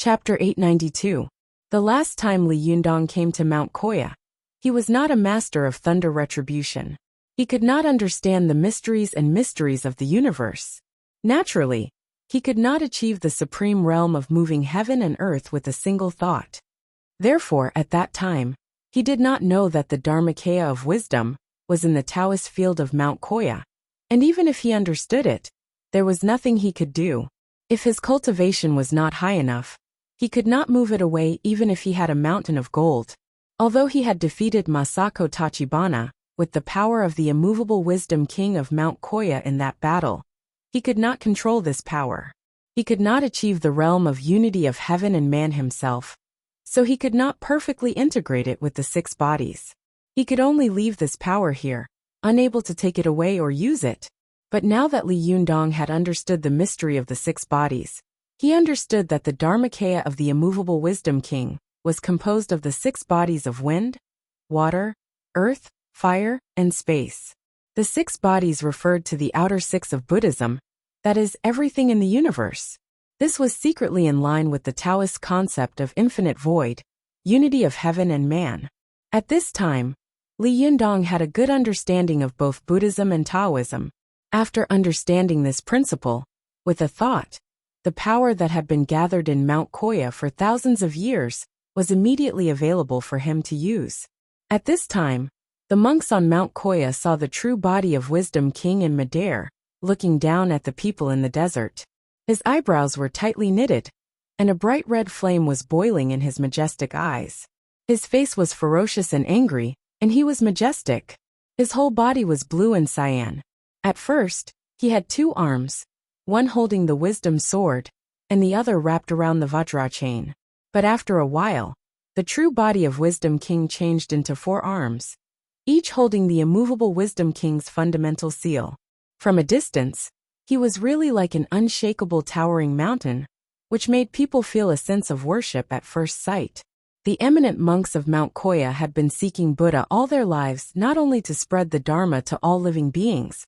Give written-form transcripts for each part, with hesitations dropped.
Chapter 892. The last time Li Yundong came to Mount Koya, he was not a master of thunder retribution. He could not understand the mysteries of the universe. Naturally, he could not achieve the supreme realm of moving heaven and earth with a single thought. Therefore, at that time, he did not know that the Dharmakaya of wisdom was in the Taoist field of Mount Koya, and even if he understood it, there was nothing he could do. If his cultivation was not high enough, he could not move it away even if he had a mountain of gold. Although he had defeated Masako Tachibana with the power of the immovable wisdom king of Mount Koya in that battle, he could not control this power. He could not achieve the realm of unity of heaven and man himself, so he could not perfectly integrate it with the six bodies. He could only leave this power here, unable to take it away or use it. But now that Li Yundong had understood the mystery of the six bodies, he understood that the Dharmakaya of the immovable wisdom king was composed of the six bodies of wind, water, earth, fire, and space. The six bodies referred to the outer six of Buddhism, that is, everything in the universe. This was secretly in line with the Taoist concept of infinite void, unity of heaven and man. At this time, Li Yundong had a good understanding of both Buddhism and Taoism. After understanding this principle, with a thought, the power that had been gathered in Mount Koya for thousands of years was immediately available for him to use. At this time, the monks on Mount Koya saw the true body of Wisdom King in midair, looking down at the people in the desert. His eyebrows were tightly knitted, and a bright red flame was boiling in his majestic eyes. His face was ferocious and angry, and he was majestic. His whole body was blue and cyan. At first, he had two arms, one holding the wisdom sword, and the other wrapped around the Vajra chain. But after a while, the true body of Wisdom King changed into four arms, each holding the immovable Wisdom King's fundamental seal. From a distance, he was really like an unshakable towering mountain, which made people feel a sense of worship at first sight. The eminent monks of Mount Koya had been seeking Buddha all their lives, not only to spread the Dharma to all living beings,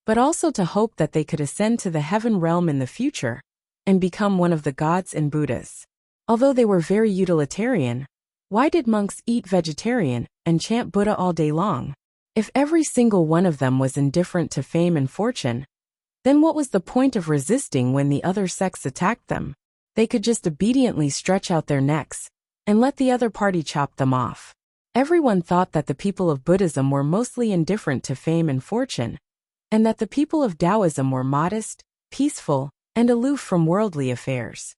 but also to hope that they could ascend to the heaven realm in the future and become one of the gods and Buddhas. Although they were very utilitarian, why did monks eat vegetarian and chant Buddha all day long? If every single one of them was indifferent to fame and fortune, then what was the point of resisting when the other sects attacked them? They could just obediently stretch out their necks and let the other party chop them off. Everyone thought that the people of Buddhism were mostly indifferent to fame and fortune, and that the people of Taoism were modest, peaceful, and aloof from worldly affairs.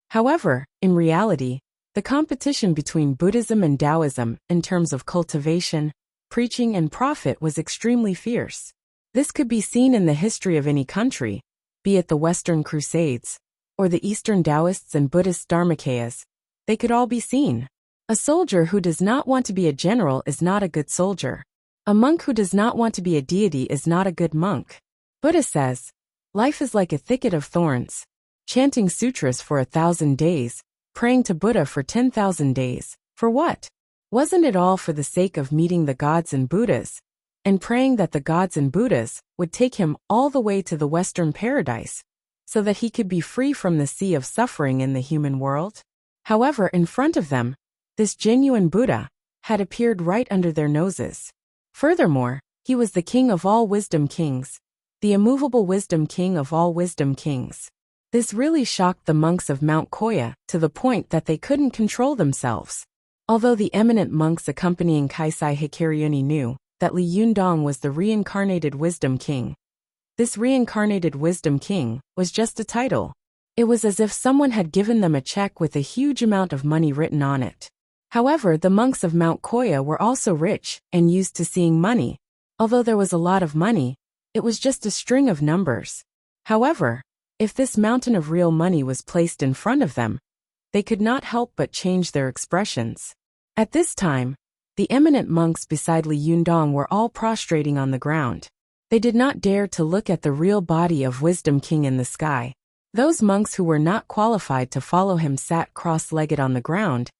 However, in reality, the competition between Buddhism and Taoism in terms of cultivation, preaching, and profit was extremely fierce. This could be seen in the history of any country, be it the Western Crusades, or the Eastern Taoists and Buddhist Dharmakayas. They could all be seen. A soldier who does not want to be a general is not a good soldier. A monk who does not want to be a deity is not a good monk. Buddha says, life is like a thicket of thorns. Chanting sutras for 1,000 days, praying to Buddha for 10,000 days. For what? Wasn't it all for the sake of meeting the gods and Buddhas, and praying that the gods and Buddhas would take him all the way to the Western paradise, so that he could be free from the sea of suffering in the human world? However, in front of them, this genuine Buddha had appeared right under their noses. Furthermore, he was the king of all wisdom kings, the immovable wisdom king of all wisdom kings. This really shocked the monks of Mount Koya to the point that they couldn't control themselves. Although the eminent monks accompanying Kaisai Hikaryuni knew that Li Yundong was the reincarnated wisdom king, this reincarnated wisdom king was just a title. It was as if someone had given them a check with a huge amount of money written on it. However, the monks of Mount Koya were also rich and used to seeing money. Although there was a lot of money, it was just a string of numbers. However, if this mountain of real money was placed in front of them, they could not help but change their expressions. At this time, the eminent monks beside Li Yundong were all prostrating on the ground. They did not dare to look at the real body of Wisdom King in the sky. Those monks who were not qualified to follow him sat cross-legged on the ground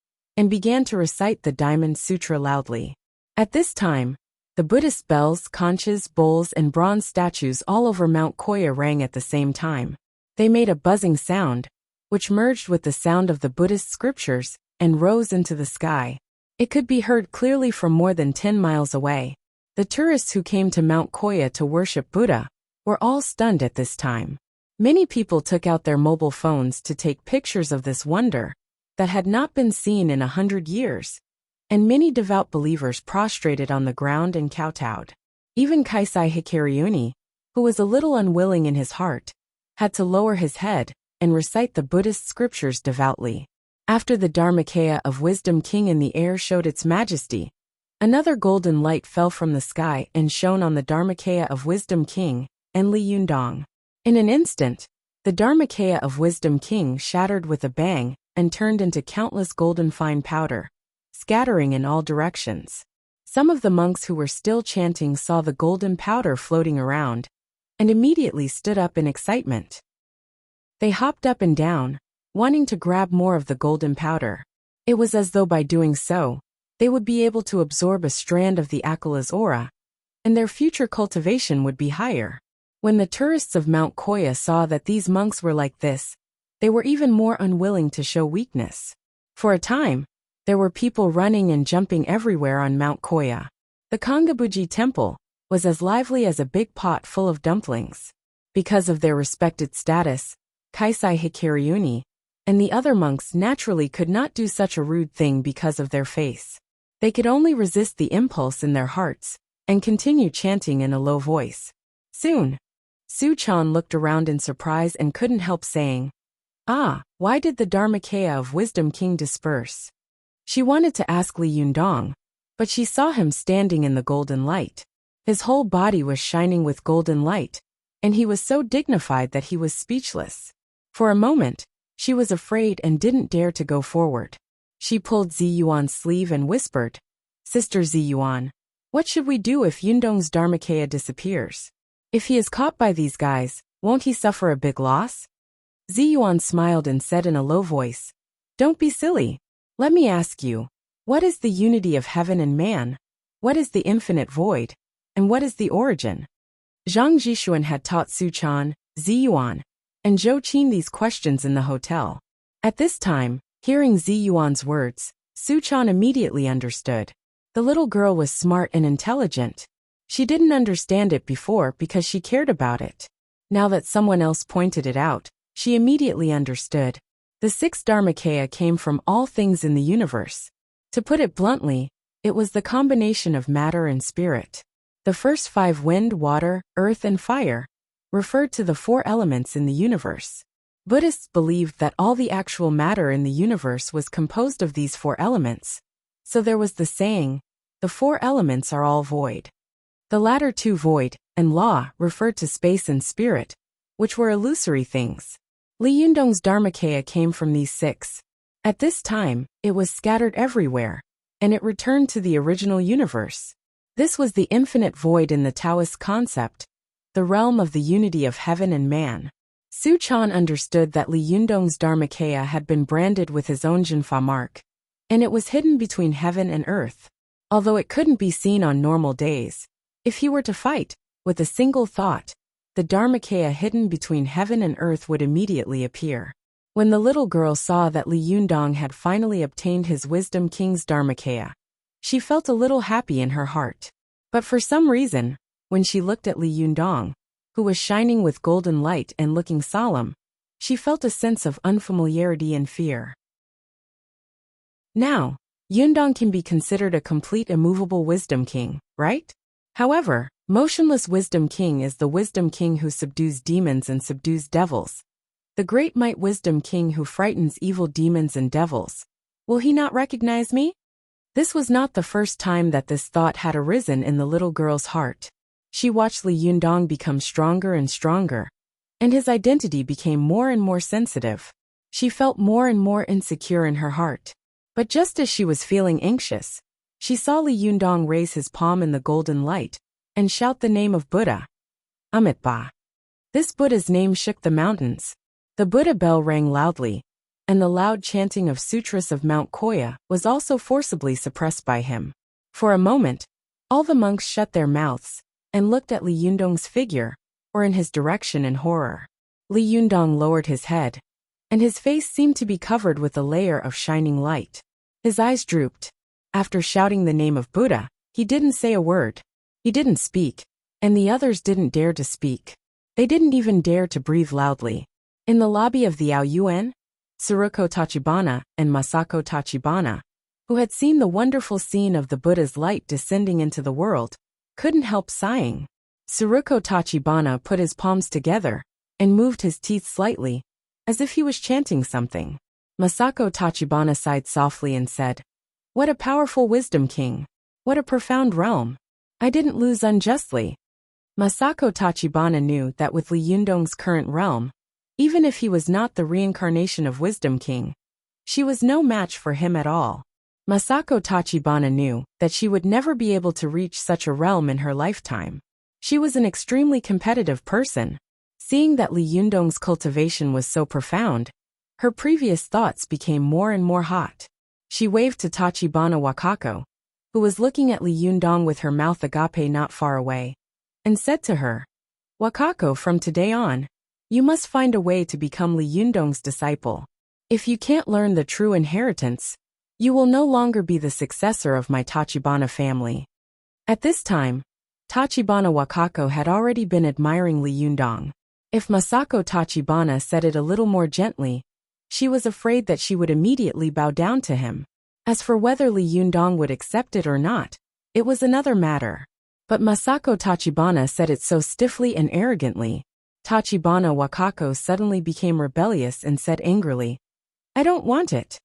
and began to recite the Diamond Sutra loudly. At this time, the Buddhist bells, conches, bowls, and bronze statues all over Mount Koya rang at the same time. They made a buzzing sound, which merged with the sound of the Buddhist scriptures and rose into the sky. It could be heard clearly from more than 10 miles away. The tourists who came to Mount Koya to worship Buddha were all stunned at this time. Many people took out their mobile phones to take pictures of this wonder that had not been seen in 100 years, and many devout believers prostrated on the ground and kowtowed. Even Kaisai Hikaryuni, who was a little unwilling in his heart, had to lower his head and recite the Buddhist scriptures devoutly. After the Dharmakaya of Wisdom King in the air showed its majesty, another golden light fell from the sky and shone on the Dharmakaya of Wisdom King and Li Yundong. In an instant, the Dharmakaya of Wisdom King shattered with a bang and turned into countless golden fine powder, scattering in all directions. Some of the monks who were still chanting saw the golden powder floating around and immediately stood up in excitement. They hopped up and down, wanting to grab more of the golden powder. It was as though by doing so, they would be able to absorb a strand of the Akula's aura, and their future cultivation would be higher. When the tourists of Mount Koya saw that these monks were like this, they were even more unwilling to show weakness. For a time, there were people running and jumping everywhere on Mount Koya. The Kangabuji temple was as lively as a big pot full of dumplings. Because of their respected status, Kaisai Hikaryuni and the other monks naturally could not do such a rude thing because of their face. They could only resist the impulse in their hearts and continue chanting in a low voice. Soon, Su-chan looked around in surprise and couldn't help saying, "Ah, why did the Dharmakaya of Wisdom King disperse?" She wanted to ask Li Yundong, but she saw him standing in the golden light. His whole body was shining with golden light, and he was so dignified that he was speechless. For a moment, she was afraid and didn't dare to go forward. She pulled Ziyuan's sleeve and whispered, "Sister Ziyuan, what should we do if Yundong's Dharmakaya disappears? If he is caught by these guys, won't he suffer a big loss?" Ziyuan smiled and said in a low voice, "Don't be silly. Let me ask you, what is the unity of heaven and man? What is the infinite void? And what is the origin?" Zhang Jishuan had taught Su-chan, Ziyuan, and Zhou Qin these questions in the hotel. At this time, hearing Ziyuan's words, Su-chan immediately understood. The little girl was smart and intelligent. She didn't understand it before because she cared about it. Now that someone else pointed it out, she immediately understood. The 6 Dharmakaya came from all things in the universe. To put it bluntly, it was the combination of matter and spirit. The first 5 wind, water, earth, and fire referred to the 4 elements in the universe. Buddhists believed that all the actual matter in the universe was composed of these 4 elements. So there was the saying, the 4 elements are all void. The latter 2 void and law referred to space and spirit, which were illusory things. Li Yundong's Dharmakaya came from these 6. At this time, it was scattered everywhere, and it returned to the original universe. This was the infinite void in the Taoist concept, the realm of the unity of heaven and man. Su-chan understood that Li Yundong's Dharmakaya had been branded with his own Jinfa mark, and it was hidden between heaven and earth. Although it couldn't be seen on normal days, if he were to fight, with a single thought, the Dharmakaya hidden between heaven and earth would immediately appear. When the little girl saw that Li Yundong had finally obtained his Wisdom King's Dharmakaya, she felt a little happy in her heart. But for some reason, when she looked at Li Yundong, who was shining with golden light and looking solemn, she felt a sense of unfamiliarity and fear. Now, Yundong can be considered a complete immovable Wisdom King, right? However, motionless Wisdom King is the Wisdom King who subdues demons and subdues devils. The great might Wisdom King who frightens evil demons and devils. Will he not recognize me? This was not the first time that this thought had arisen in the little girl's heart. She watched Li Yundong become stronger and stronger, and his identity became more and more sensitive. She felt more and more insecure in her heart. But just as she was feeling anxious, she saw Li Yundong raise his palm in the golden light and shout the name of Buddha. Amitabha. This Buddha's name shook the mountains. The Buddha bell rang loudly, and the loud chanting of sutras of Mount Koya was also forcibly suppressed by him. For a moment, all the monks shut their mouths and looked at Li Yundong's figure, or in his direction in horror. Li Yundong lowered his head, and his face seemed to be covered with a layer of shining light. His eyes drooped. After shouting the name of Buddha, he didn't say a word. He didn't speak, and the others didn't dare to speak. They didn't even dare to breathe loudly. In the lobby of the Aoyuan, Tsuruko Tachibana and Masako Tachibana, who had seen the wonderful scene of the Buddha's light descending into the world, couldn't help sighing. Tsuruko Tachibana put his palms together and moved his teeth slightly, as if he was chanting something. Masako Tachibana sighed softly and said, "What a powerful wisdom king! What a profound realm! I didn't lose unjustly." Masako Tachibana knew that with Li Yundong's current realm, even if he was not the reincarnation of Wisdom King, she was no match for him at all. Masako Tachibana knew that she would never be able to reach such a realm in her lifetime. She was an extremely competitive person. Seeing that Li Yundong's cultivation was so profound, her previous thoughts became more and more hot. She waved to Tachibana Wakako, who was looking at Li Yundong with her mouth agape not far away, and said to her, "Wakako, from today on, you must find a way to become Li Yundong's disciple. If you can't learn the true inheritance, you will no longer be the successor of my Tachibana family." At this time, Tachibana Wakako had already been admiring Li Yundong. If Masako Tachibana said it a little more gently, she was afraid that she would immediately bow down to him. As for whether Li Yundong would accept it or not, it was another matter. But Masako Tachibana said it so stiffly and arrogantly. Tachibana Wakako suddenly became rebellious and said angrily, "I don't want it."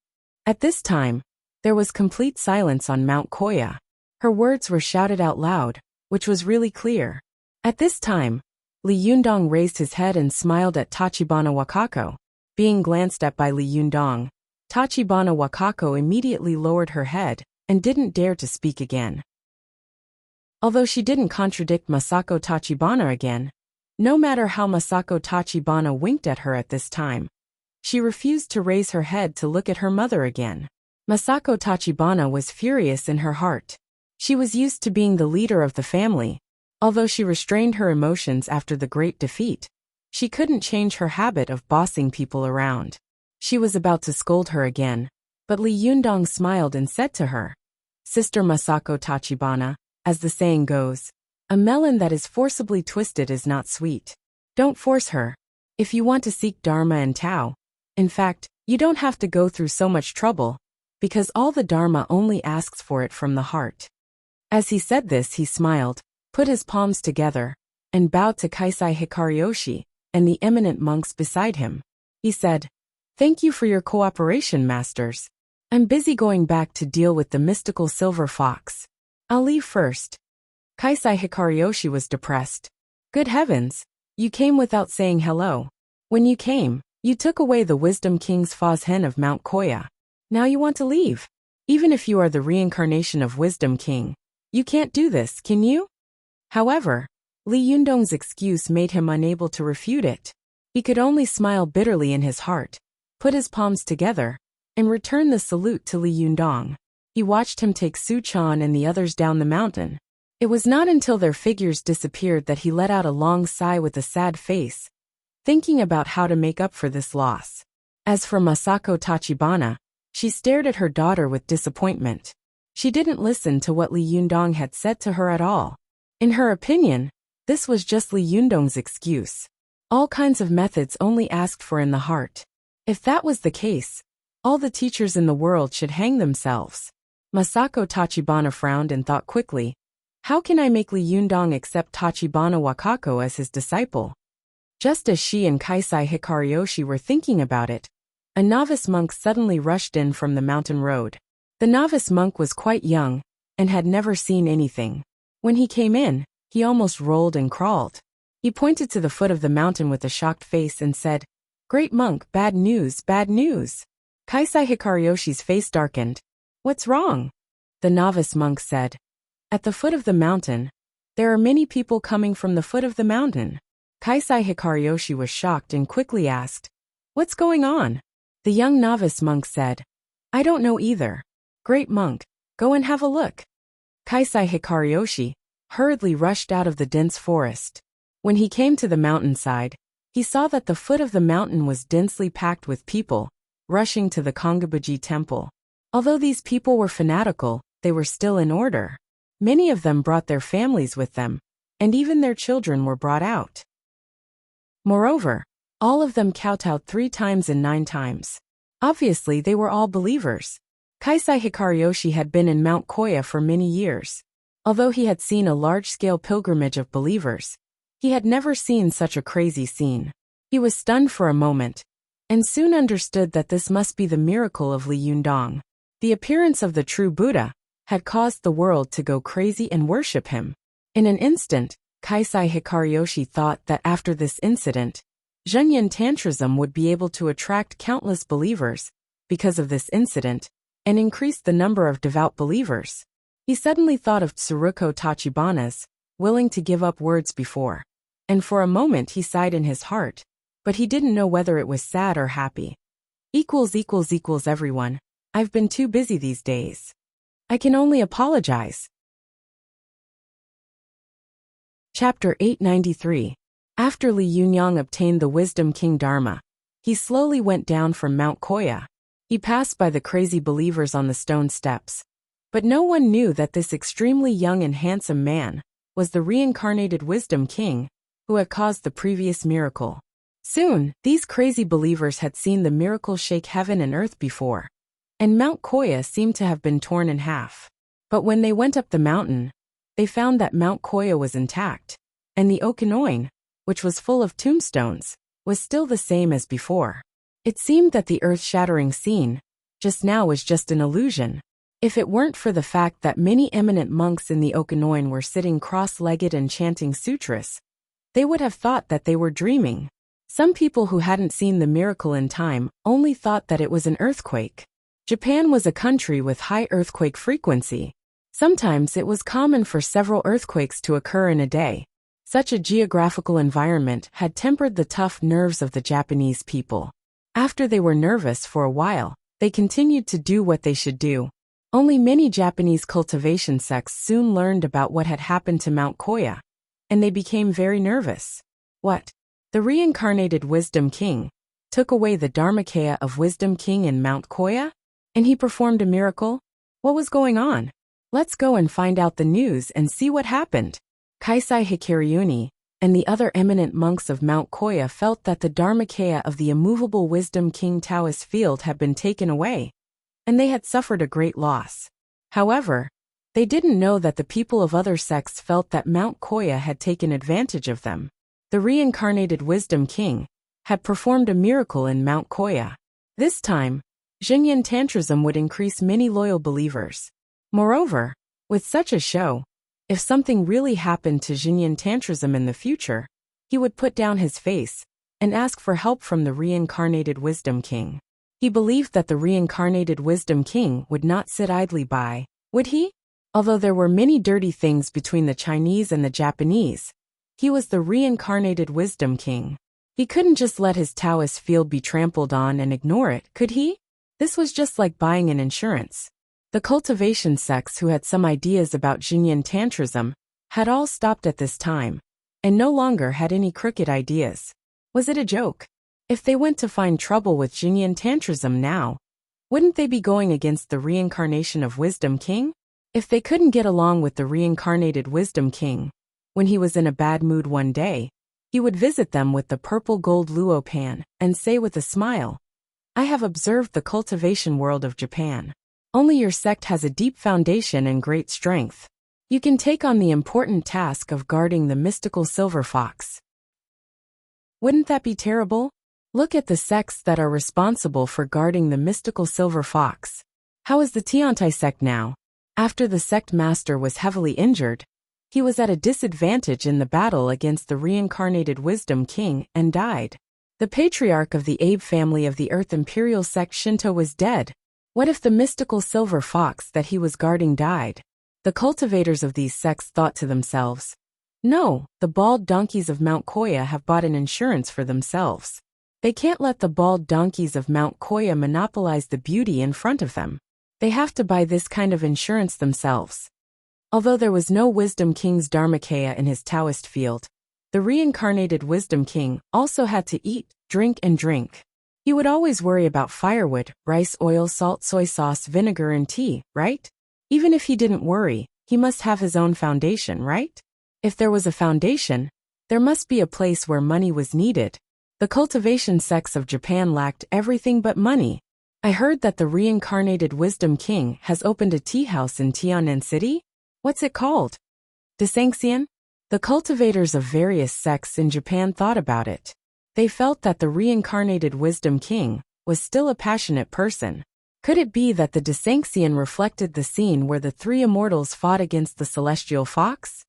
At this time, there was complete silence on Mount Koya. Her words were shouted out loud, which was really clear. At this time, Li Yundong raised his head and smiled at Tachibana Wakako. Being glanced at by Li Yundong, Tachibana Wakako immediately lowered her head and didn't dare to speak again. Although she didn't contradict Masako Tachibana again, no matter how Masako Tachibana winked at her at this time, she refused to raise her head to look at her mother again. Masako Tachibana was furious in her heart. She was used to being the leader of the family. Although she restrained her emotions after the great defeat, she couldn't change her habit of bossing people around. She was about to scold her again, but Li Yundong smiled and said to her, "Sister Masako Tachibana, as the saying goes, a melon that is forcibly twisted is not sweet. Don't force her. If you want to seek Dharma and Tao, in fact, you don't have to go through so much trouble, because all the Dharma only asks for it from the heart." As he said this, he smiled, put his palms together, and bowed to Kaisai Hikaryoshi and the eminent monks beside him. He said, "Thank you for your cooperation, masters. I'm busy going back to deal with the mystical silver fox. I'll leave first." Kaisai Hikaryoshi was depressed. "Good heavens, you came without saying hello. When you came, you took away the Wisdom King's Fazhen of Mount Koya. Now you want to leave? Even if you are the reincarnation of Wisdom King, you can't do this, can you?" However, Li Yundong's excuse made him unable to refute it. He could only smile bitterly in his heart, put his palms together, and return the salute to Li Yundong. He watched him take Su Chan and the others down the mountain. It was not until their figures disappeared that he let out a long sigh with a sad face, thinking about how to make up for this loss. As for Masako Tachibana, she stared at her daughter with disappointment. She didn't listen to what Li Yundong had said to her at all. In her opinion, this was just Li Yundong's excuse. All kinds of methods only asked for in the heart. If that was the case, all the teachers in the world should hang themselves. Masako Tachibana frowned and thought quickly, how can I make Li Yundong accept Tachibana Wakako as his disciple? Just as she and Kaisai Hikaryoshi were thinking about it, a novice monk suddenly rushed in from the mountain road. The novice monk was quite young and had never seen anything. When he came in, he almost rolled and crawled. He pointed to the foot of the mountain with a shocked face and said, "Great monk, bad news, bad news." Kaisai Hikaryoshi's face darkened. "What's wrong?" The novice monk said, "At the foot of the mountain, there are many people coming from the foot of the mountain." Kaisai Hikaryoshi was shocked and quickly asked, "What's going on?" The young novice monk said, "I don't know either. Great monk, go and have a look." Kaisai Hikaryoshi hurriedly rushed out of the dense forest. When he came to the mountainside, he saw that the foot of the mountain was densely packed with people, rushing to the Kongabuji temple. Although these people were fanatical, they were still in order. Many of them brought their families with them, and even their children were brought out. Moreover, all of them kowtowed 3 times and 9 times. Obviously, they were all believers. Kaisai Hikaryoshi had been in Mount Koya for many years. Although he had seen a large-scale pilgrimage of believers, he had never seen such a crazy scene. He was stunned for a moment, and soon understood that this must be the miracle of Li Yundong. The appearance of the true Buddha had caused the world to go crazy and worship him. In an instant, Kaisai Hikaryoshi thought that after this incident, Zhenyan Tantrism would be able to attract countless believers because of this incident and increase the number of devout believers. He suddenly thought of Tsuruko Tachibanas, willing to give up words before. And for a moment he sighed in his heart, but he didn't know whether it was sad or happy. Everyone. I've been too busy these days. I can only apologize. Chapter 893. After Li Yunyang obtained the Wisdom King Dharma, he slowly went down from Mount Koya. He passed by the crazy believers on the stone steps. But no one knew that this extremely young and handsome man was the reincarnated Wisdom King who had caused the previous miracle. Soon, these crazy believers had seen the miracle shake heaven and earth before, and Mount Koya seemed to have been torn in half. But when they went up the mountain, they found that Mount Koya was intact, and the Okinoin, which was full of tombstones, was still the same as before. It seemed that the earth-shattering scene just now was just an illusion. If it weren't for the fact that many eminent monks in the Okinoin were sitting cross-legged and chanting sutras, they would have thought that they were dreaming. Some people who hadn't seen the miracle in time only thought that it was an earthquake. Japan was a country with high earthquake frequency. Sometimes it was common for several earthquakes to occur in a day. Such a geographical environment had tempered the tough nerves of the Japanese people. After they were nervous for a while, they continued to do what they should do. Only many Japanese cultivation sects soon learned about what had happened to Mount Koya, and they became very nervous. What? The reincarnated Wisdom King took away the Dharmakaya of Wisdom King in Mount Koya? And he performed a miracle? What was going on? Let's go and find out the news and see what happened. Kaisai Hikiryuni and the other eminent monks of Mount Koya felt that the Dharmakaya of the immovable Wisdom King Taoist field had been taken away, and they had suffered a great loss. However, they didn't know that the people of other sects felt that Mount Koya had taken advantage of them. The reincarnated Wisdom King had performed a miracle in Mount Koya. This time, Zhenyan Tantrism would increase many loyal believers. Moreover, with such a show, if something really happened to Zhenyan Tantrism in the future, he would put down his face and ask for help from the reincarnated Wisdom King. He believed that the reincarnated Wisdom King would not sit idly by, would he? Although there were many dirty things between the Chinese and the Japanese, he was the reincarnated Wisdom King. He couldn't just let his Taoist field be trampled on and ignore it, could he? This was just like buying an insurance. The cultivation sects who had some ideas about Zhenyan Tantrism had all stopped at this time, and no longer had any crooked ideas. Was it a joke? If they went to find trouble with Zhenyan Tantrism now, wouldn't they be going against the reincarnation of Wisdom King? If they couldn't get along with the reincarnated Wisdom King, when he was in a bad mood one day, he would visit them with the purple gold luo pan and say with a smile, "I have observed the cultivation world of Japan. Only your sect has a deep foundation and great strength. You can take on the important task of guarding the mystical silver fox." Wouldn't that be terrible? Look at the sects that are responsible for guarding the mystical silver fox. How is the Tiantai sect now? After the sect master was heavily injured, he was at a disadvantage in the battle against the reincarnated Wisdom King and died. The patriarch of the Abe family of the Earth Imperial sect Shinto was dead. What if the mystical silver fox that he was guarding died? The cultivators of these sects thought to themselves, "No, the bald donkeys of Mount Koya have bought an insurance for themselves. They can't let the bald donkeys of Mount Koya monopolize the beauty in front of them. They have to buy this kind of insurance themselves." Although there was no Wisdom King's Dharmakaya in his Taoist field, The reincarnated Wisdom King also had to eat, drink and drink. He would always worry about firewood, rice, oil, salt, soy sauce, vinegar and tea, right? Even if he didn't worry, he must have his own foundation, right? If there was a foundation, there must be a place where money was needed. The cultivation sects of Japan lacked everything but money. I heard that the reincarnated Wisdom King has opened a tea house in Tiannan City? What's it called? Dasanxian? The cultivators of various sects in Japan thought about it. They felt that the reincarnated Wisdom King was still a passionate person. Could it be that the Dasanxian reflected the scene where the three immortals fought against the celestial fox?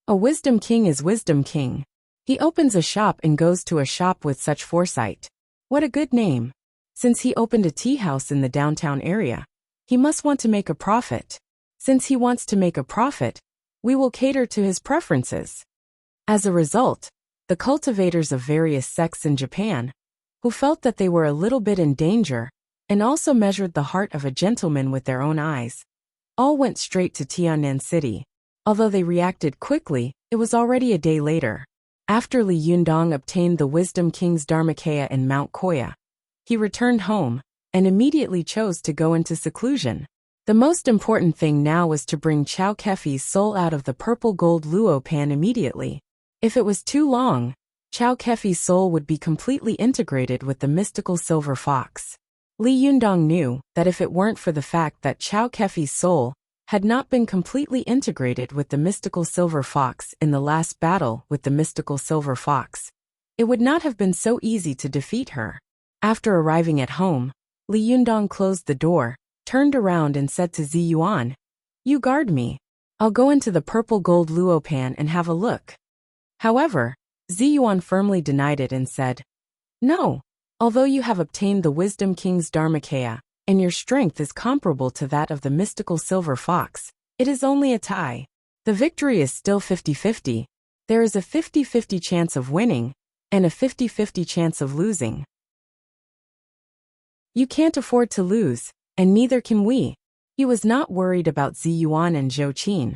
A Wisdom King is Wisdom King. He opens a shop and goes to a shop with such foresight. What a good name. Since he opened a tea house in the downtown area, he must want to make a profit. Since he wants to make a profit, we will cater to his preferences. As a result, the cultivators of various sects in Japan, who felt that they were a little bit in danger, and also measured the heart of a gentleman with their own eyes, all went straight to Tiannan City. Although they reacted quickly, it was already a day later. After Li Yundong obtained the Wisdom King's Dharmakaya in Mount Koya, he returned home, and immediately chose to go into seclusion. The most important thing now was to bring Chow Kefi's soul out of the purple gold luo pan immediately. If it was too long, Chow Kefi's soul would be completely integrated with the mystical silver fox. Li Yundong knew that if it weren't for the fact that Chow Kefi's soul had not been completely integrated with the mystical silver fox in the last battle with the mystical silver fox, it would not have been so easy to defeat her. After arriving at home, Li Yundong closed the door, turned around and said to Zi Yuan, "You guard me. I'll go into the purple gold luo pan and have a look." However, Zi Yuan firmly denied it and said, "No, although you have obtained the Wisdom King's Dharmakaya, and your strength is comparable to that of the mystical silver fox, it is only a tie. The victory is still 50-50. There is a 50-50 chance of winning, and a 50-50 chance of losing. You can't afford to lose, and neither can we." He was not worried about Zi Yuan and Zhou Qin,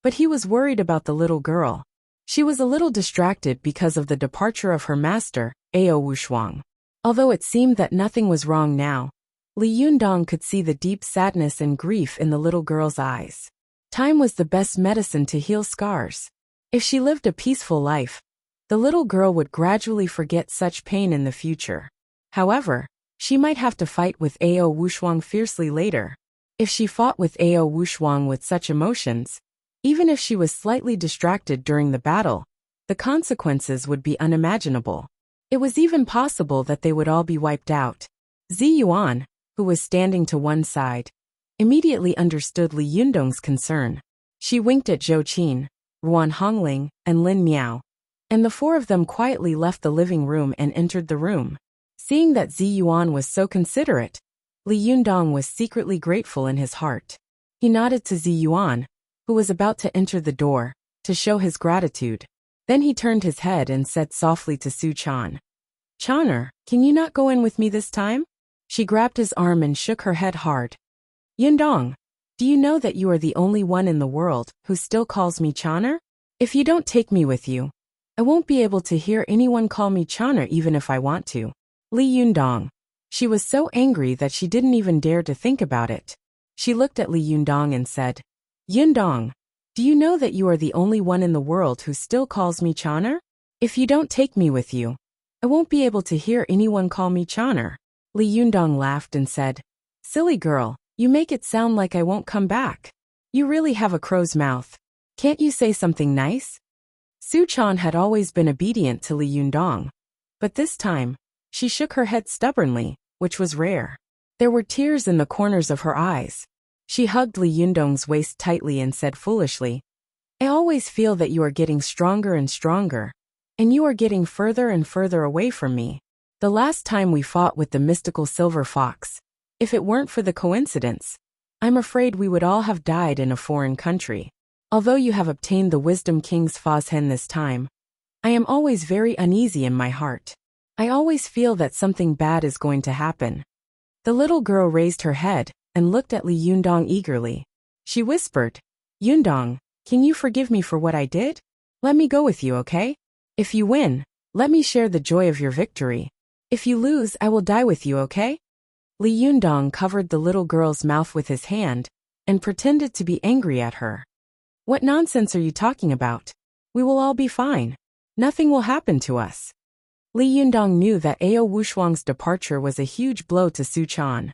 but he was worried about the little girl. She was a little distracted because of the departure of her master, Ao Wushuang. Although it seemed that nothing was wrong now, Li Yundong could see the deep sadness and grief in the little girl's eyes. Time was the best medicine to heal scars. If she lived a peaceful life, the little girl would gradually forget such pain in the future. However, she might have to fight with Ao Wushuang fiercely later. If she fought with Ao Wushuang with such emotions, even if she was slightly distracted during the battle, the consequences would be unimaginable. It was even possible that they would all be wiped out. Zi Yuan, who was standing to one side, immediately understood Li Yundong's concern. She winked at Zhou Qin, Ruan Hongling, and Lin Miao, and the four of them quietly left the living room and entered the room. Seeing that Zi Yuan was so considerate, Li Yundong was secretly grateful in his heart. He nodded to Zi Yuan, who was about to enter the door, to show his gratitude. Then he turned his head and said softly to Su Chan, "Chaner, can you not go in with me this time?" She grabbed his arm and shook her head hard. "Yundong, do you know that you are the only one in the world who still calls me Chaner? If you don't take me with you, I won't be able to hear anyone call me Chaner even if I want to." Li Yundong. She was so angry that she didn't even dare to think about it. She looked at Li Yundong and said, "Yundong, do you know that you are the only one in the world who still calls me Chaner? If you don't take me with you, I won't be able to hear anyone call me Chaner." Li Yundong laughed and said, "Silly girl, you make it sound like I won't come back. You really have a crow's mouth. Can't you say something nice?" Su Chan had always been obedient to Li Yundong, but this time, she shook her head stubbornly, which was rare. There were tears in the corners of her eyes. She hugged Li Yundong's waist tightly and said foolishly, "I always feel that you are getting stronger and stronger, and you are getting further and further away from me. The last time we fought with the mystical silver fox, if it weren't for the coincidence, I'm afraid we would all have died in a foreign country. Although you have obtained the Wisdom King's Fazhen this time, I am always very uneasy in my heart. I always feel that something bad is going to happen." The little girl raised her head and looked at Li Yundong eagerly. She whispered, "Yundong, can you forgive me for what I did? Let me go with you, okay?" If you win, let me share the joy of your victory. If you lose, I will die with you, okay? Li Yundong covered the little girl's mouth with his hand and pretended to be angry at her. What nonsense are you talking about? We will all be fine. Nothing will happen to us. Li Yundong knew that Ao Wushuang's departure was a huge blow to Su Chan.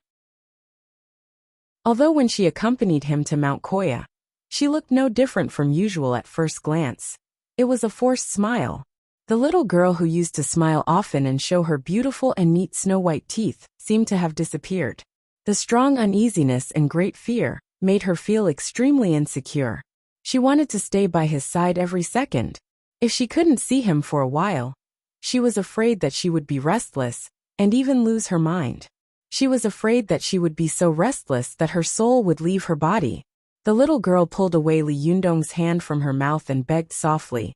Although when she accompanied him to Mount Koya, she looked no different from usual at first glance. It was a forced smile. The little girl who used to smile often and show her beautiful and neat snow-white teeth seemed to have disappeared. The strong uneasiness and great fear made her feel extremely insecure. She wanted to stay by his side every second. If she couldn't see him for a while, she was afraid that she would be restless and even lose her mind. She was afraid that she would be so restless that her soul would leave her body. The little girl pulled away Li Yundong's hand from her mouth and begged softly,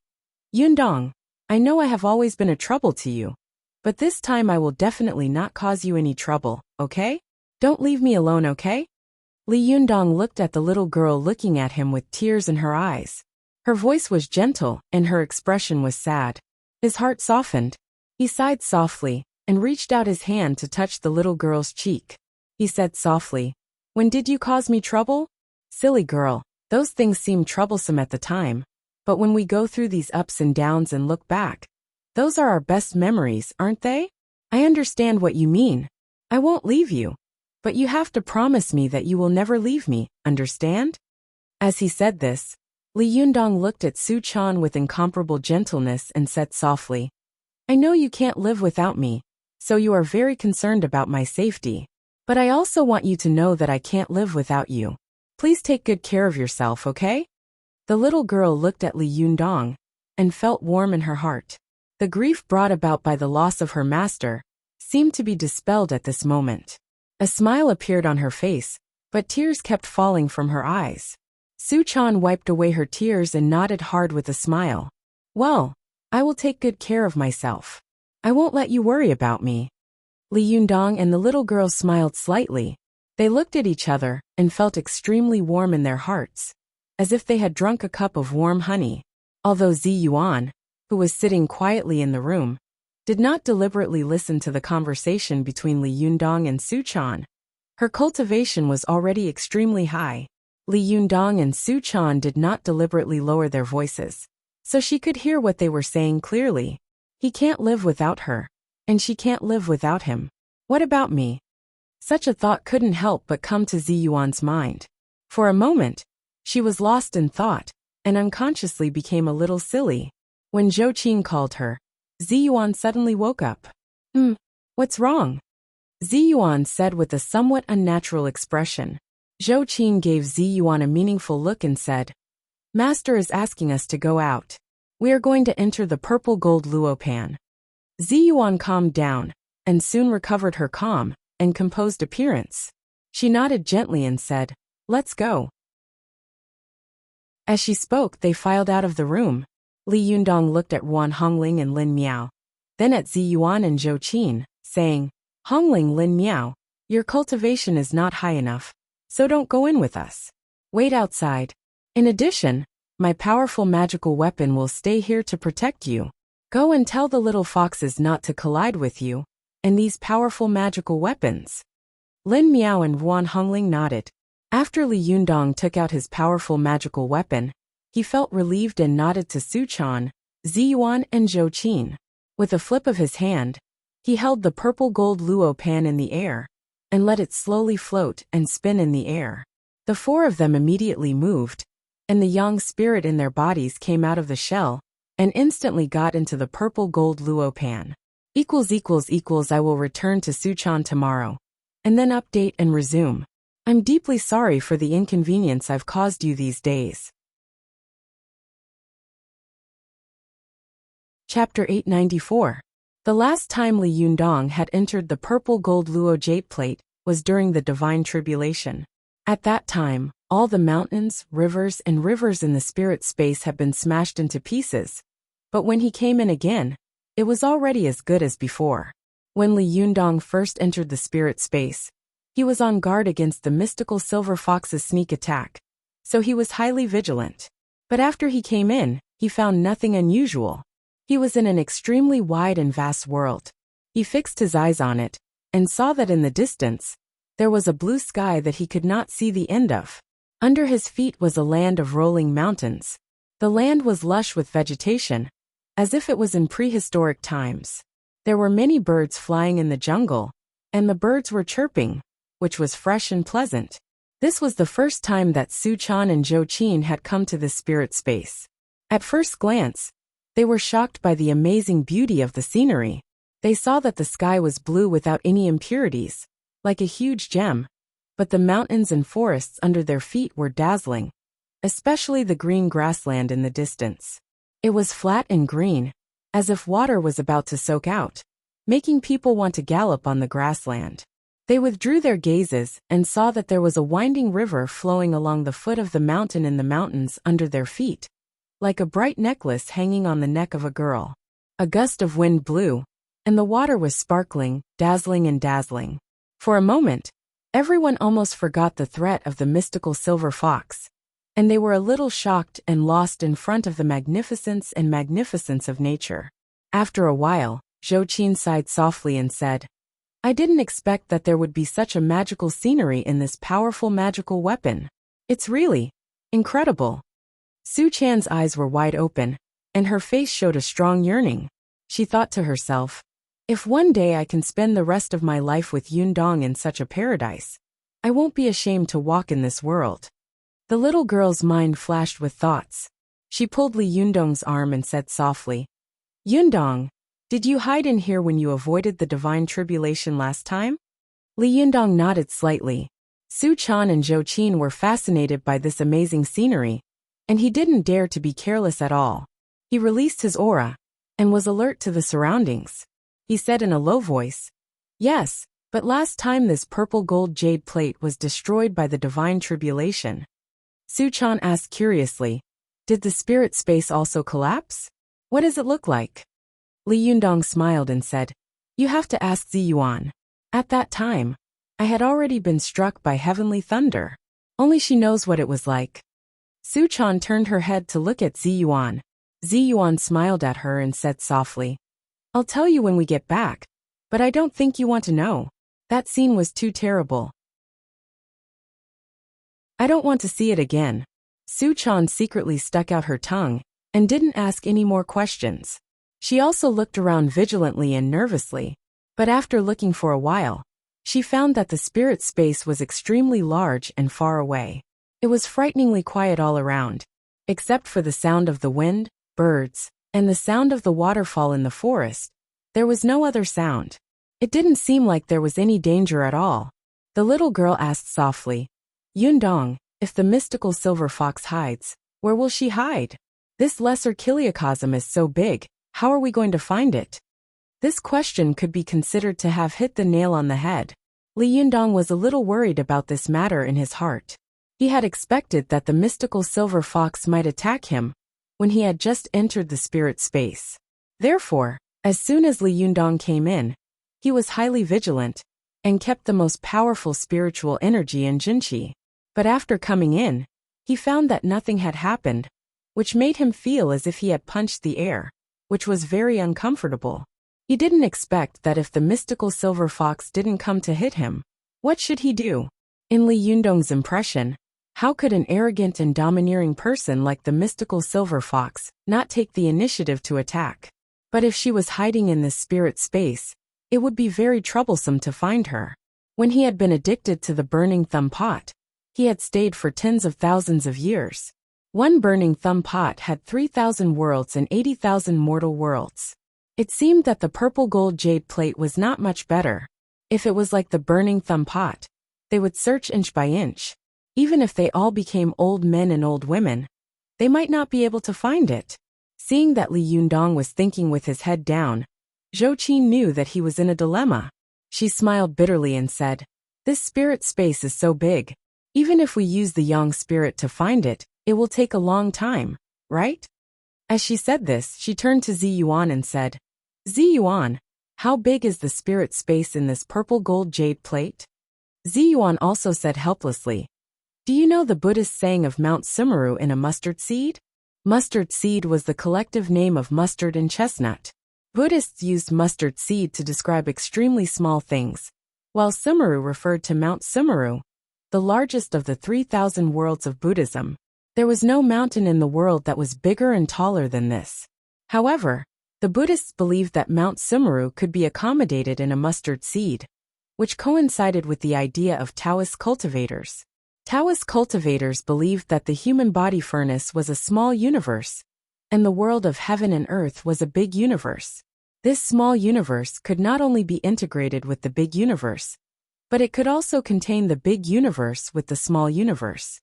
"Yundong, I know I have always been a trouble to you, but this time I will definitely not cause you any trouble, okay? Don't leave me alone, okay?" Li Yundong looked at the little girl looking at him with tears in her eyes. Her voice was gentle and her expression was sad. His heart softened. He sighed softly and reached out his hand to touch the little girl's cheek. He said softly, "When did you cause me trouble? Silly girl, those things seem troublesome at the time. But when we go through these ups and downs and look back, those are our best memories, aren't they? I understand what you mean. I won't leave you. But you have to promise me that you will never leave me, understand?" As he said this, Li Yundong looked at Su Chan with incomparable gentleness and said softly, "I know you can't live without me, so you are very concerned about my safety. But I also want you to know that I can't live without you. Please take good care of yourself, okay?" The little girl looked at Li Yundong and felt warm in her heart. The grief brought about by the loss of her master seemed to be dispelled at this moment. A smile appeared on her face, but tears kept falling from her eyes. Su Chan wiped away her tears and nodded hard with a smile. "Well, I will take good care of myself. I won't let you worry about me." Li Yundong and the little girl smiled slightly. They looked at each other and felt extremely warm in their hearts, as if they had drunk a cup of warm honey. Although Zi Yuan, who was sitting quietly in the room, did not deliberately listen to the conversation between Li Yundong and Su Chan. Her cultivation was already extremely high. Li Yundong and Su Chan did not deliberately lower their voices, so she could hear what they were saying clearly. He can't live without her, and she can't live without him. What about me? Such a thought couldn't help but come to Zi Yuan's mind. For a moment, she was lost in thought, and unconsciously became a little silly. When Zhou Qin called her, Zi Yuan suddenly woke up. What's wrong?" Zi Yuan said with a somewhat unnatural expression. Zhou Qin gave Zi Yuan a meaningful look and said, "Master is asking us to go out. We are going to enter the purple gold luo pan." Zi Yuan calmed down, and soon recovered her calm and composed appearance. She nodded gently and said, "Let's go." As she spoke, they filed out of the room. Li Yundong looked at Wan Hongling and Lin Miao, then at Zi Yuan and Zhou Qin, saying, "Hongling, Lin Miao, your cultivation is not high enough, so don't go in with us. Wait outside. In addition, my powerful magical weapon will stay here to protect you. Go and tell the little foxes not to collide with you and these powerful magical weapons." Lin Miao and Wan Hongling nodded. After Li Yundong took out his powerful magical weapon, he felt relieved and nodded to Su Chan, Zi Yuan and Zhou Qin. With a flip of his hand, he held the purple gold luo pan in the air and let it slowly float and spin in the air. The four of them immediately moved, and the yang spirit in their bodies came out of the shell and instantly got into the purple gold luo pan. I will return to Su Chan tomorrow, and then update and resume. I'm deeply sorry for the inconvenience I've caused you these days. Chapter 894. The last time Li Yundong had entered the purple gold luo jade plate was during the Divine Tribulation. At that time, all the mountains, rivers in the spirit space had been smashed into pieces. But when he came in again, it was already as good as before. When Li Yundong first entered the spirit space, he was on guard against the mystical silver fox's sneak attack, so he was highly vigilant. But after he came in, he found nothing unusual. He was in an extremely wide and vast world. He fixed his eyes on it, and saw that in the distance, there was a blue sky that he could not see the end of. Under his feet was a land of rolling mountains. The land was lush with vegetation, as if it was in prehistoric times. There were many birds flying in the jungle, and the birds were chirping, which was fresh and pleasant. This was the first time that Su Chan and Zhou Qin had come to this spirit space. At first glance, they were shocked by the amazing beauty of the scenery. They saw that the sky was blue without any impurities, like a huge gem, but the mountains and forests under their feet were dazzling, especially the green grassland in the distance. It was flat and green, as if water was about to soak out, making people want to gallop on the grassland. They withdrew their gazes and saw that there was a winding river flowing along the foot of the mountain in the mountains under their feet, like a bright necklace hanging on the neck of a girl. A gust of wind blew, and the water was sparkling, dazzling and dazzling. For a moment, everyone almost forgot the threat of the mystical silver fox, and they were a little shocked and lost in front of the magnificence of nature. After a while, Zhou Qin sighed softly and said, "I didn't expect that there would be such a magical scenery in this powerful magical weapon. It's really incredible." Su Chan's eyes were wide open, and her face showed a strong yearning. She thought to herself, "If one day I can spend the rest of my life with Yundong in such a paradise, I won't be ashamed to walk in this world." The little girl's mind flashed with thoughts. She pulled Li Yundong's arm and said softly, "Yundong, did you hide in here when you avoided the divine tribulation last time?" Li Yundong nodded slightly. Su Chan and Zhou Qin were fascinated by this amazing scenery, and he didn't dare to be careless at all. He released his aura, and was alert to the surroundings. He said in a low voice, "Yes, but last time this purple gold jade plate was destroyed by the divine tribulation." Su Chan asked curiously, "Did the spirit space also collapse? What does it look like?" Li Yundong smiled and said, "You have to ask Ziyuan. At that time, I had already been struck by heavenly thunder. Only she knows what it was like." Su Chan turned her head to look at Ziyuan. Ziyuan smiled at her and said softly, "I'll tell you when we get back, but I don't think you want to know. That scene was too terrible. I don't want to see it again." Su Chan secretly stuck out her tongue and didn't ask any more questions. She also looked around vigilantly and nervously, but after looking for a while, she found that the spirit space was extremely large and far away. It was frighteningly quiet all around, except for the sound of the wind, birds, and the sound of the waterfall in the forest. There was no other sound. It didn't seem like there was any danger at all. The little girl asked softly, "Yundong, if the mystical silver fox hides, where will she hide? This lesser kiliocosm is so big, how are we going to find it?" This question could be considered to have hit the nail on the head. Li Yundong was a little worried about this matter in his heart. He had expected that the mystical silver fox might attack him when he had just entered the spirit space. Therefore, as soon as Li Yundong came in, he was highly vigilant and kept the most powerful spiritual energy in Jinqi. But after coming in, he found that nothing had happened, which made him feel as if he had punched the air, which was very uncomfortable. He didn't expect that if the mystical silver fox didn't come to hit him, what should he do? In Li Yundong's impression, how could an arrogant and domineering person like the mystical silver fox not take the initiative to attack? But if she was hiding in this spirit space, it would be very troublesome to find her. When he had been addicted to the burning thumb pot, he had stayed for tens of thousands of years. One burning thumb pot had 3,000 worlds and 80,000 mortal worlds. It seemed that the purple gold jade plate was not much better. If it was like the burning thumb pot, they would search inch by inch. Even if they all became old men and old women, they might not be able to find it. Seeing that Li Yundong was thinking with his head down, Zhou Qin knew that he was in a dilemma. She smiled bitterly and said, "This spirit space is so big. Even if we use the yang spirit to find it, it will take a long time, right?" As she said this, she turned to Ziyuan and said, "Ziyuan, how big is the spirit space in this purple gold jade plate?" Ziyuan also said helplessly, "Do you know the Buddhist saying of Mount Sumeru in a mustard seed? Mustard seed was the collective name of mustard and chestnut. Buddhists used mustard seed to describe extremely small things, while Sumeru referred to Mount Sumeru, the largest of the 3,000 worlds of Buddhism. There was no mountain in the world that was bigger and taller than this. However, the Buddhists believed that Mount Sumeru could be accommodated in a mustard seed, which coincided with the idea of Taoist cultivators. Taoist cultivators believed that the human body furnace was a small universe, and the world of heaven and earth was a big universe. This small universe could not only be integrated with the big universe, but it could also contain the big universe with the small universe.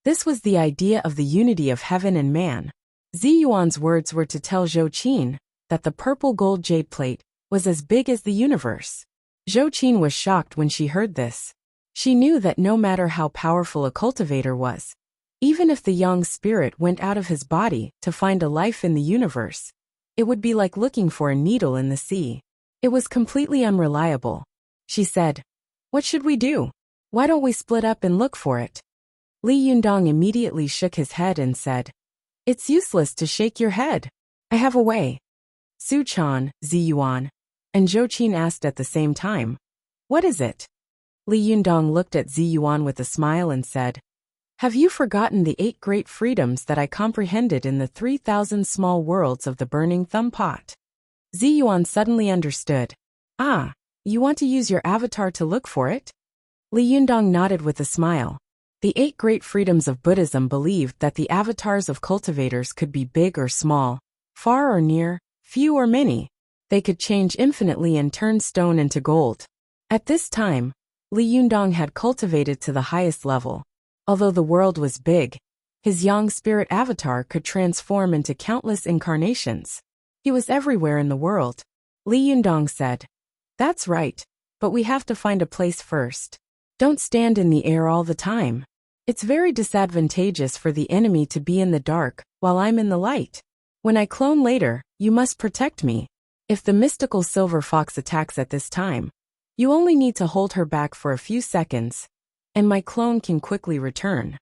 This was the idea of the unity of heaven and man. Zi Yuan's words were to tell Zhou Qin that the purple gold jade plate was as big as the universe. Zhou Qin was shocked when she heard this. She knew that no matter how powerful a cultivator was, even if the young spirit went out of his body to find a life in the universe, it would be like looking for a needle in the sea. It was completely unreliable. She said, "What should we do? Why don't we split up and look for it?" Li Yundong immediately shook his head and said, "It's useless to shake your head. I have a way." Su Chan, Zi Yuan, and Zhou Qin asked at the same time, "What is it?" Li Yundong looked at Zi Yuan with a smile and said, "Have you forgotten the 8 great freedoms that I comprehended in the 3,000 small worlds of the burning thumb pot?" Zi Yuan suddenly understood. "Ah, you want to use your avatar to look for it?" Li Yundong nodded with a smile. The 8 great freedoms of Buddhism believed that the avatars of cultivators could be big or small, far or near, few or many. They could change infinitely and turn stone into gold. At this time, Li Yundong had cultivated to the highest level. Although the world was big, his young spirit avatar could transform into countless incarnations. He was everywhere in the world. Li Yundong said, "That's right, but we have to find a place first. Don't stand in the air all the time. It's very disadvantageous for the enemy to be in the dark while I'm in the light. When I clone later, you must protect me. If the mystical silver fox attacks at this time, you only need to hold her back for a few seconds, and my clone can quickly return."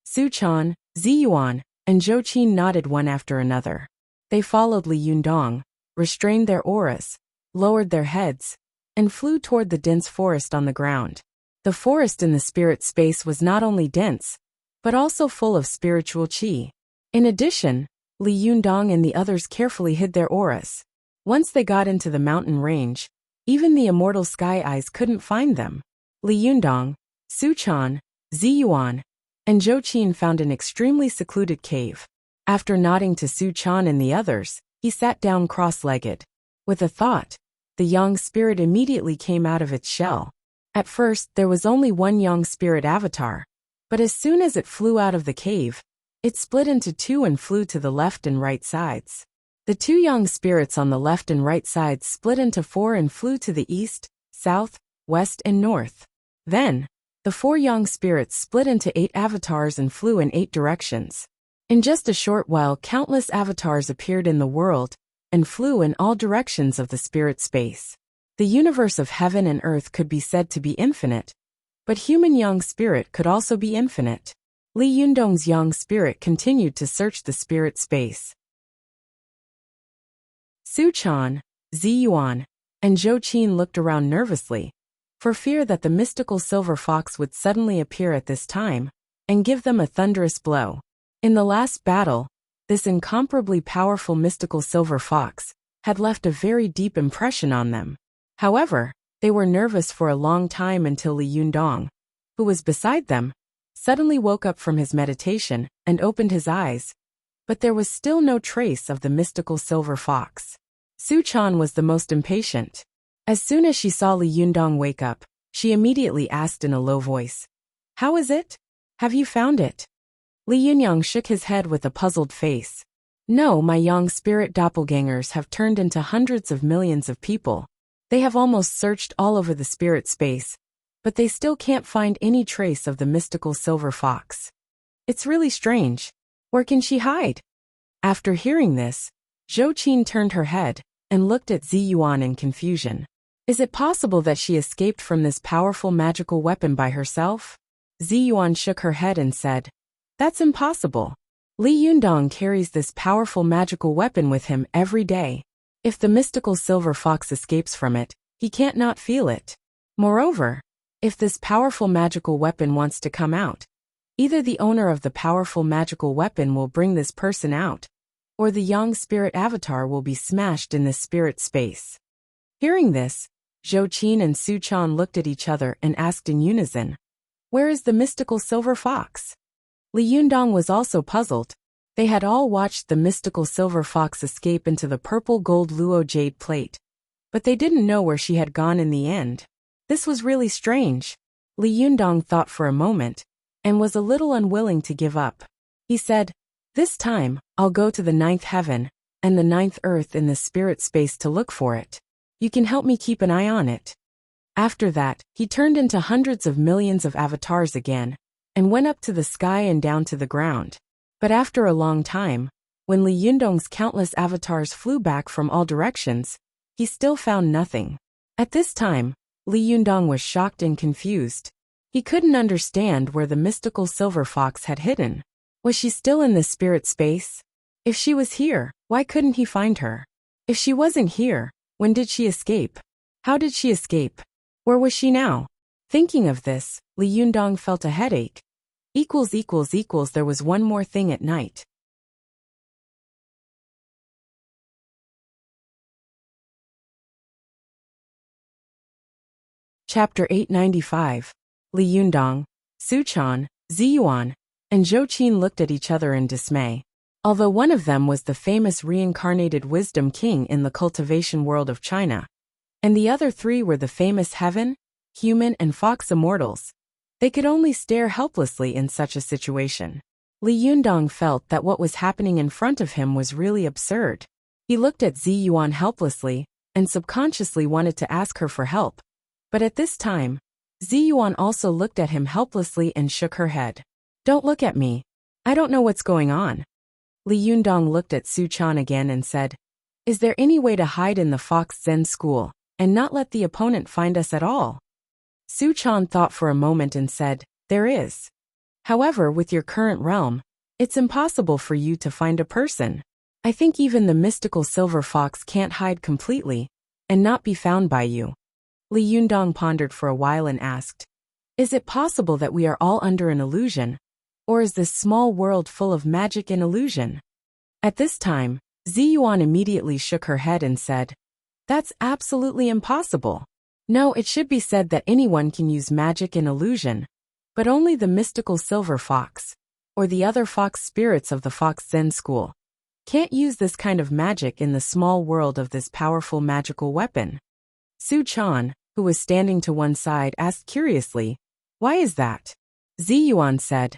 Su Chan, Zi Yuan, and Zhou Qin nodded one after another. They followed Li Yundong, restrained their auras, lowered their heads, and flew toward the dense forest on the ground. The forest in the spirit space was not only dense, but also full of spiritual qi. In addition, Li Yundong and the others carefully hid their auras. Once they got into the mountain range, even the immortal sky eyes couldn't find them. Li Yundong, Su Chan, Zi Yuan, and Zhou Qin found an extremely secluded cave. After nodding to Su Chan and the others, he sat down cross-legged. With a thought, the young spirit immediately came out of its shell. At first, there was only one young spirit avatar, but as soon as it flew out of the cave, it split into 2 and flew to the left and right sides. The 2 young spirits on the left and right sides split into 4 and flew to the east, south, west, and north. Then, the 4 young spirits split into 8 avatars and flew in 8 directions. In just a short while, countless avatars appeared in the world and flew in all directions of the spirit space. The universe of heaven and earth could be said to be infinite, but human young spirit could also be infinite. Li Yundong's young spirit continued to search the spirit space. Su Chan, Zi Yuan, and Zhou Qin looked around nervously, for fear that the mystical silver fox would suddenly appear at this time and give them a thunderous blow. In the last battle, this incomparably powerful mystical silver fox had left a very deep impression on them. However, they were nervous for a long time until Li Yundong, who was beside them, suddenly woke up from his meditation and opened his eyes, but there was still no trace of the mystical silver fox. Su Chan was the most impatient. As soon as she saw Li Yundong wake up, she immediately asked in a low voice, "How is it? Have you found it?" Li Yundong shook his head with a puzzled face. "No, my young spirit doppelgangers have turned into hundreds of millions of people. They have almost searched all over the spirit space, but they still can't find any trace of the mystical silver fox. It's really strange. Where can she hide?" After hearing this, Zhou Qin turned her head and looked at Zi Yuan in confusion. Is it possible that she escaped from this powerful magical weapon by herself? Zi Yuan shook her head and said, That's impossible. Li Yundong carries this powerful magical weapon with him every day. If the mystical silver fox escapes from it, he can't not feel it. Moreover, if this powerful magical weapon wants to come out, either the owner of the powerful magical weapon will bring this person out, or the young spirit avatar will be smashed in this spirit space. Hearing this, Zhou Qin and Su Chan looked at each other and asked in unison, "Where is the mystical silver fox?" Li Yundong was also puzzled. They had all watched the mystical silver fox escape into the purple gold luo jade plate, but they didn't know where she had gone in the end. This was really strange. Li Yundong thought for a moment, and was a little unwilling to give up. He said, "This time, I'll go to the 9th heaven, and the 9th earth in the spirit space to look for it. You can help me keep an eye on it." After that, he turned into hundreds of millions of avatars again, and went up to the sky and down to the ground. But after a long time, when Li Yundong's countless avatars flew back from all directions, he still found nothing. At this time, Li Yundong was shocked and confused. He couldn't understand where the mystical silver fox had hidden. Was she still in the spirit space? If she was here, why couldn't he find her? If she wasn't here, when did she escape? How did she escape? Where was she now? Thinking of this, Li Yundong felt a headache. There was one more thing at night. Chapter 895. Li Yundong, Su Chan, Ziyuan, and Zhou Qin looked at each other in dismay. Although one of them was the famous reincarnated wisdom king in the cultivation world of China, and the other three were the famous heaven, human and fox immortals, they could only stare helplessly in such a situation. Li Yundong felt that what was happening in front of him was really absurd. He looked at Ziyuan helplessly, and subconsciously wanted to ask her for help. But at this time, Ziyuan also looked at him helplessly and shook her head. "Don't look at me. I don't know what's going on." Li Yundong looked at Su Chan again and said, "Is there any way to hide in the Fox Zen school, and not let the opponent find us at all?" Su Chan thought for a moment and said, "There is. However, with your current realm, it's impossible for you to find a person. I think even the mystical silver fox can't hide completely, and not be found by you." Li Yundong pondered for a while and asked, "Is it possible that we are all under an illusion? Or is this small world full of magic and illusion?" At this time, Ziyuan immediately shook her head and said, "That's absolutely impossible. No, it should be said that anyone can use magic and illusion, but only the mystical silver fox, or the other fox spirits of the Fox Zen school, can't use this kind of magic in the small world of this powerful magical weapon." Su Chan, who was standing to one side, asked curiously, "Why is that?" Ziyuan said,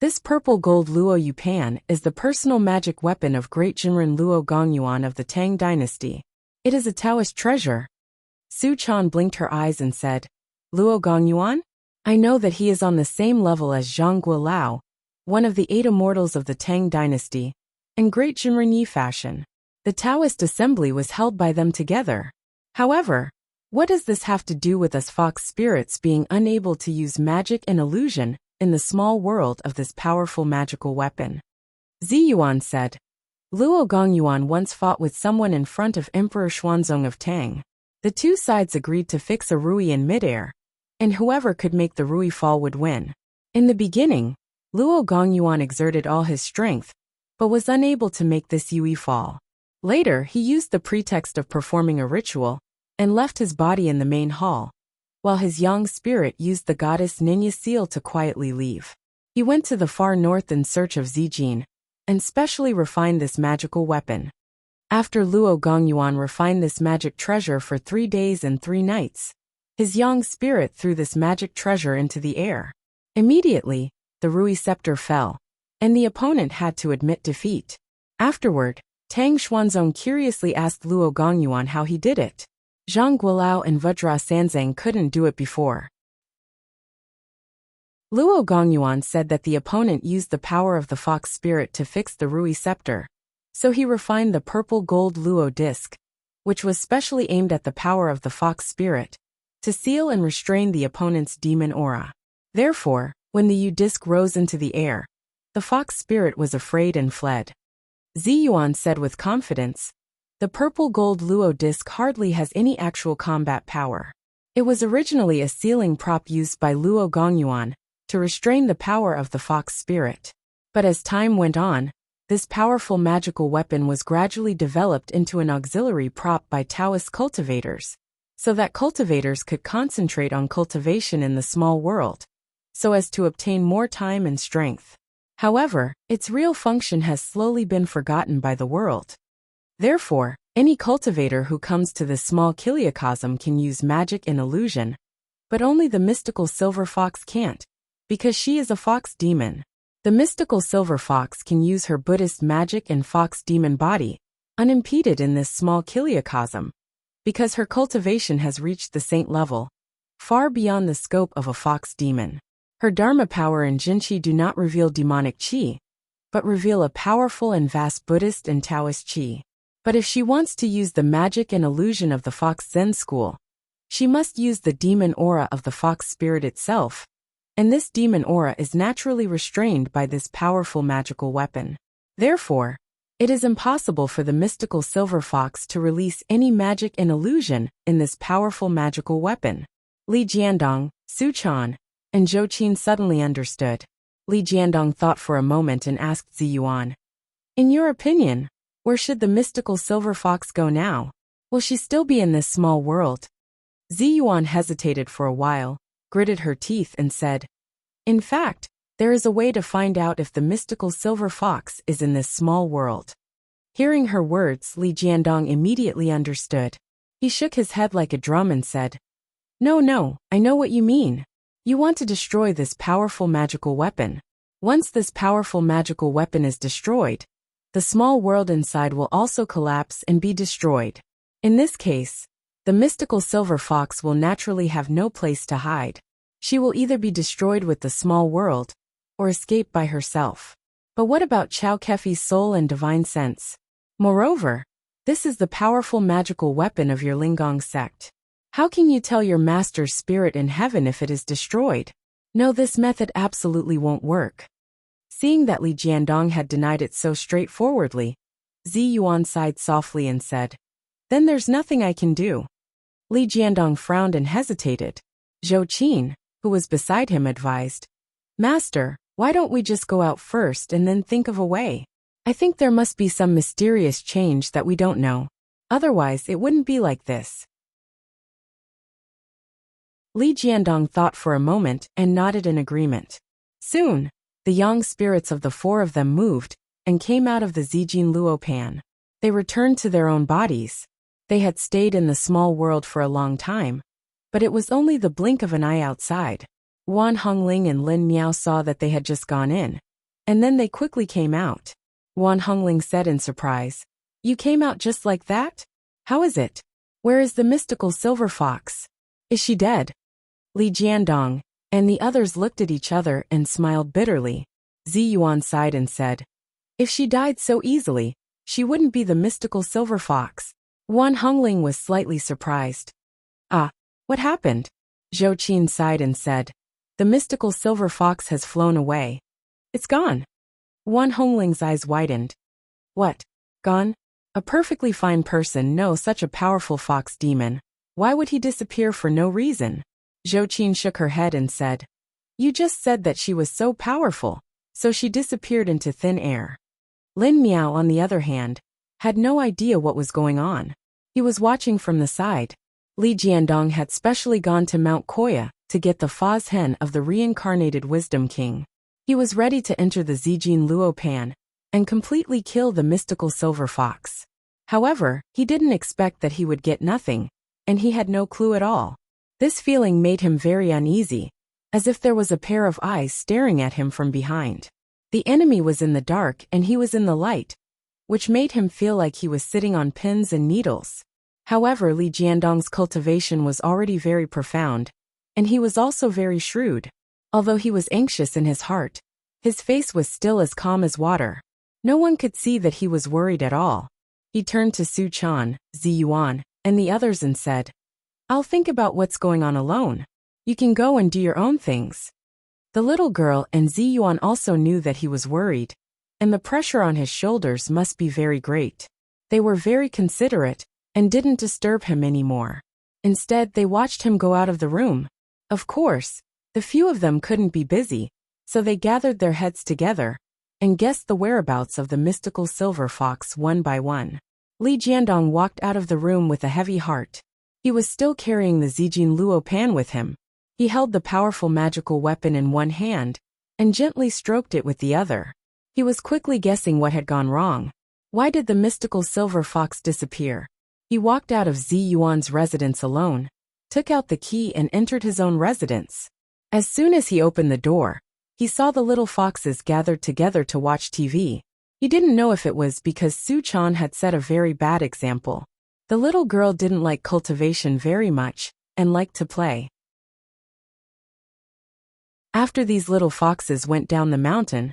"This purple gold luo yupan is the personal magic weapon of great Jinren Luo Gongyuan of the Tang dynasty. It is a Taoist treasure." Su Chan blinked her eyes and said, "Luo Gongyuan? I know that he is on the same level as Zhang Guilao, one of the 8 immortals of the Tang dynasty, and great Jinren Yi fashion. The Taoist assembly was held by them together. However, what does this have to do with us fox spirits being unable to use magic and illusion in the small world of this powerful magical weapon?" Ziyuan said, "Luo Gongyuan once fought with someone in front of Emperor Xuanzong of Tang. The two sides agreed to fix a rui in midair, and whoever could make the rui fall would win. In the beginning, Luo Gongyuan exerted all his strength, but was unable to make this yui fall. Later, he used the pretext of performing a ritual, and left his body in the main hall, while his young spirit used the goddess Ninya seal to quietly leave. He went to the far north in search of Zijin, and specially refined this magical weapon. After Luo Gongyuan refined this magic treasure for 3 days and 3 nights, his young spirit threw this magic treasure into the air. Immediately, the Rui scepter fell, and the opponent had to admit defeat. Afterward, Tang Xuanzong curiously asked Luo Gongyuan how he did it. Zhang Guilao and Vajra Sanzang couldn't do it before. Luo Gongyuan said that the opponent used the power of the fox spirit to fix the Rui scepter, so he refined the purple gold Luo disc, which was specially aimed at the power of the fox spirit, to seal and restrain the opponent's demon aura. Therefore, when the U disc rose into the air, The fox spirit was afraid and fled. Ziyuan said with confidence, "The purple gold luo disc hardly has any actual combat power. It was originally a sealing prop used by Luo Gongyuan to restrain the power of the fox spirit. But as time went on, this powerful magical weapon was gradually developed into an auxiliary prop by Taoist cultivators, so that cultivators could concentrate on cultivation in the small world, so as to obtain more time and strength. However, its real function has slowly been forgotten by the world. Therefore, any cultivator who comes to this small kiliacosm can use magic and illusion, but only the mystical silver fox can't, because she is a fox demon. The mystical silver fox can use her Buddhist magic and fox demon body, unimpeded in this small kiliacosm, because her cultivation has reached the saint level, far beyond the scope of a fox demon. Her Dharma power and Jinqi do not reveal demonic qi, but reveal a powerful and vast Buddhist and Taoist qi. But if she wants to use the magic and illusion of the fox Zen school, she must use the demon aura of the fox spirit itself, and this demon aura is naturally restrained by this powerful magical weapon. Therefore, it is impossible for the mystical silver fox to release any magic and illusion in this powerful magical weapon. Li Jiandong, Su Chan, and Zhou Qin suddenly understood. Li Jiandong thought for a moment and asked Ziyuan, "In your opinion, where should the mystical silver fox go now? Will she still be in this small world?" Ziyuan hesitated for a while, gritted her teeth and said, "In fact, there is a way to find out if the mystical silver fox is in this small world." Hearing her words, Li Jiandong immediately understood. He shook his head like a drum and said, No, I know what you mean. You want to destroy this powerful magical weapon. Once this powerful magical weapon is destroyed, the small world inside will also collapse and be destroyed. In this case, the mystical silver fox will naturally have no place to hide. She will either be destroyed with the small world, or escape by herself. But what about Chao Kefi's soul and divine sense? Moreover, this is the powerful magical weapon of your Linggong sect. How can you tell your master's spirit in heaven if it is destroyed? No, this method absolutely won't work. Seeing that Li Jiandong had denied it so straightforwardly, Ziyuan sighed softly and said, "Then there's nothing I can do." Li Jiandong frowned and hesitated. Zhou Qin, who was beside him, advised, "Master, why don't we just go out first and then think of a way? I think there must be some mysterious change that we don't know. Otherwise, it wouldn't be like this." Li Jiandong thought for a moment and nodded in agreement. Soon, the yang spirits of the four of them moved and came out of the Zijin Luo Pan. They returned to their own bodies. They had stayed in the small world for a long time, but it was only the blink of an eye outside. Wan Hongling and Lin Miao saw that they had just gone in, and then they quickly came out. Wan Hongling said in surprise, "You came out just like that? How is it? Where is the mystical silver fox? Is she dead?" Li Jiandong and the others looked at each other and smiled bitterly. Ziyuan sighed and said, "If she died so easily, she wouldn't be the mystical silver fox." Wan Hongling was slightly surprised. "Ah, what happened?" Zhou Qin sighed and said, "The mystical silver fox has flown away. It's gone." Wan Hongling's eyes widened. "What? Gone? A perfectly fine person, no such a powerful fox demon. Why would he disappear for no reason?" Zhou Qin shook her head and said, "You just said that she was so powerful, so she disappeared into thin air." Lin Miao, on the other hand, had no idea what was going on. He was watching from the side. Li Jiandong had specially gone to Mount Koya to get the Faz Hen of the reincarnated Wisdom King. He was ready to enter the Zijin Luo Pan and completely kill the mystical silver fox. However, he didn't expect that he would get nothing, and he had no clue at all. This feeling made him very uneasy, as if there was a pair of eyes staring at him from behind. The enemy was in the dark and he was in the light, which made him feel like he was sitting on pins and needles. However, Li Jiandong's cultivation was already very profound, and he was also very shrewd. Although he was anxious in his heart, his face was still as calm as water. No one could see that he was worried at all. He turned to Su Chan, Ziyuan, and the others and said, "I'll think about what's going on alone. You can go and do your own things." The little girl and Ziyuan also knew that he was worried, and the pressure on his shoulders must be very great. They were very considerate, and didn't disturb him anymore. Instead, they watched him go out of the room. Of course, the few of them couldn't be busy, so they gathered their heads together, and guessed the whereabouts of the mystical silver fox one by one. Li Jiandong walked out of the room with a heavy heart. He was still carrying the Zijin Luo Pan with him. He held the powerful magical weapon in one hand, and gently stroked it with the other. He was quickly guessing what had gone wrong. Why did the mystical silver fox disappear? He walked out of Zi Yuan's residence alone, took out the key and entered his own residence. As soon as he opened the door, he saw the little foxes gathered together to watch TV. He didn't know if it was because Su Chan had set a very bad example. The little girl didn't like cultivation very much, and liked to play. After these little foxes went down the mountain,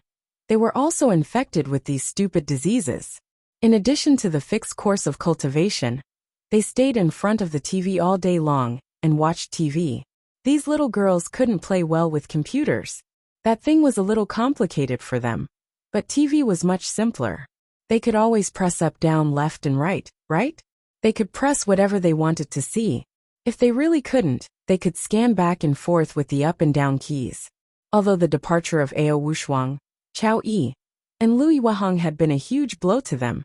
they were also infected with these stupid diseases. In addition to the fixed course of cultivation, they stayed in front of the TV all day long and watched TV. These little girls couldn't play well with computers. That thing was a little complicated for them. But TV was much simpler. They could always press up, down, left and right? They could press whatever they wanted to see. If they really couldn't, they could scan back and forth with the up and down keys. Although the departure of Ao Wushuang, Chao Yi, and Lui Wahong had been a huge blow to them,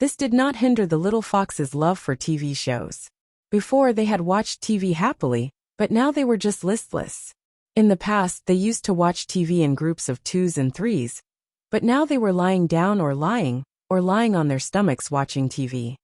this did not hinder the little fox's love for TV shows. Before they had watched TV happily, but now they were just listless. In the past they used to watch TV in groups of 2s and 3s, but now they were lying down or lying on their stomachs watching TV.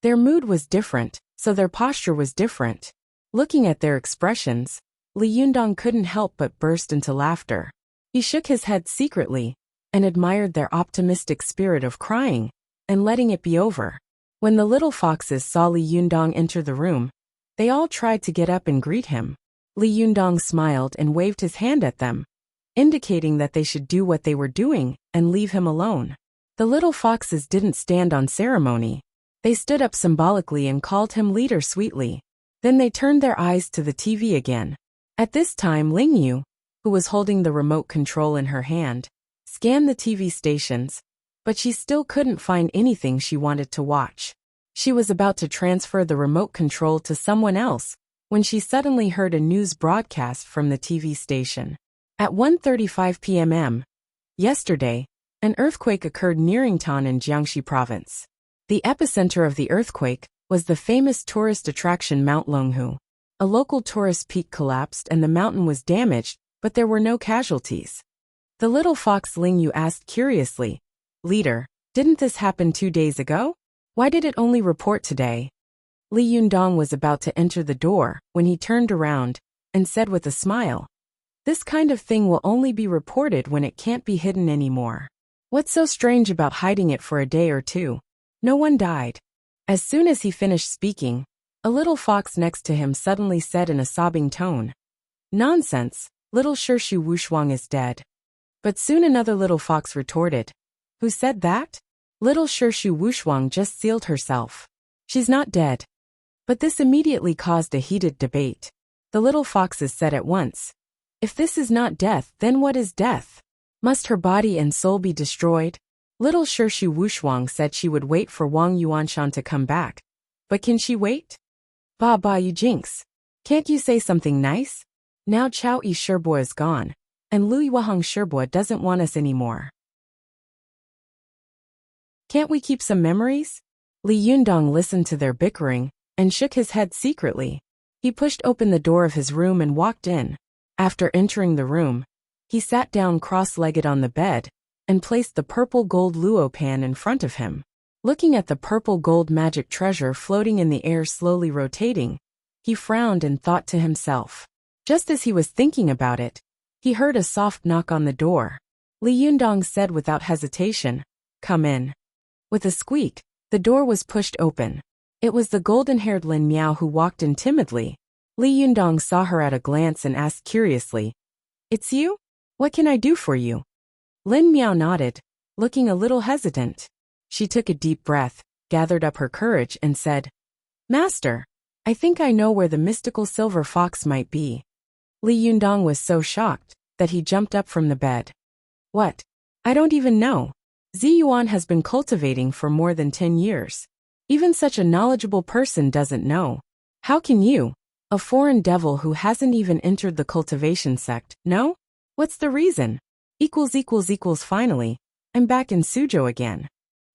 Their mood was different, so their posture was different. Looking at their expressions, Li Yundong couldn't help but burst into laughter. He shook his head secretly, and admired their optimistic spirit of crying, and letting it be over. When the little foxes saw Li Yundong enter the room, they all tried to get up and greet him. Li Yundong smiled and waved his hand at them, indicating that they should do what they were doing and leave him alone. The little foxes didn't stand on ceremony. They stood up symbolically and called him leader sweetly. Then they turned their eyes to the TV again. At this time Ling Yu, who was holding the remote control in her hand, scanned the TV stations, but she still couldn't find anything she wanted to watch. She was about to transfer the remote control to someone else when she suddenly heard a news broadcast from the TV station. At 1:35 p.m. yesterday, an earthquake occurred near Yingtan in Jiangxi province. The epicenter of the earthquake was the famous tourist attraction Mount Longhu. A local tourist peak collapsed and the mountain was damaged, but there were no casualties. The little fox Ling Yu asked curiously, "Leader, didn't this happen 2 days ago? Why did it only report today?" Li Yundong was about to enter the door when he turned around and said with a smile, "This kind of thing will only be reported when it can't be hidden anymore. What's so strange about hiding it for a day or two? No one died." As soon as he finished speaking, a little fox next to him suddenly said in a sobbing tone, "Nonsense, little Shirshu Wushuang is dead." But soon another little fox retorted, "Who said that? Little Shirshu Wushuang just sealed herself. She's not dead." But this immediately caused a heated debate. The little foxes said at once, "If this is not death, then what is death? Must her body and soul be destroyed?" Little Shirshu Wushuang said she would wait for Wang Yuanshan to come back. But can she wait? Ba, you jinx. Can't you say something nice? Now Chao Yi Sherbo is gone, and Lui Wahong Sherbo doesn't want us anymore. Can't we keep some memories? Li Yundong listened to their bickering, and shook his head secretly. He pushed open the door of his room and walked in. After entering the room, he sat down cross-legged on the bed, and placed the purple gold luo pan in front of him. Looking at the purple gold magic treasure floating in the air slowly rotating, he frowned and thought to himself. Just as he was thinking about it, he heard a soft knock on the door. Li Yundong said without hesitation, "Come in." With a squeak, the door was pushed open. It was the golden-haired Lin Miao who walked in timidly. Li Yundong saw her at a glance and asked curiously, "It's you? What can I do for you?" Lin Miao nodded, looking a little hesitant. She took a deep breath, gathered up her courage and said, "Master, I think I know where the mystical silver fox might be." Li Yundong was so shocked, that he jumped up from the bed. What? I don't even know. Ziyuan has been cultivating for more than 10 years. Even such a knowledgeable person doesn't know. How can you, a foreign devil who hasn't even entered the cultivation sect, know? What's the reason? Finally, I'm back in Suzhou again.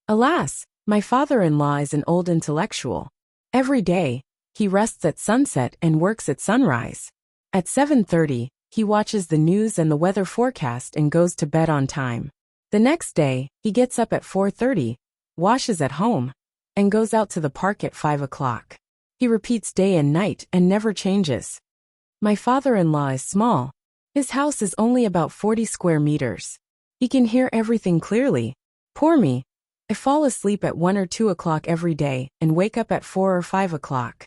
Alas, my father-in-law is an old intellectual. Every day, he rests at sunset and works at sunrise. At 7:30, he watches the news and the weather forecast and goes to bed on time. The next day, he gets up at 4:30, washes at home, and goes out to the park at 5 o'clock. He repeats day and night and never changes. My father-in-law is small. His house is only about 40 square meters. He can hear everything clearly. Poor me. I fall asleep at 1 or 2 o'clock every day and wake up at 4 or 5 o'clock.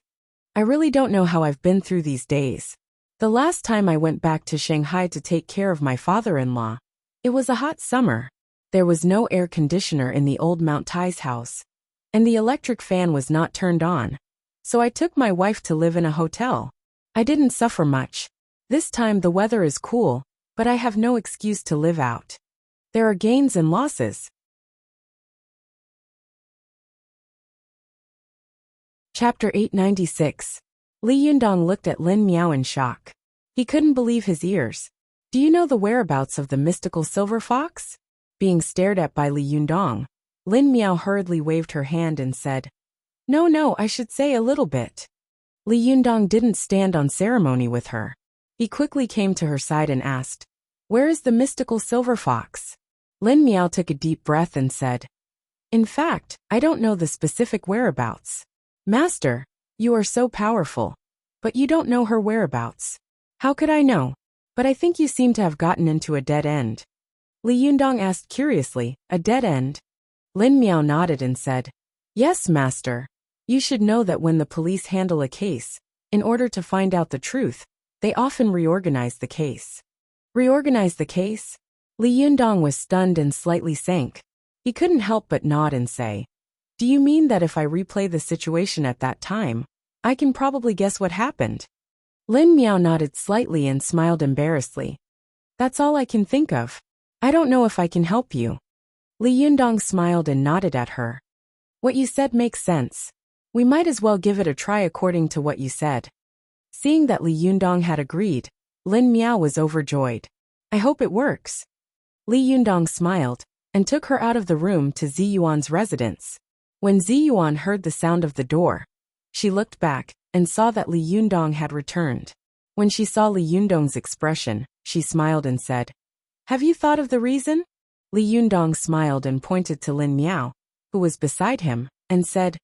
I really don't know how I've been through these days. The last time I went back to Shanghai to take care of my father-in-law, it was a hot summer. There was no air conditioner in the old Mount Tai's house, and the electric fan was not turned on. So I took my wife to live in a hotel. I didn't suffer much. This time the weather is cool, but I have no excuse to live out. There are gains and losses. Chapter 896. Li Yundong looked at Lin Miao in shock. He couldn't believe his ears. Do you know the whereabouts of the mystical silver fox? Being stared at by Li Yundong, Lin Miao hurriedly waved her hand and said, No, I should say a little bit. Li Yundong didn't stand on ceremony with her. He quickly came to her side and asked, Where is the mystical silver fox? Lin Miao took a deep breath and said, In fact, I don't know the specific whereabouts. Master, you are so powerful, but you don't know her whereabouts. How could I know? But I think you seem to have gotten into a dead end. Li Yundong asked curiously, A dead end? Lin Miao nodded and said, Yes, master. You should know that when the police handle a case, in order to find out the truth, they often reorganize the case. Reorganize the case? Li Yundong was stunned and slightly sank. He couldn't help but nod and say, Do you mean that if I replay the situation at that time, I can probably guess what happened? Lin Miao nodded slightly and smiled embarrassedly. That's all I can think of. I don't know if I can help you. Li Yundong smiled and nodded at her. What you said makes sense. We might as well give it a try according to what you said. Seeing that Li Yundong had agreed, Lin Miao was overjoyed. I hope it works. Li Yundong smiled and took her out of the room to Ziyuan's residence. When Ziyuan heard the sound of the door, she looked back and saw that Li Yundong had returned. When she saw Li Yundong's expression, she smiled and said, Have you thought of the reason? Li Yundong smiled and pointed to Lin Miao, who was beside him, and said,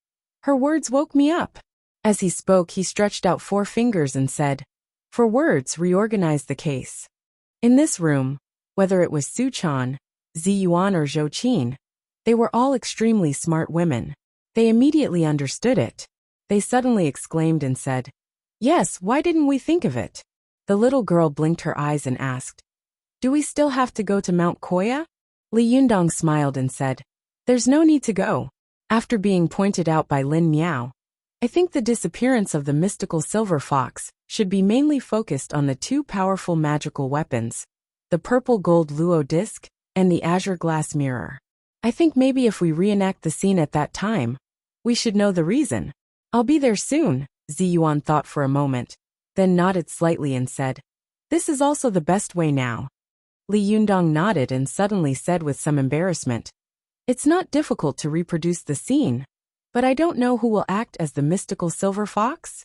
Her words woke me up. As he spoke, he stretched out 4 fingers and said, For words reorganize the case. In this room, whether it was Su Chan, Ziyuan or Zhou Qin, they were all extremely smart women. They immediately understood it. They suddenly exclaimed and said, Yes, why didn't we think of it? The little girl blinked her eyes and asked, Do we still have to go to Mount Koya? Li Yundong smiled and said, There's no need to go. After being pointed out by Lin Miao, I think the disappearance of the mystical silver fox should be mainly focused on the 2 powerful magical weapons, the purple gold luo disc and the azure glass mirror. I think maybe if we reenact the scene at that time, we should know the reason. I'll be there soon, Ziyuan thought for a moment, then nodded slightly and said, This is also the best way now. Li Yundong nodded and suddenly said with some embarrassment, It's not difficult to reproduce the scene, but I don't know who will act as the mystical silver fox.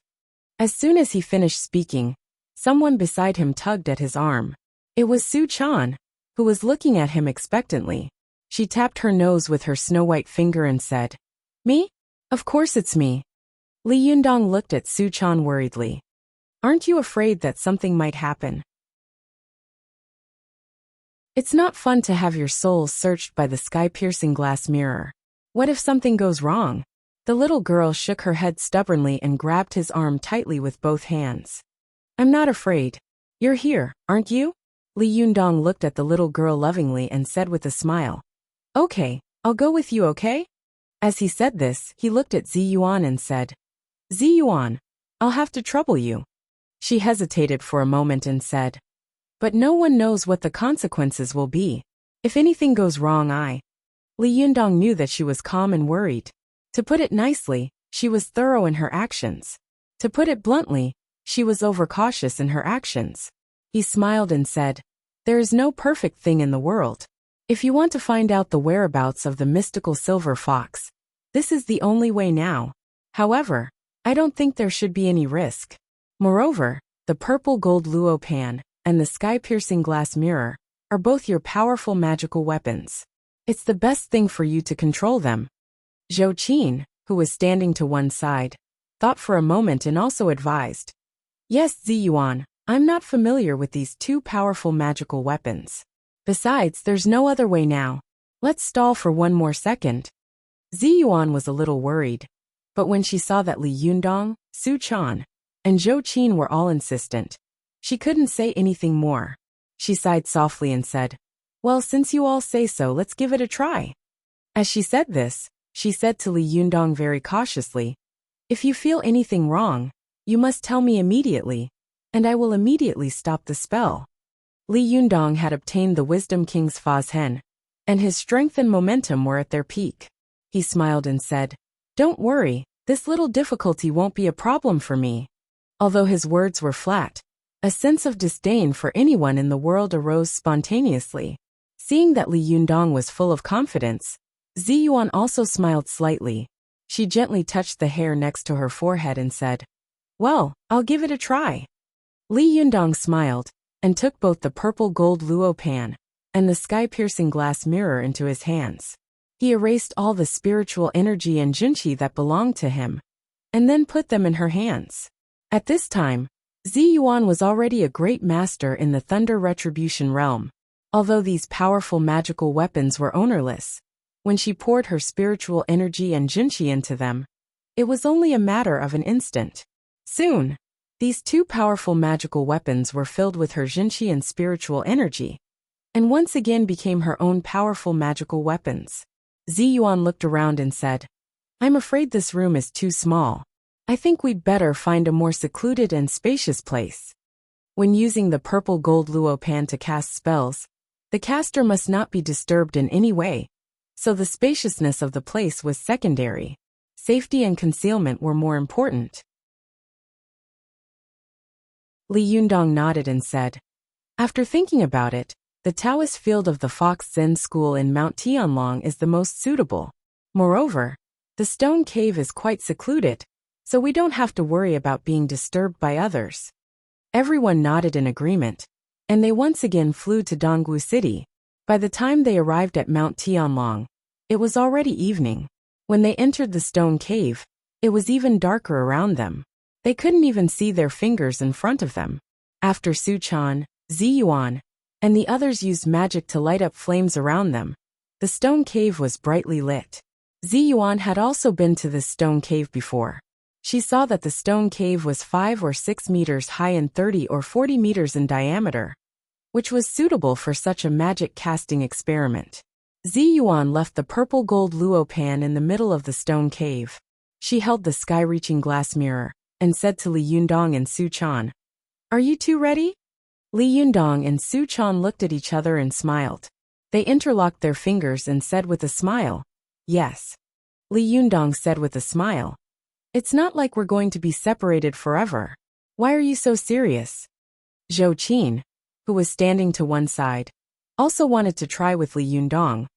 As soon as he finished speaking, someone beside him tugged at his arm. It was Su Chan, who was looking at him expectantly. She tapped her nose with her snow-white finger and said, Me? Of course it's me. Li Yundong looked at Su Chan worriedly. Aren't you afraid that something might happen? It's not fun to have your soul searched by the sky-piercing glass mirror. What if something goes wrong? The little girl shook her head stubbornly and grabbed his arm tightly with both hands. I'm not afraid. You're here, aren't you? Li Yundong looked at the little girl lovingly and said with a smile, Okay, I'll go with you, okay? As he said this, he looked at Ziyuan and said, Ziyuan, I'll have to trouble you. She hesitated for a moment and said, but no one knows what the consequences will be. If anything goes wrong, Li Yundong knew that she was calm and worried. To put it nicely, she was thorough in her actions. To put it bluntly, she was overcautious in her actions. He smiled and said, "There is no perfect thing in the world. If you want to find out the whereabouts of the mystical silver fox, this is the only way now. However, I don't think there should be any risk. Moreover, the purple gold luo pan and the sky-piercing glass mirror are both your powerful magical weapons. It's the best thing for you to control them." Zhou Qin, who was standing to one side, thought for a moment and also advised, "Yes, Ziyuan, I'm not familiar with these two powerful magical weapons. Besides, there's no other way now. Let's stall for one more second." Ziyuan was a little worried, but when she saw that Li Yundong, Su Chan, and Zhou Qin were all insistent, she couldn't say anything more. She sighed softly and said, "Well, since you all say so, let's give it a try." As she said this, she said to Li Yundong very cautiously, "If you feel anything wrong, you must tell me immediately, and I will immediately stop the spell." Li Yundong had obtained the Wisdom King's Faz Hen, and his strength and momentum were at their peak. He smiled and said, "Don't worry, this little difficulty won't be a problem for me." Although his words were flat, a sense of disdain for anyone in the world arose spontaneously. Seeing that Li Yundong was full of confidence, Ziyuan also smiled slightly. She gently touched the hair next to her forehead and said, "Well, I'll give it a try." Li Yundong smiled and took both the purple gold luo pan and the sky-piercing glass mirror into his hands. He erased all the spiritual energy and junqi that belonged to him, and then put them in her hands. At this time, Ziyuan was already a great master in the Thunder Retribution realm. Although these powerful magical weapons were ownerless, when she poured her spiritual energy and junqi into them, it was only a matter of an instant. Soon, these two powerful magical weapons were filled with her junqi and spiritual energy, and once again became her own powerful magical weapons. Ziyuan looked around and said, "I'm afraid this room is too small. I think we'd better find a more secluded and spacious place." When using the purple gold luo pan to cast spells, the caster must not be disturbed in any way, so the spaciousness of the place was secondary. Safety and concealment were more important. Li Yundong nodded and said, "After thinking about it, the Taoist field of the Fox Zen School in Mount Tianlong is the most suitable. Moreover, the stone cave is quite secluded, so we don't have to worry about being disturbed by others." Everyone nodded in agreement, and they once again flew to Dongwu City. By the time they arrived at Mount Tianlong, it was already evening. When they entered the stone cave, it was even darker around them. They couldn't even see their fingers in front of them. After Su Chan, Ziyuan, and the others used magic to light up flames around them, the stone cave was brightly lit. Ziyuan had also been to this stone cave before. She saw that the stone cave was 5 or 6 meters high and 30 or 40 meters in diameter, which was suitable for such a magic casting experiment. Ziyuan left the purple gold luo pan in the middle of the stone cave. She held the sky-reaching glass mirror and said to Li Yundong and Su Chan, "Are you two ready?" Li Yundong and Su Chan looked at each other and smiled. They interlocked their fingers and said with a smile, "Yes." Li Yundong said with a smile, "It's not like we're going to be separated forever. Why are you so serious?" Zhou Qin, who was standing to one side, also wanted to try with Li Yundong,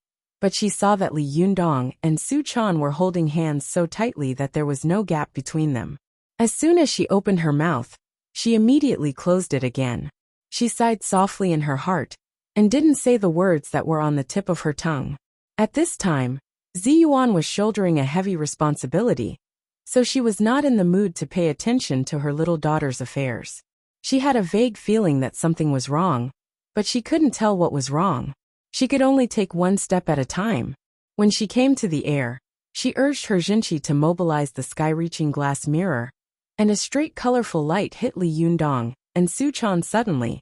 but she saw that Li Yundong and Su Chan were holding hands so tightly that there was no gap between them. As soon as she opened her mouth, she immediately closed it again. She sighed softly in her heart and didn't say the words that were on the tip of her tongue. At this time, Ziyuan was shouldering a heavy responsibility, so she was not in the mood to pay attention to her little daughter's affairs. She had a vague feeling that something was wrong, but she couldn't tell what was wrong. She could only take one step at a time. When she came to the air, she urged her junqi to mobilize the sky-reaching glass mirror, and a straight colorful light hit Li Yundong and Su Chan suddenly.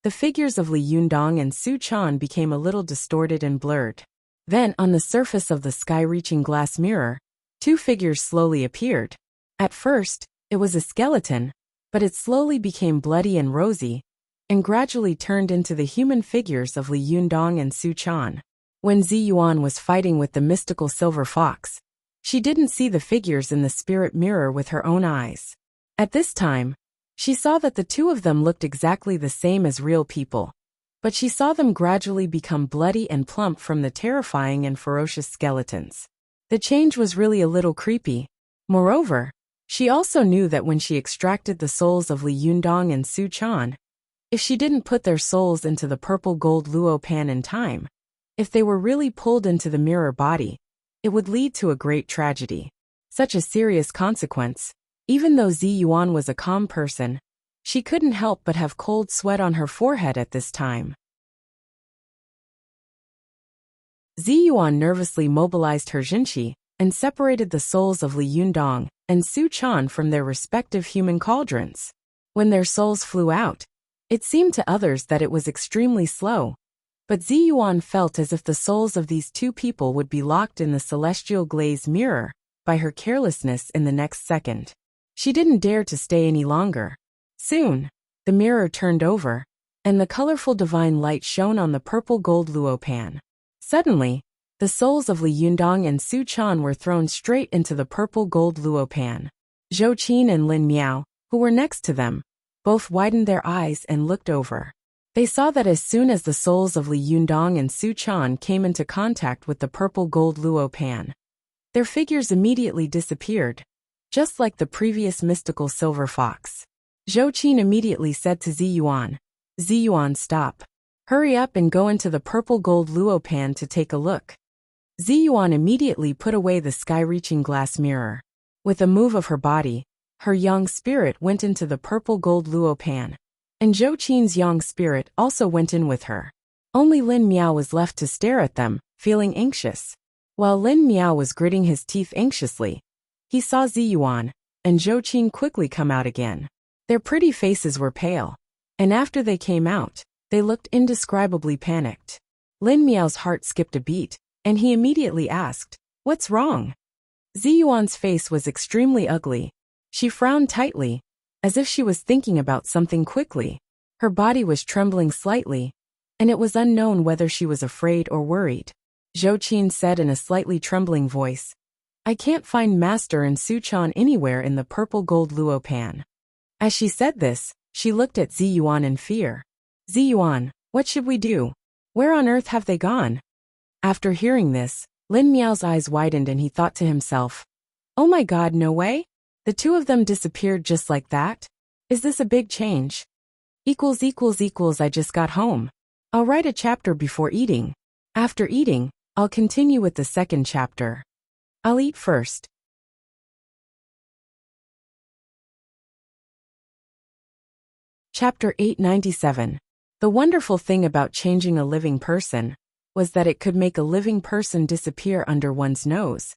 The figures of Li Yundong and Su Chan became a little distorted and blurred. Then, on the surface of the sky-reaching glass mirror, two figures slowly appeared. At first, it was a skeleton, but it slowly became bloody and rosy, and gradually turned into the human figures of Li Yundong and Su Chan. When Zi Yuan was fighting with the mystical silver fox, she didn't see the figures in the spirit mirror with her own eyes. At this time, she saw that the two of them looked exactly the same as real people, but she saw them gradually become bloody and plump from the terrifying and ferocious skeletons. The change was really a little creepy. Moreover, she also knew that when she extracted the souls of Li Yundong and Su Chan, if she didn't put their souls into the purple gold luo pan in time, if they were really pulled into the mirror body, it would lead to a great tragedy. Such a serious consequence. Even though Zi Yuan was a calm person, she couldn't help but have cold sweat on her forehead at this time. Zi Yuan nervously mobilized her Jinqi and separated the souls of Li Yundong and Su Chan from their respective human cauldrons. When their souls flew out, it seemed to others that it was extremely slow, but Zi Yuan felt as if the souls of these two people would be locked in the celestial glaze mirror by her carelessness in the next second. She didn't dare to stay any longer. Soon, the mirror turned over, and the colorful divine light shone on the purple gold luo pan. Suddenly, the souls of Li Yundong and Su Chan were thrown straight into the purple gold luo pan. Zhou Qin and Lin Miao, who were next to them, both widened their eyes and looked over. They saw that as soon as the souls of Li Yundong and Su Chan came into contact with the purple gold luo pan, their figures immediately disappeared, just like the previous mystical silver fox. Zhou Qin immediately said to Zi Yuan, "Zi Yuan, stop. Hurry up and go into the purple gold luo pan to take a look." Zi Yuan immediately put away the sky-reaching glass mirror. With a move of her body, her yang spirit went into the purple gold luo pan, and Zhou Qin's yang spirit also went in with her. Only Lin Miao was left to stare at them, feeling anxious. While Lin Miao was gritting his teeth anxiously, he saw Zi Yuan and Zhou Qin quickly come out again. Their pretty faces were pale, and after they came out, they looked indescribably panicked. Lin Miao's heart skipped a beat, and he immediately asked, "What's wrong?" Zi Yuan's face was extremely ugly. She frowned tightly, as if she was thinking about something quickly. Her body was trembling slightly, and it was unknown whether she was afraid or worried. Zhou Qin said in a slightly trembling voice, "I can't find Master and Su Chan anywhere in the purple gold luo pan." As she said this, she looked at Zi Yuan in fear. "Zi Yuan, what should we do? Where on earth have they gone?" After hearing this, Lin Miao's eyes widened and he thought to himself, "Oh my god, no way? The two of them disappeared just like that? Is this a big change? I just got home. I'll write a chapter before eating. After eating, I'll continue with the second chapter. I'll eat first." Chapter 897. The wonderful thing about changing a living person was that it could make a living person disappear under one's nose,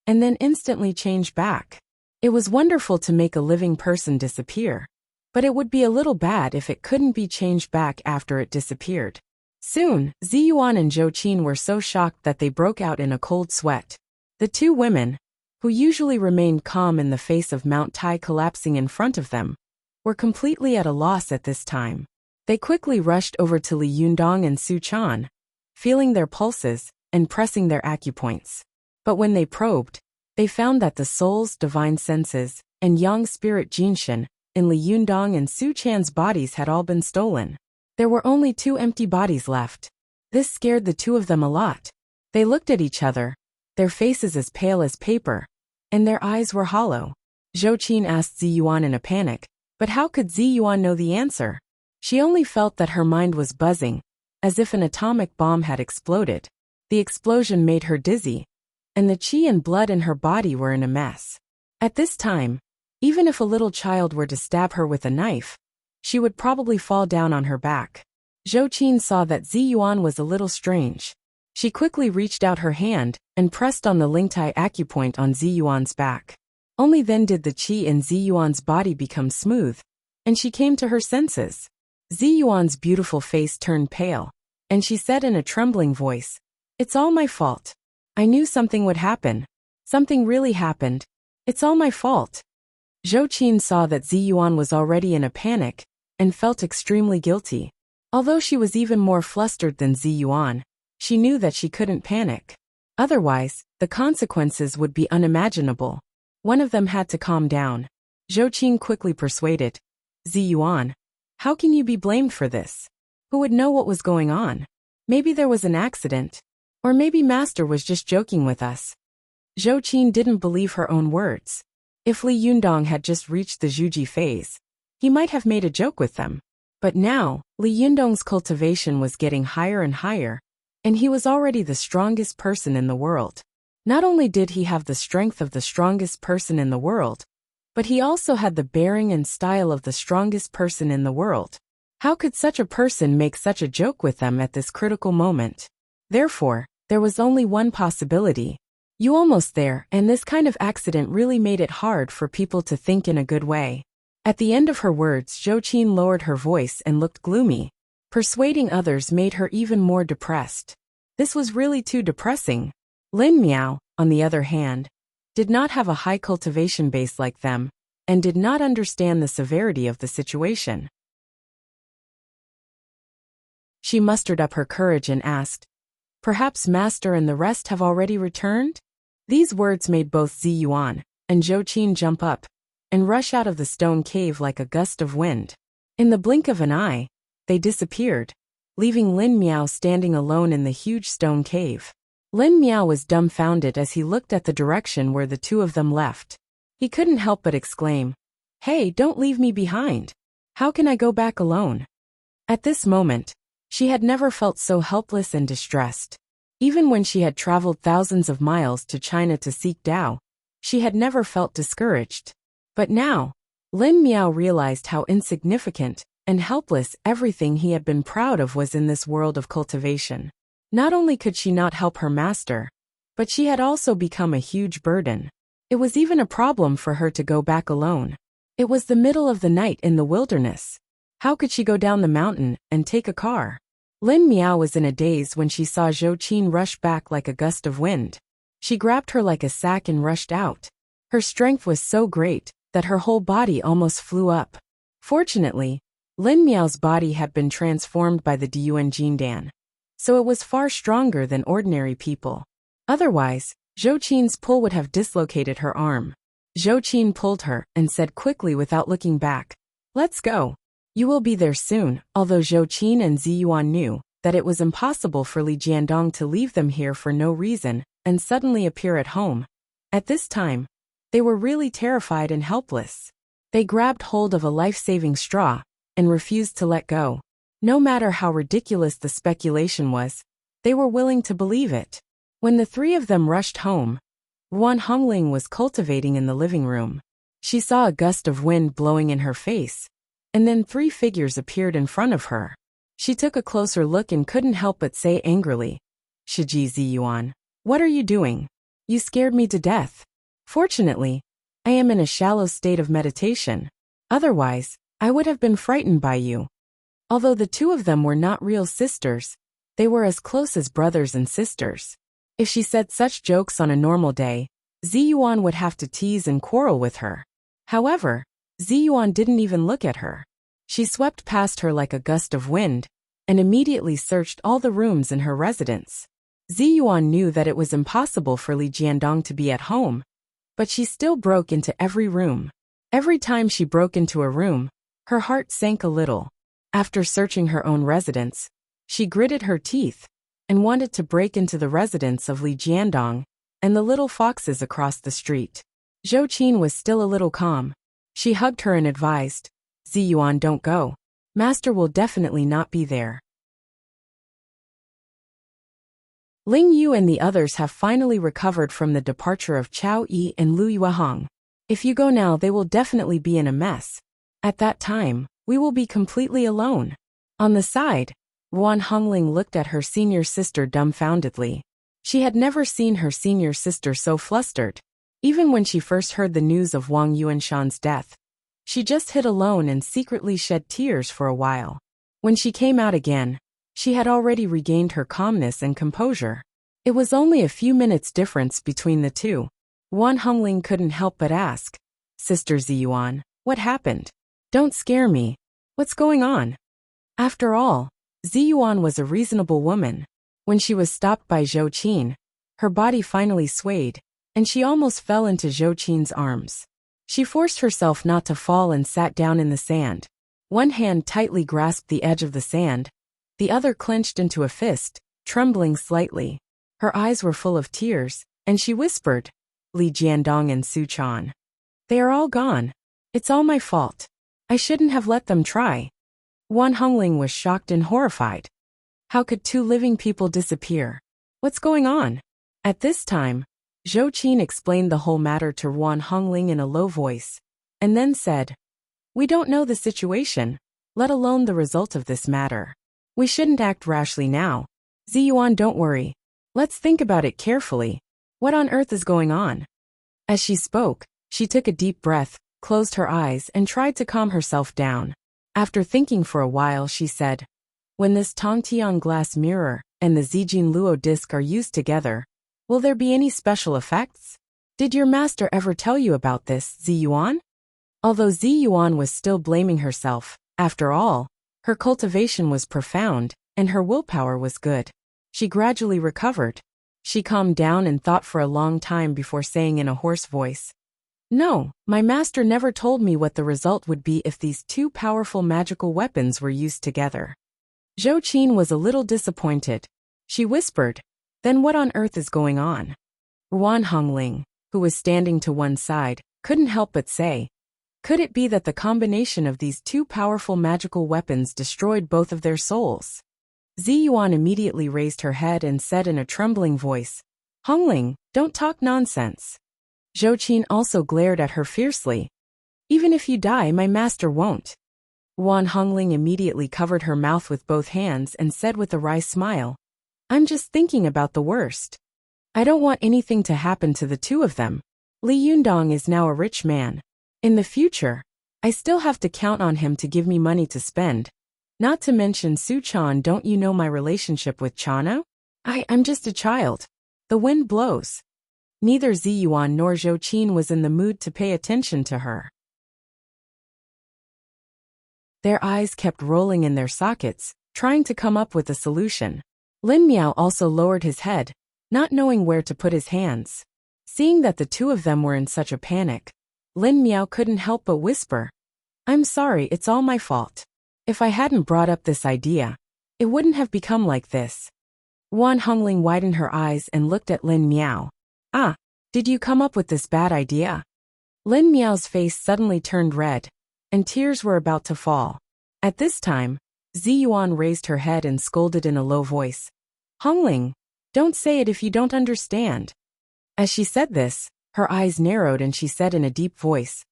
and then instantly change back. It was wonderful to make a living person disappear, but it would be a little bad if it couldn't be changed back after it disappeared. Soon, Zi Yuan and Zhou Qin were so shocked that they broke out in a cold sweat. The two women, who usually remained calm in the face of Mount Tai collapsing in front of them, were completely at a loss at this time. They quickly rushed over to Li Yundong and Su Chan, feeling their pulses and pressing their acupoints. But when they probed, they found that the soul's divine senses and yang spirit Jinshin in Li Yundong and Su Chan's bodies had all been stolen. There were only 2 empty bodies left. This scared the two of them a lot. They looked at each other, their faces as pale as paper, and their eyes were hollow. Zhou Qin asked Zi Yuan in a panic, but how could Zi Yuan know the answer? She only felt that her mind was buzzing, as if an atomic bomb had exploded. The explosion made her dizzy, and the qi and blood in her body were in a mess. At this time, even if a little child were to stab her with a knife, she would probably fall down on her back. Zhou Qin saw that Zi Yuan was a little strange. She quickly reached out her hand and pressed on the Lingtai acupoint on Zi Yuan's back. Only then did the qi in Zi Yuan's body become smooth, and she came to her senses. Zi Yuan's beautiful face turned pale, and she said in a trembling voice, "It's all my fault. I knew something would happen. Something really happened. It's all my fault." Zhou Qin saw that Zi Yuan was already in a panic, and felt extremely guilty. Although she was even more flustered than Ziyuan, she knew that she couldn't panic. Otherwise, the consequences would be unimaginable. One of them had to calm down. Zhou Qing quickly persuaded. Ziyuan, how can you be blamed for this? Who would know what was going on? Maybe there was an accident. Or maybe Master was just joking with us. Zhou Qing didn't believe her own words. If Li Yundong had just reached the Zhuji phase, he might have made a joke with them. But now, Li Yundong's cultivation was getting higher and higher, and he was already the strongest person in the world. Not only did he have the strength of the strongest person in the world, but he also had the bearing and style of the strongest person in the world. How could such a person make such a joke with them at this critical moment? Therefore, there was only one possibility. You almost there, and this kind of accident really made it hard for people to think in a good way. At the end of her words, Zhou Qin lowered her voice and looked gloomy. Persuading others made her even more depressed. This was really too depressing. Lin Miao, on the other hand, did not have a high cultivation base like them, and did not understand the severity of the situation. She mustered up her courage and asked, "Perhaps Master and the rest have already returned?" These words made both Ziyuan and Zhou Qin jump up and rush out of the stone cave like a gust of wind. In the blink of an eye, they disappeared, leaving Lin Miao standing alone in the huge stone cave. Lin Miao was dumbfounded as he looked at the direction where the two of them left. He couldn't help but exclaim, "Hey, don't leave me behind. How can I go back alone?" At this moment, she had never felt so helpless and distressed. Even when she had traveled thousands of miles to China to seek Tao, she had never felt discouraged. But now, Lin Miao realized how insignificant and helpless everything he had been proud of was in this world of cultivation. Not only could she not help her master, but she had also become a huge burden. It was even a problem for her to go back alone. It was the middle of the night in the wilderness. How could she go down the mountain and take a car? Lin Miao was in a daze when she saw Zhou Qin rush back like a gust of wind. She grabbed her like a sack and rushed out. Her strength was so great that her whole body almost flew up. Fortunately, Lin Miao's body had been transformed by the Diyuan Jindan, so it was far stronger than ordinary people. Otherwise, Zhou Qin's pull would have dislocated her arm. Zhou Qin pulled her and said quickly without looking back, "Let's go. You will be there soon." Although Zhou Qin and Ziyuan knew that it was impossible for Li Jiandong to leave them here for no reason and suddenly appear at home, at this time, they were really terrified and helpless. They grabbed hold of a life-saving straw and refused to let go. No matter how ridiculous the speculation was, they were willing to believe it. When the three of them rushed home, Wan Hongling was cultivating in the living room. She saw a gust of wind blowing in her face, and then three figures appeared in front of her. She took a closer look and couldn't help but say angrily, "Shiji Ziyuan, what are you doing? You scared me to death." Fortunately, I am in a shallow state of meditation. Otherwise, I would have been frightened by you. Although the two of them were not real sisters, they were as close as brothers and sisters. If she said such jokes on a normal day, Ziyuan would have to tease and quarrel with her. However, Ziyuan didn't even look at her. She swept past her like a gust of wind, and immediately searched all the rooms in her residence. Ziyuan knew that it was impossible for Li Jiandong to be at home, but she still broke into every room. Every time she broke into a room, her heart sank a little. After searching her own residence, she gritted her teeth and wanted to break into the residence of Li Jiandong and the little foxes across the street. Zhou Qin was still a little calm. She hugged her and advised, "Ziyuan, don't go. Master will definitely not be there." Ling Yu and the others have finally recovered from the departure of Chao Yi and Lu Yuehong. If you go now, they will definitely be in a mess. At that time, we will be completely alone. On the side, Wan Hongling looked at her senior sister dumbfoundedly. She had never seen her senior sister so flustered. Even when she first heard the news of Wang Yuanshan's death, she just hid alone and secretly shed tears for a while. When she came out again, she had already regained her calmness and composure. It was only a few minutes difference between the two. Wan Hongling couldn't help but ask, "Sister Ziyuan, what happened? Don't scare me." What's going on? After all, Ziyuan was a reasonable woman. When she was stopped by Zhou Qin, her body finally swayed, and she almost fell into Zhou Qin's arms. She forced herself not to fall and sat down in the sand. One hand tightly grasped the edge of the sand, the other clenched into a fist, trembling slightly. Her eyes were full of tears, and she whispered, Li Jiandong and Su Chan. They are all gone. It's all my fault. I shouldn't have let them try. Wan Hongling was shocked and horrified. How could two living people disappear? What's going on? At this time, Zhou Qin explained the whole matter to Wan Hongling in a low voice, and then said, We don't know the situation, let alone the result of this matter. We shouldn't act rashly now. Ziyuan, don't worry. Let's think about it carefully. What on earth is going on? As she spoke, she took a deep breath, closed her eyes, and tried to calm herself down. After thinking for a while, she said, When this Tongtian glass mirror and the Zijin Luo disc are used together, will there be any special effects? Did your master ever tell you about this, Ziyuan? Although Ziyuan was still blaming herself, after all, her cultivation was profound, and her willpower was good. She gradually recovered. She calmed down and thought for a long time before saying in a hoarse voice, No, my master never told me what the result would be if these two powerful magical weapons were used together. Zhou Qin was a little disappointed. She whispered, Then what on earth is going on? Wan Hongling, who was standing to one side, couldn't help but say, Could it be that the combination of these two powerful magical weapons destroyed both of their souls? Ziyuan immediately raised her head and said in a trembling voice, Hongling, don't talk nonsense. Zhou Qin also glared at her fiercely. Even if you die, my master won't. Wan Hongling immediately covered her mouth with both hands and said with a wry smile, I'm just thinking about the worst. I don't want anything to happen to the two of them. Li Yundong is now a rich man. In the future, I still have to count on him to give me money to spend. Not to mention Su Chan, don't you know my relationship with Chano? I'm just a child. The wind blows. Neither Ziyuan nor Zhou Qin was in the mood to pay attention to her. Their eyes kept rolling in their sockets, trying to come up with a solution. Lin Miao also lowered his head, not knowing where to put his hands. Seeing that the two of them were in such a panic, Lin Miao couldn't help but whisper, I'm sorry, it's all my fault. If I hadn't brought up this idea, it wouldn't have become like this. Wan Hongling widened her eyes and looked at Lin Miao. Did you come up with this bad idea? Lin Miao's face suddenly turned red, and tears were about to fall. At this time, Ziyuan raised her head and scolded in a low voice. Hongling, don't say it if you don't understand. As she said this, her eyes narrowed and she said in a deep voice,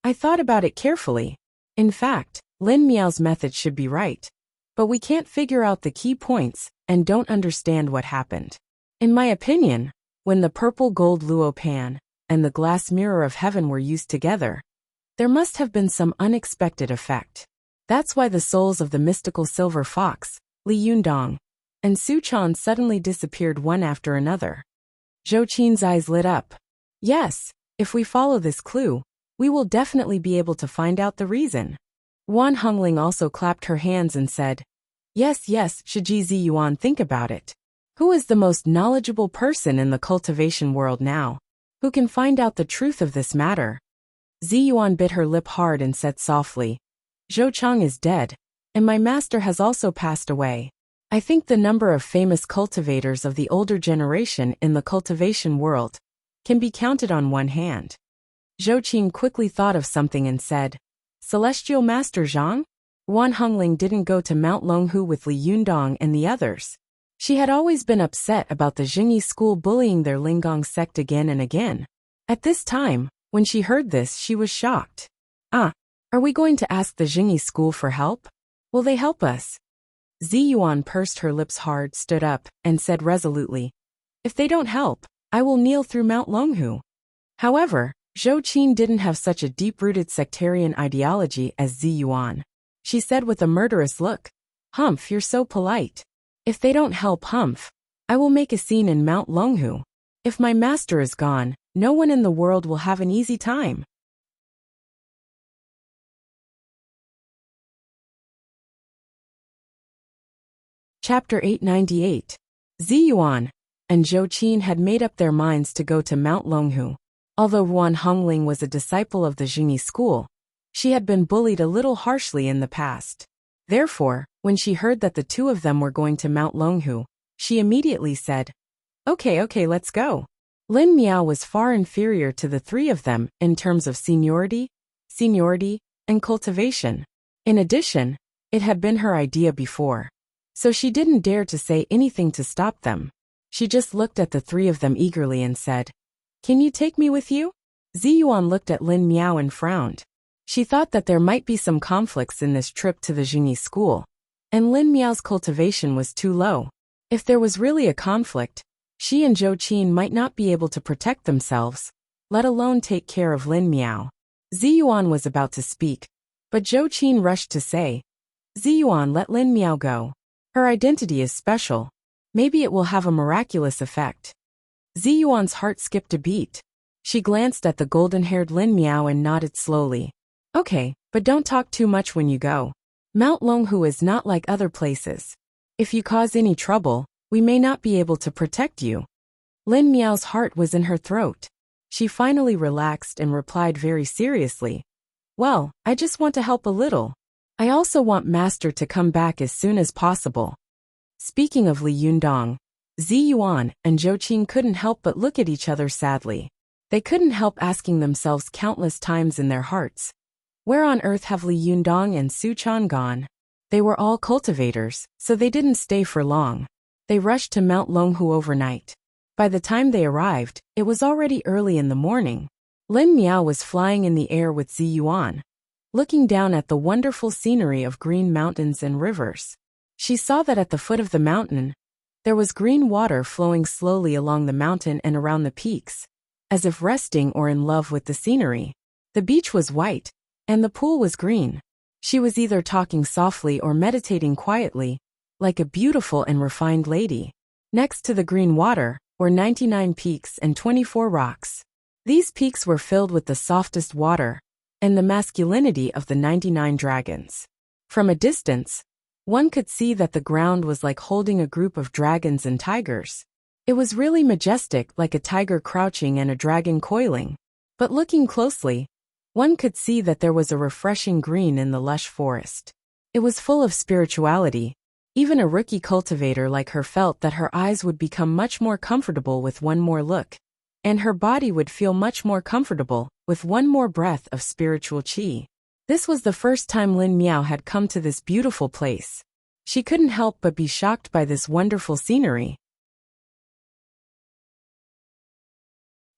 I thought about it carefully. In fact, Lin Miao's method should be right. But we can't figure out the key points and don't understand what happened. In my opinion, when the purple gold Luo pan and the glass mirror of heaven were used together, there must have been some unexpected effect. That's why the souls of the mystical silver fox, Li Yundong, and Su Chan suddenly disappeared one after another. Zhou Qin's eyes lit up. Yes, if we follow this clue, we will definitely be able to find out the reason. Wan Hongling also clapped her hands and said, Yes, Shiji Ziyuan, think about it. Who is the most knowledgeable person in the cultivation world now? Who can find out the truth of this matter? Ziyuan bit her lip hard and said softly, Zhou Chang is dead, and my master has also passed away. I think the number of famous cultivators of the older generation in the cultivation world can be counted on one hand. Zhou Qin quickly thought of something and said, Celestial Master Zhang? Wan Hongling didn't go to Mount Longhu with Li Yundong and the others. She had always been upset about the Jingyi school bullying their Linggong sect again and again. At this time, when she heard this, she was shocked. Are we going to ask the Jingyi school for help? Will they help us? Ziyuan pursed her lips hard, stood up, and said resolutely, If they don't help, I will kneel through Mount Longhu. However, Zhou Qin didn't have such a deep-rooted sectarian ideology as Ziyuan. She said with a murderous look, Humph, you're so polite. If they don't help Humph, I will make a scene in Mount Longhu. If my master is gone, no one in the world will have an easy time. Chapter 898. Ziyuan and Zhou Qin had made up their minds to go to Mount Longhu. Although Yuan Hongling was a disciple of the Jingyi school, she had been bullied a little harshly in the past. Therefore, when she heard that the two of them were going to Mount Longhu, she immediately said, Okay, let's go. Lin Miao was far inferior to the three of them in terms of seniority, and cultivation. In addition, it had been her idea before. So she didn't dare to say anything to stop them. She just looked at the three of them eagerly and said, Can you take me with you? Ziyuan looked at Lin Miao and frowned. She thought that there might be some conflicts in this trip to the Jingyi school, and Lin Miao's cultivation was too low. If there was really a conflict, she and Zhou Qin might not be able to protect themselves, let alone take care of Lin Miao. Ziyuan was about to speak, but Zhou Qin rushed to say, Ziyuan, let Lin Miao go. Her identity is special. Maybe it will have a miraculous effect. Ziyuan's heart skipped a beat. She glanced at the golden-haired Lin Miao and nodded slowly. Okay, but don't talk too much when you go. Mount Longhu is not like other places. If you cause any trouble, we may not be able to protect you. Lin Miao's heart was in her throat. She finally relaxed and replied very seriously. Well, I just want to help a little. I also want Master to come back as soon as possible. Speaking of Li Yundong, Ziyuan and Zhou Qin couldn't help but look at each other sadly. They couldn't help asking themselves countless times in their hearts, where on earth have Li Yundong and Su Chan gone? They were all cultivators, so they didn't stay for long. They rushed to Mount Longhu overnight. By the time they arrived, it was already early in the morning. Lin Miao was flying in the air with Ziyuan, looking down at the wonderful scenery of green mountains and rivers. She saw that at the foot of the mountain, there was green water flowing slowly along the mountain and around the peaks, as if resting or in love with the scenery. The beach was white, and the pool was green. She was either talking softly or meditating quietly, like a beautiful and refined lady. Next to the green water were 99 peaks and 24 rocks. These peaks were filled with the softest water and the masculinity of the 99 dragons. From a distance, one could see that the ground was like holding a group of dragons and tigers. It was really majestic, like a tiger crouching and a dragon coiling. But looking closely, one could see that there was a refreshing green in the lush forest. It was full of spirituality. Even a rookie cultivator like her felt that her eyes would become much more comfortable with one more look, and her body would feel much more comfortable with one more breath of spiritual qi. This was the first time Lin Miao had come to this beautiful place. She couldn't help but be shocked by this wonderful scenery.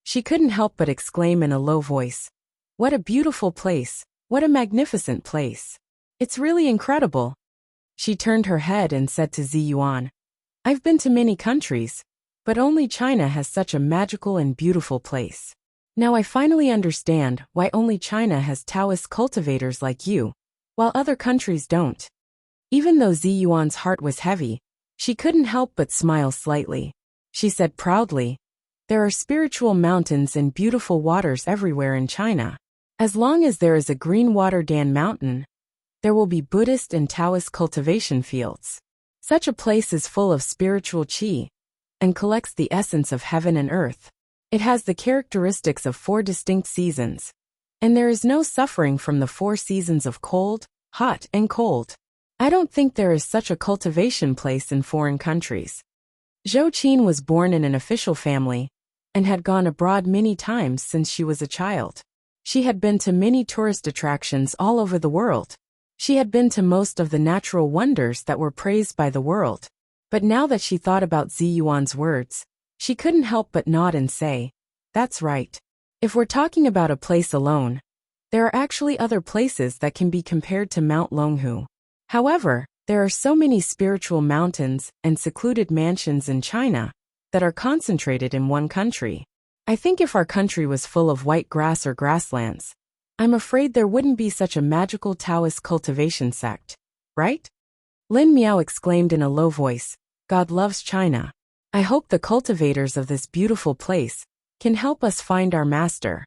She couldn't help but exclaim in a low voice, What a beautiful place, what a magnificent place. It's really incredible. She turned her head and said to Ziyuan, I've been to many countries, but only China has such a magical and beautiful place. Now I finally understand why only China has Taoist cultivators like you, while other countries don't. Even though Ziyuan's heart was heavy, she couldn't help but smile slightly. She said proudly, There are spiritual mountains and beautiful waters everywhere in China. As long as there is a green water Dan mountain, there will be Buddhist and Taoist cultivation fields. Such a place is full of spiritual qi and collects the essence of heaven and earth. It has the characteristics of 4 distinct seasons, and there is no suffering from the 4 seasons of cold, hot, and cold. I don't think there is such a cultivation place in foreign countries. Zhou Qin was born in an official family and had gone abroad many times since she was a child. She had been to many tourist attractions all over the world. She had been to most of the natural wonders that were praised by the world. But now that she thought about Ziyuan's words, she couldn't help but nod and say, That's right. If we're talking about a place alone, there are actually other places that can be compared to Mount Longhu. However, there are so many spiritual mountains and secluded mansions in China that are concentrated in one country. I think if our country was full of white grass or grasslands, I'm afraid there wouldn't be such a magical Taoist cultivation sect, right? Lin Miao exclaimed in a low voice, God loves China. I hope the cultivators of this beautiful place can help us find our master.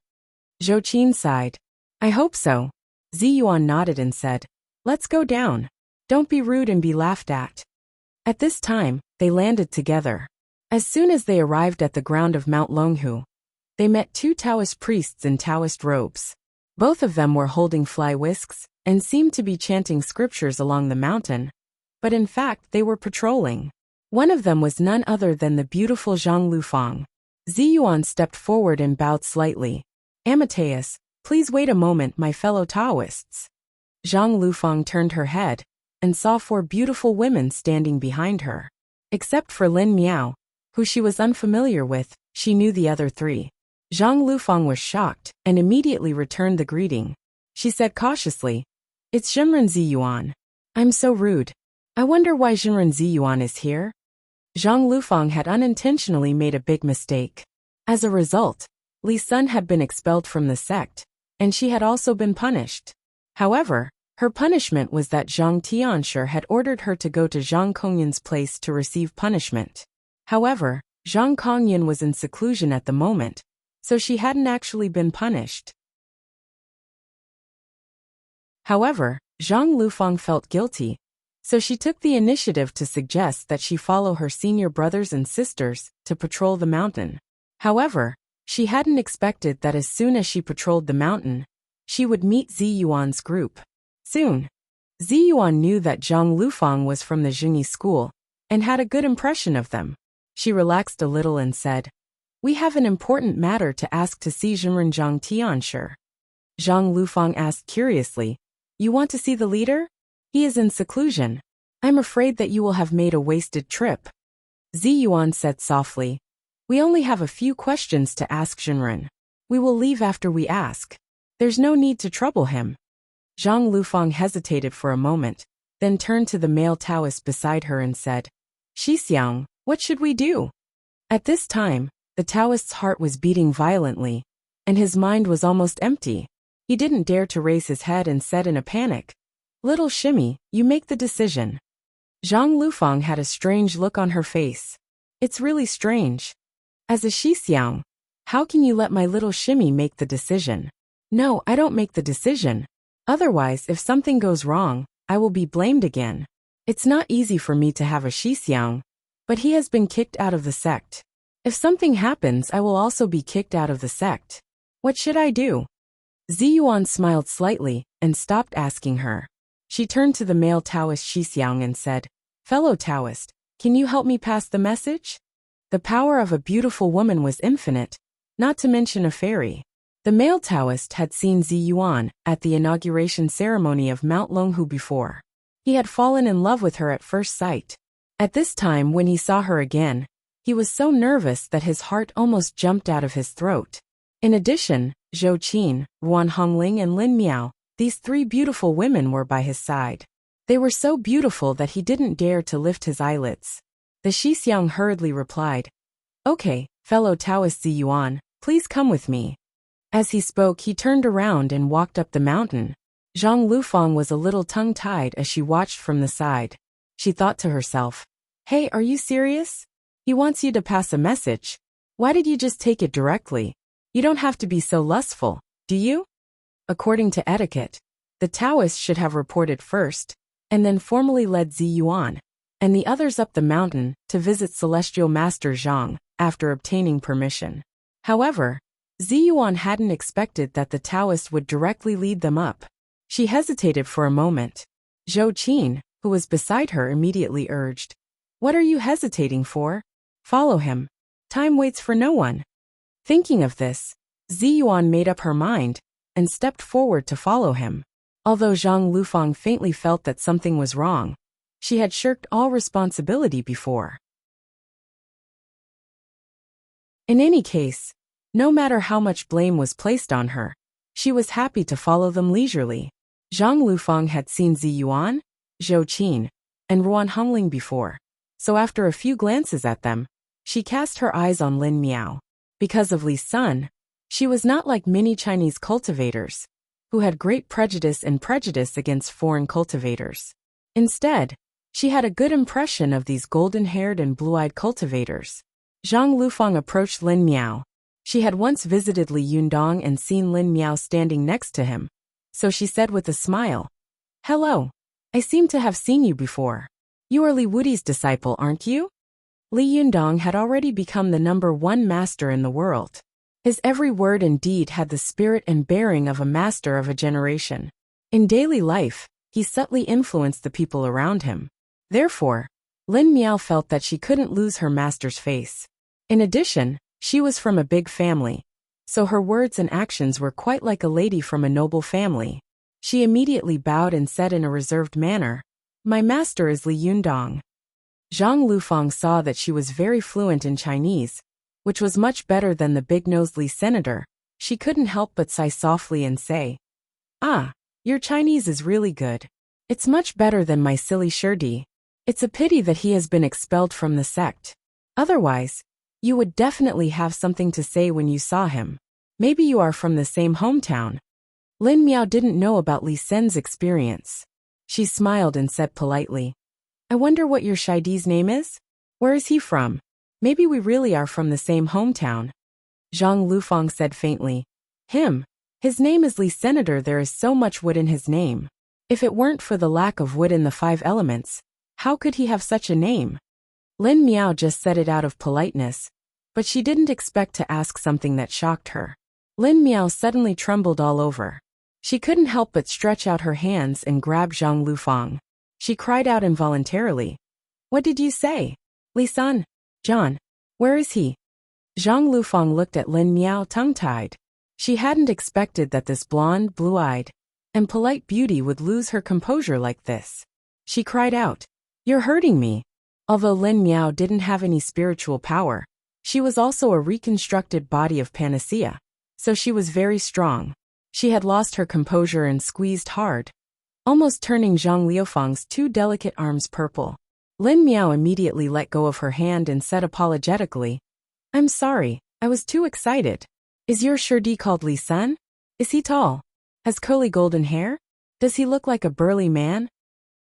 Zhou Qin sighed. I hope so. Ziyuan nodded and said, Let's go down. Don't be rude and be laughed at. At this time, they landed together. As soon as they arrived at the ground of Mount Longhu, they met two Taoist priests in Taoist robes. Both of them were holding fly whisks and seemed to be chanting scriptures along the mountain, but in fact they were patrolling. One of them was none other than the beautiful Zhang Lufang. Ziyuan stepped forward and bowed slightly. Amateus, please wait a moment, my fellow Taoists. Zhang Lufang turned her head and saw four beautiful women standing behind her. Except for Lin Miao, who she was unfamiliar with, she knew the other three. Zhang Lufang was shocked and immediately returned the greeting. She said cautiously, "It's Zhenren Ziyuan. I'm so rude. I wonder why Zhenren Ziyuan is here?" Zhang Lufang had unintentionally made a big mistake. As a result, Li Sun had been expelled from the sect, and she had also been punished. However, her punishment was that Zhang Tianshi had ordered her to go to Zhang Kongyan's place to receive punishment. However, Zhang Kongyan was in seclusion at the moment, so she hadn't actually been punished. However, Zhang Lufang felt guilty, so she took the initiative to suggest that she follow her senior brothers and sisters to patrol the mountain. However, she hadn't expected that as soon as she patrolled the mountain, she would meet Ziyuan's group. Soon, Ziyuan knew that Zhang Lufang was from the Jingyi school and had a good impression of them. She relaxed a little and said, "We have an important matter to ask to see Zhenren Zhang Tianshi." Zhang Lufang asked curiously, "You want to see the leader? He is in seclusion. I'm afraid that you will have made a wasted trip." Ziyuan said softly, "We only have a few questions to ask Zhenren. We will leave after we ask. There's no need to trouble him." Zhang Lufang hesitated for a moment, then turned to the male Taoist beside her and said, "Xixiang, what should we do?" At this time, the Taoist's heart was beating violently, and his mind was almost empty. He didn't dare to raise his head and said in a panic, "Little Shimmy, you make the decision." Zhang Lufang had a strange look on her face. "It's really strange. As a Xixiang, how can you let my little Shimmy make the decision?" "No, I don't make the decision. Otherwise, if something goes wrong, I will be blamed again. It's not easy for me to have a Xixiang, but he has been kicked out of the sect. If something happens, I will also be kicked out of the sect. What should I do?" Ziyuan smiled slightly and stopped asking her. She turned to the male Taoist Xixiang and said, "Fellow Taoist, can you help me pass the message?" The power of a beautiful woman was infinite, not to mention a fairy. The male Taoist had seen Ziyuan at the inauguration ceremony of Mount Longhu before. He had fallen in love with her at first sight. At this time when he saw her again, he was so nervous that his heart almost jumped out of his throat. In addition, Zhou Qin, Ruan Hongling and Lin Miao, these three beautiful women were by his side. They were so beautiful that he didn't dare to lift his eyelids. The Xixiang hurriedly replied, "Okay, fellow Taoist Ziyuan, please come with me." As he spoke, he turned around and walked up the mountain. Zhang Lufang was a little tongue-tied as she watched from the side. She thought to herself, "Hey, are you serious? He wants you to pass a message. Why did you just take it directly? You don't have to be so lustful, do you?" According to etiquette, the Taoist should have reported first, and then formally led Ziyuan and the others up the mountain to visit Celestial Master Zhang after obtaining permission. However, Ziyuan hadn't expected that the Taoist would directly lead them up. She hesitated for a moment. Zhou Qin, who was beside her, immediately urged, "What are you hesitating for? Follow him. Time waits for no one." Thinking of this, Ziyuan made up her mind and stepped forward to follow him. Although Zhang Lufang faintly felt that something was wrong, she had shirked all responsibility before. In any case, no matter how much blame was placed on her, she was happy to follow them leisurely. Zhang Lufang had seen Ziyuan, Zhou Qin, and Ruan Hongling before, so after a few glances at them, she cast her eyes on Lin Miao. Because of Li Sun, she was not like many Chinese cultivators, who had great prejudice against foreign cultivators. Instead, she had a good impression of these golden-haired and blue-eyed cultivators. Zhang Lufang approached Lin Miao. She had once visited Li Yundong and seen Lin Miao standing next to him, so she said with a smile, "Hello. I seem to have seen you before." You are Li Wudi's disciple, aren't you? Li Yundong had already become the #1 master in the world. His every word and deed had the spirit and bearing of a master of a generation. In daily life, he subtly influenced the people around him. Therefore, Lin Miao felt that she couldn't lose her master's face. In addition, she was from a big family, so her words and actions were quite like a lady from a noble family. She immediately bowed and said in a reserved manner, "My master is Li Yundong." Zhang Lufang saw that she was very fluent in Chinese, which was much better than the big-nosed Li senator. She couldn't help but sigh softly and say, "Ah, your Chinese is really good. It's much better than my silly Shirdi. It's a pity that he has been expelled from the sect. Otherwise, you would definitely have something to say when you saw him. Maybe you are from the same hometown." Lin Miao didn't know about Li Sen's experience. She smiled and said politely, "I wonder what your Shidi's name is? Where is he from? Maybe we really are from the same hometown." Zhang Lufang said faintly, His name is Li Senator. There is so much wood in his name. If it weren't for the lack of wood in the 5 elements, how could he have such a name?" Lin Miao just said it out of politeness, but she didn't expect to ask something that shocked her. Lin Miao suddenly trembled all over. She couldn't help but stretch out her hands and grab Zhang Lufang. She cried out involuntarily, "What did you say? Li-san? John? Where is he?" Zhang Lufang looked at Lin Miao tongue-tied. She hadn't expected that this blonde, blue-eyed, and polite beauty would lose her composure like this. She cried out, "You're hurting me." Although Lin Miao didn't have any spiritual power, she was also a reconstructed body of panacea, so she was very strong. She had lost her composure and squeezed hard, almost turning Zhang Liufang's 2 delicate arms purple. Lin Miao immediately let go of her hand and said apologetically, "I'm sorry, I was too excited. Is your Shirdi called Li Sun? Is he tall? Has curly golden hair? Does he look like a burly man?"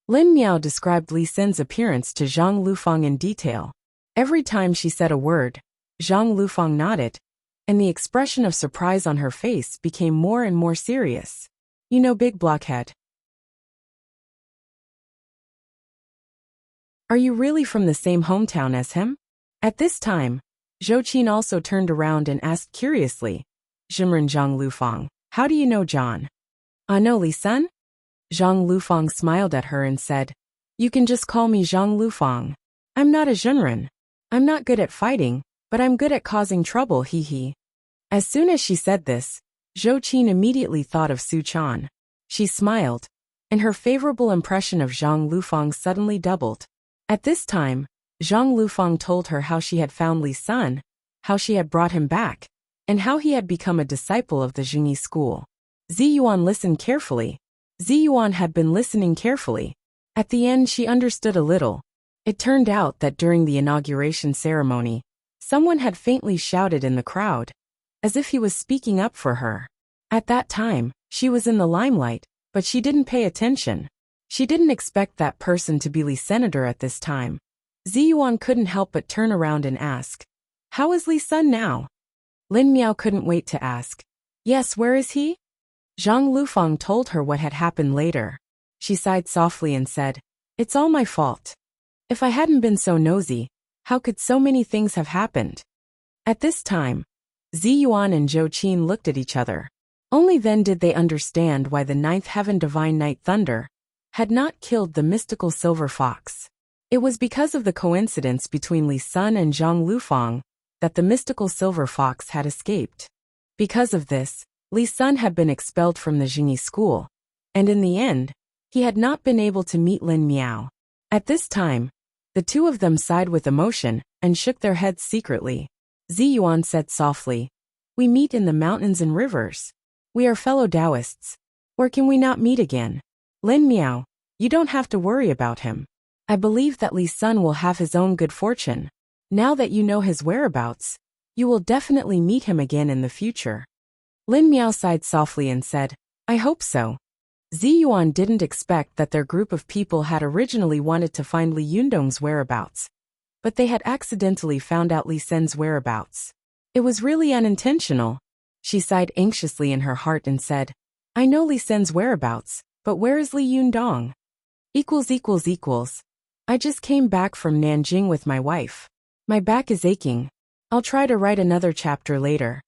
Lin Miao described Li Sun's appearance to Zhang Lufang in detail. Every time she said a word, Zhang Lufang nodded, and the expression of surprise on her face became more and more serious. "You know, big blockhead. Are you really from the same hometown as him?" At this time, Zhou Qin also turned around and asked curiously, "Jimren Zhang Lufang, how do you know John?" "I know Li Sun?" Zhang Lufang smiled at her and said, "You can just call me Zhang Lufang. I'm not a Zhenren. I'm not good at fighting, but I'm good at causing trouble, hee hee." As soon as she said this, Zhou Qin immediately thought of Su Chan. She smiled, and her favorable impression of Zhang Lufang suddenly doubled. At this time, Zhang Lufang told her how she had found Li Sun, how she had brought him back, and how he had become a disciple of the Jingyi school. Ziyuan listened carefully. Ziyuan had been listening carefully. At the end she understood a little. It turned out that during the inauguration ceremony, someone had faintly shouted in the crowd, as if he was speaking up for her. At that time, she was in the limelight, but she didn't pay attention. She didn't expect that person to be Li Senator at this time. Ziyuan couldn't help but turn around and ask, "How is Li Sun now?" Lin Miao couldn't wait to ask, "Yes, where is he?" Zhang Lufang told her what had happened later. She sighed softly and said, "It's all my fault. If I hadn't been so nosy, how could so many things have happened?" At this time, Ziyuan and Zhou Qin looked at each other. Only then did they understand why the 9th heaven divine Night Thunder had not killed the mystical silver fox. It was because of the coincidence between Li Sun and Zhang Lufang that the mystical silver fox had escaped. Because of this, Li Sun had been expelled from the Jingyi school, and in the end, he had not been able to meet Lin Miao. At this time, the two of them sighed with emotion and shook their heads secretly. Ziyuan said softly, "We meet in the mountains and rivers. We are fellow Taoists. Or can we not meet again? Lin Miao, you don't have to worry about him. I believe that Li Sun will have his own good fortune. Now that you know his whereabouts, you will definitely meet him again in the future." Lin Miao sighed softly and said, "I hope so." Ziyuan didn't expect that their group of people had originally wanted to find Li Yundong's whereabouts, but they had accidentally found out Li Sen's whereabouts. It was really unintentional. She sighed anxiously in her heart and said, "I know Li Sen's whereabouts, but where is Li Yundong?" I just came back from Nanjing with my wife. My back is aching. I'll try to write another chapter later.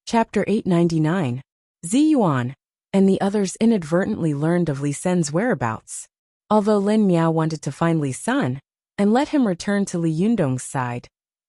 Chapter 899. Zi Yuan and the others inadvertently learned of Li Sen's whereabouts. Although Lin Miao wanted to find Li Sun and let him return to Li Yundong's side,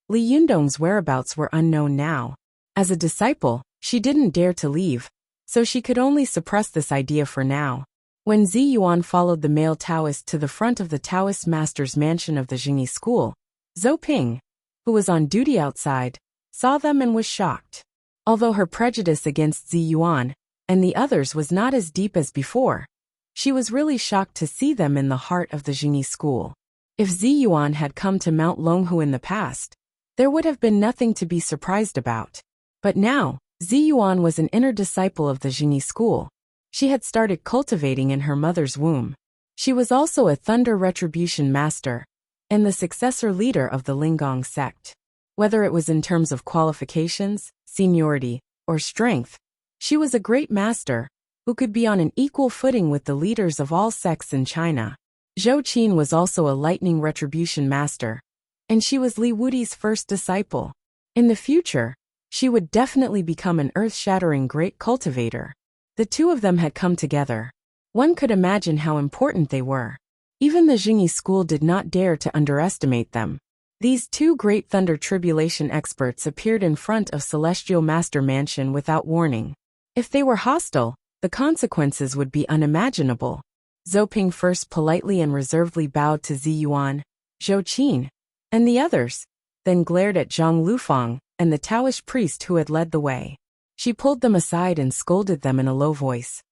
Li Yundong's whereabouts were unknown now. As a disciple, she didn't dare to leave, so she could only suppress this idea for now. When Zi Yuan followed the male Taoist to the front of the Taoist master's mansion of the Jingyi school, Zhou Ping, who was on duty outside, saw them and was shocked. Although her prejudice against Zi Yuan and the others was not as deep as before, she was really shocked to see them in the heart of the Jingyi school. If Zi Yuan had come to Mount Longhu in the past, there would have been nothing to be surprised about. But now, Zi Yuan was an inner disciple of the Jingyi school. She had started cultivating in her mother's womb. She was also a Thunder Retribution master and the successor leader of the Linggong sect. Whether it was in terms of qualifications, seniority, or strength, she was a great master who could be on an equal footing with the leaders of all sects in China. Zhou Qin was also a Lightning Retribution master, and she was Li Wudi's first disciple. In the future, she would definitely become an earth-shattering great cultivator. The two of them had come together. One could imagine how important they were. Even the Jingyi school did not dare to underestimate them. These two great thunder tribulation experts appeared in front of Celestial Master Mansion without warning. If they were hostile, the consequences would be unimaginable. Zhou Ping first politely and reservedly bowed to Zi Yuan, Zhou Qin, and the others, then glared at Zhang Lufang and the Taoist priest who had led the way. She pulled them aside and scolded them in a low voice.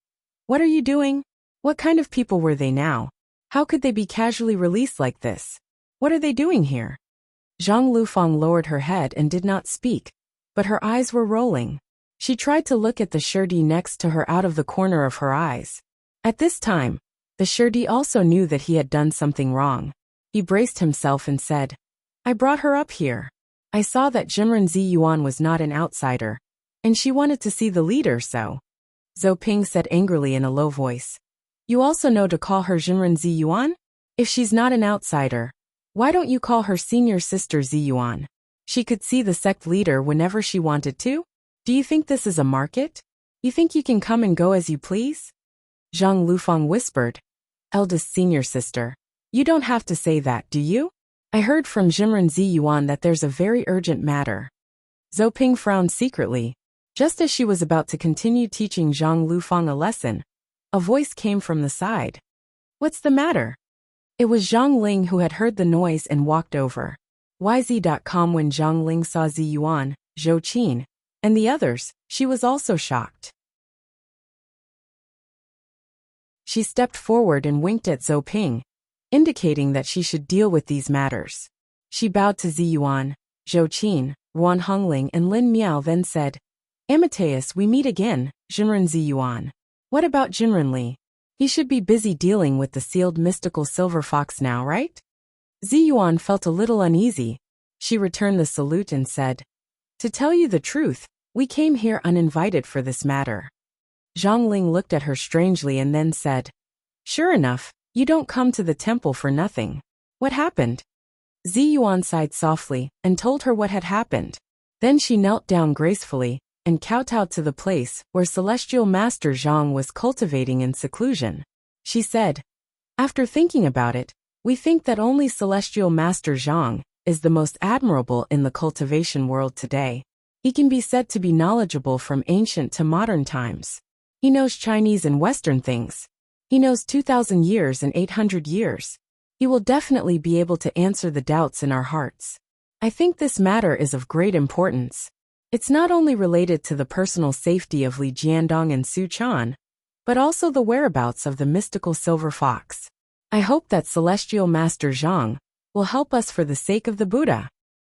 "What are you doing? What kind of people were they now? How could they be casually released like this? What are they doing here?" Zhang Lufang lowered her head and did not speak, but her eyes were rolling. She tried to look at the Shirdi next to her out of the corner of her eyes. At this time, the Shirdi also knew that he had done something wrong. He braced himself and said, "I brought her up here. I saw that Jimren Zi Yuan was not an outsider, and she wanted to see the leader, so." Zhou Ping said angrily in a low voice, "You also know to call her Jimren Zi Yuan? If she's not an outsider, why don't you call her senior sister Zi Yuan? She could see the sect leader whenever she wanted to? Do you think this is a market? You think you can come and go as you please?" Zhang Lufang whispered, "Eldest senior sister, you don't have to say that, do you? I heard from Jimren Zi Yuan that there's a very urgent matter." Zhou Ping frowned secretly. Just as she was about to continue teaching Zhang Lufang a lesson, a voice came from the side. "What's the matter?" It was Zhang Ling who had heard the noise and walked over. YZ.com. When Zhang Ling saw Zi Yuan, Zhou Qin, and the others, she was also shocked. She stepped forward and winked at Zhou Ping, indicating that she should deal with these matters. She bowed to Zi Yuan, Zhou Qin, Ruan Hongling and Lin Miao, then said, "Amateus, we meet again, Jimren Zi Yuan. What about Jimren Li? He should be busy dealing with the sealed mystical silver fox now, right?" Zi Yuan felt a little uneasy. She returned the salute and said, "To tell you the truth, we came here uninvited for this matter." Zhang Ling looked at her strangely and then said, "Sure enough, you don't come to the temple for nothing. What happened?" Zi Yuan sighed softly and told her what had happened. Then she knelt down gracefully and kowtowed to the place where Celestial Master Zhang was cultivating in seclusion. She said, "After thinking about it, we think that only Celestial Master Zhang is the most admirable in the cultivation world today. He can be said to be knowledgeable from ancient to modern times. He knows Chinese and Western things. He knows 2,000 years and 800 years. He will definitely be able to answer the doubts in our hearts. I think this matter is of great importance. It's not only related to the personal safety of Li Jiandong and Su Chan, but also the whereabouts of the mystical silver fox. I hope that Celestial Master Zhang will help us for the sake of the Buddha."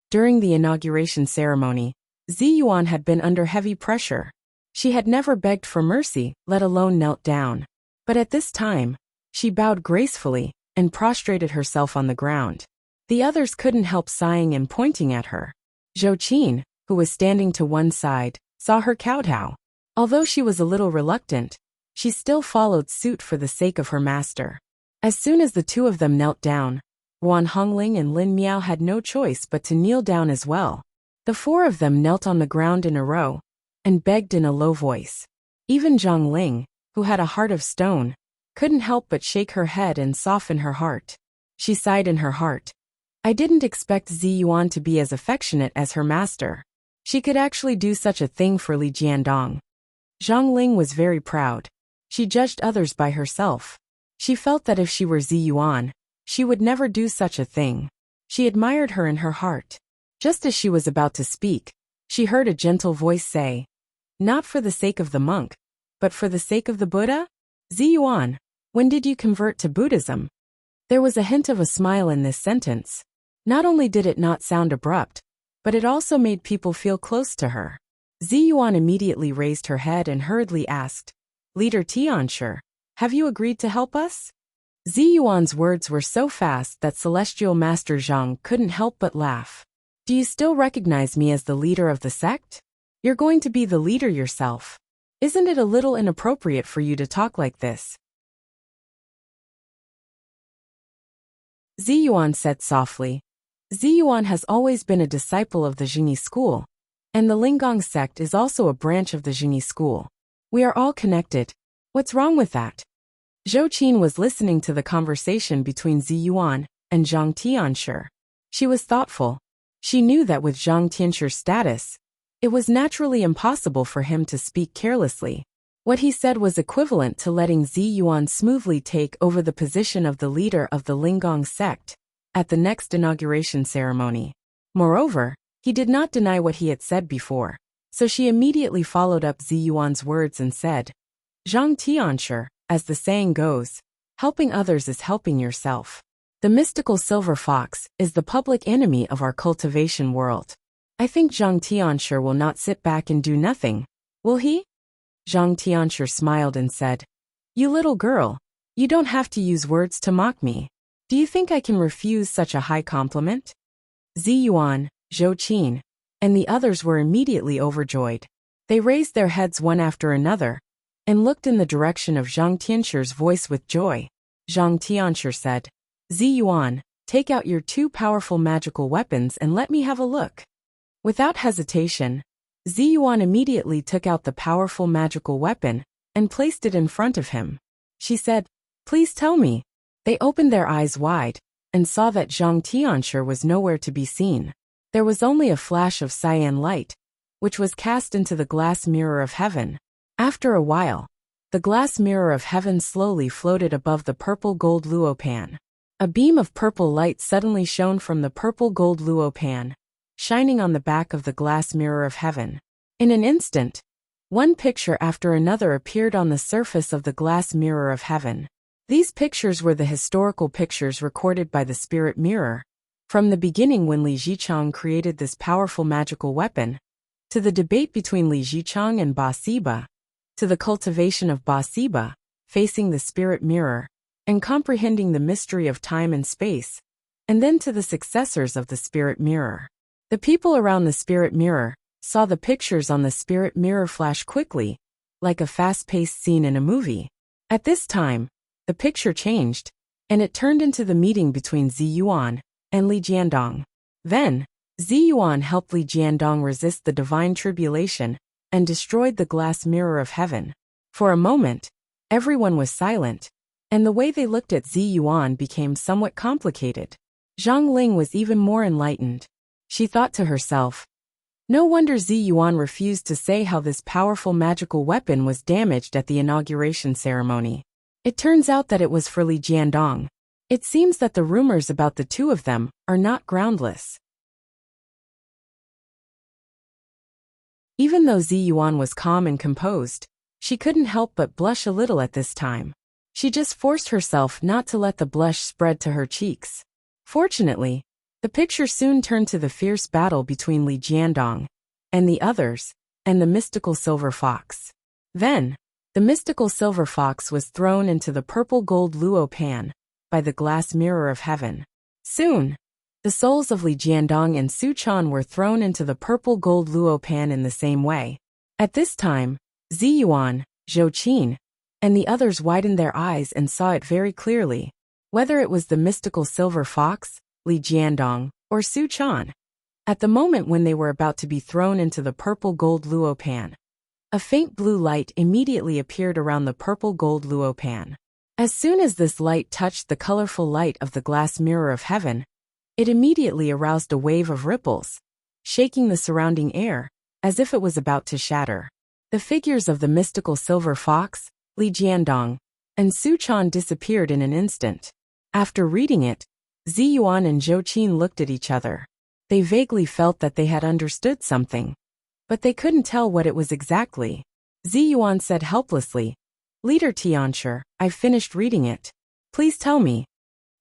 During the inauguration ceremony, Zi Yuan had been under heavy pressure. She had never begged for mercy, let alone knelt down. But at this time, she bowed gracefully and prostrated herself on the ground. The others couldn't help sighing and pointing at her. Zhou Qin, who was standing to one side, saw her kowtow. Although she was a little reluctant, she still followed suit for the sake of her master. As soon as the two of them knelt down, Guan Hongling and Lin Miao had no choice but to kneel down as well. The four of them knelt on the ground in a row and begged in a low voice. Even Zhang Ling, who had a heart of stone, couldn't help but shake her head and soften her heart. She sighed in her heart. I didn't expect Zi Yuan to be as affectionate as her master. She could actually do such a thing for Li Jiandong. Zhang Ling was very proud. She judged others by herself. She felt that if she were Zi Yuan, she would never do such a thing. She admired her in her heart. Just as she was about to speak, she heard a gentle voice say, "Not for the sake of the monk, but for the sake of the Buddha? Zi Yuan, when did you convert to Buddhism?" There was a hint of a smile in this sentence. Not only did it not sound abrupt, but it also made people feel close to her. Zi Yuan immediately raised her head and hurriedly asked, "Leader Tianshi, have you agreed to help us?" Zi Yuan's words were so fast that Celestial Master Zhang couldn't help but laugh. "Do you still recognize me as the leader of the sect? You're going to be the leader yourself. Isn't it a little inappropriate for you to talk like this?" Zi Yuan said softly. Zi Yuan has always been a disciple of the Jingyi school, and the Linggong sect is also a branch of the Jingyi school. We are all connected. What's wrong with that? Zhou Qin was listening to the conversation between Zi Yuan and Zhang Tianshi. She was thoughtful. She knew that with Zhang Tianshi's status, it was naturally impossible for him to speak carelessly. What he said was equivalent to letting Zi Yuan smoothly take over the position of the leader of the Linggong sect at the next inauguration ceremony. Moreover, he did not deny what he had said before, so she immediately followed up Zi Yuan's words and said, "Zhang Tianshi, as the saying goes, helping others is helping yourself. The mystical silver fox is the public enemy of our cultivation world. I think Zhang Tianshi will not sit back and do nothing, will he?" Zhang Tianshi smiled and said, "You little girl, you don't have to use words to mock me. Do you think I can refuse such a high compliment?" Zi Yuan, Zhou Qin, and the others were immediately overjoyed. They raised their heads one after another and looked in the direction of Zhang Tianshi's voice with joy. Zhang Tianshi said, "Zi Yuan, take out your two powerful magical weapons and let me have a look." Without hesitation, Zi Yuan immediately took out the powerful magical weapon and placed it in front of him. She said, "Please tell me." They opened their eyes wide and saw that Zhang Tianshi was nowhere to be seen. There was only a flash of cyan light, which was cast into the glass mirror of heaven. After a while, the glass mirror of heaven slowly floated above the purple gold luo pan. A beam of purple light suddenly shone from the purple gold luo pan, shining on the back of the glass mirror of heaven. In an instant, one picture after another appeared on the surface of the glass mirror of heaven. These pictures were the historical pictures recorded by the spirit mirror, from the beginning when Li Zichang created this powerful magical weapon, to the debate between Li Zichang and Ba Siba, to the cultivation of Ba Siba, facing the spirit mirror, and comprehending the mystery of time and space, and then to the successors of the spirit mirror. The people around the spirit mirror saw the pictures on the spirit mirror flash quickly, like a fast-paced scene in a movie. At this time, the picture changed, and it turned into the meeting between Zi Yuan and Li Jiandong. Then, Zi Yuan helped Li Jiandong resist the divine tribulation and destroyed the glass mirror of heaven. For a moment, everyone was silent, and the way they looked at Zi Yuan became somewhat complicated. Zhang Ling was even more enlightened. She thought to herself, "No wonder Zi Yuan refused to say how this powerful magical weapon was damaged at the inauguration ceremony. It turns out that it was for Li Jiandong. It seems that the rumors about the two of them are not groundless." Even though Zi Yuan was calm and composed, she couldn't help but blush a little at this time. She just forced herself not to let the blush spread to her cheeks. Fortunately, the picture soon turned to the fierce battle between Li Jiandong and the others, and the mystical silver fox. Then, the mystical silver fox was thrown into the purple gold luo pan by the glass mirror of heaven. Soon, the souls of Li Jiandong and Su Chan were thrown into the purple gold luo pan in the same way. At this time, Ziyuan, Zhou Qin, and the others widened their eyes and saw it very clearly. Whether it was the mystical silver fox, Li Jiandong, or Su Chan. At the moment when they were about to be thrown into the purple gold luo pan, a faint blue light immediately appeared around the purple gold luo pan. As soon as this light touched the colorful light of the glass mirror of heaven, it immediately aroused a wave of ripples, shaking the surrounding air, as if it was about to shatter. The figures of the mystical silver fox, Li Jiandong, and Su Chan disappeared in an instant. After reading it, Ziyuan and Zhou Qin looked at each other. They vaguely felt that they had understood something, but they couldn't tell what it was exactly. Ziyuan said helplessly, "Leader Tianshi, I've finished reading it. Please tell me."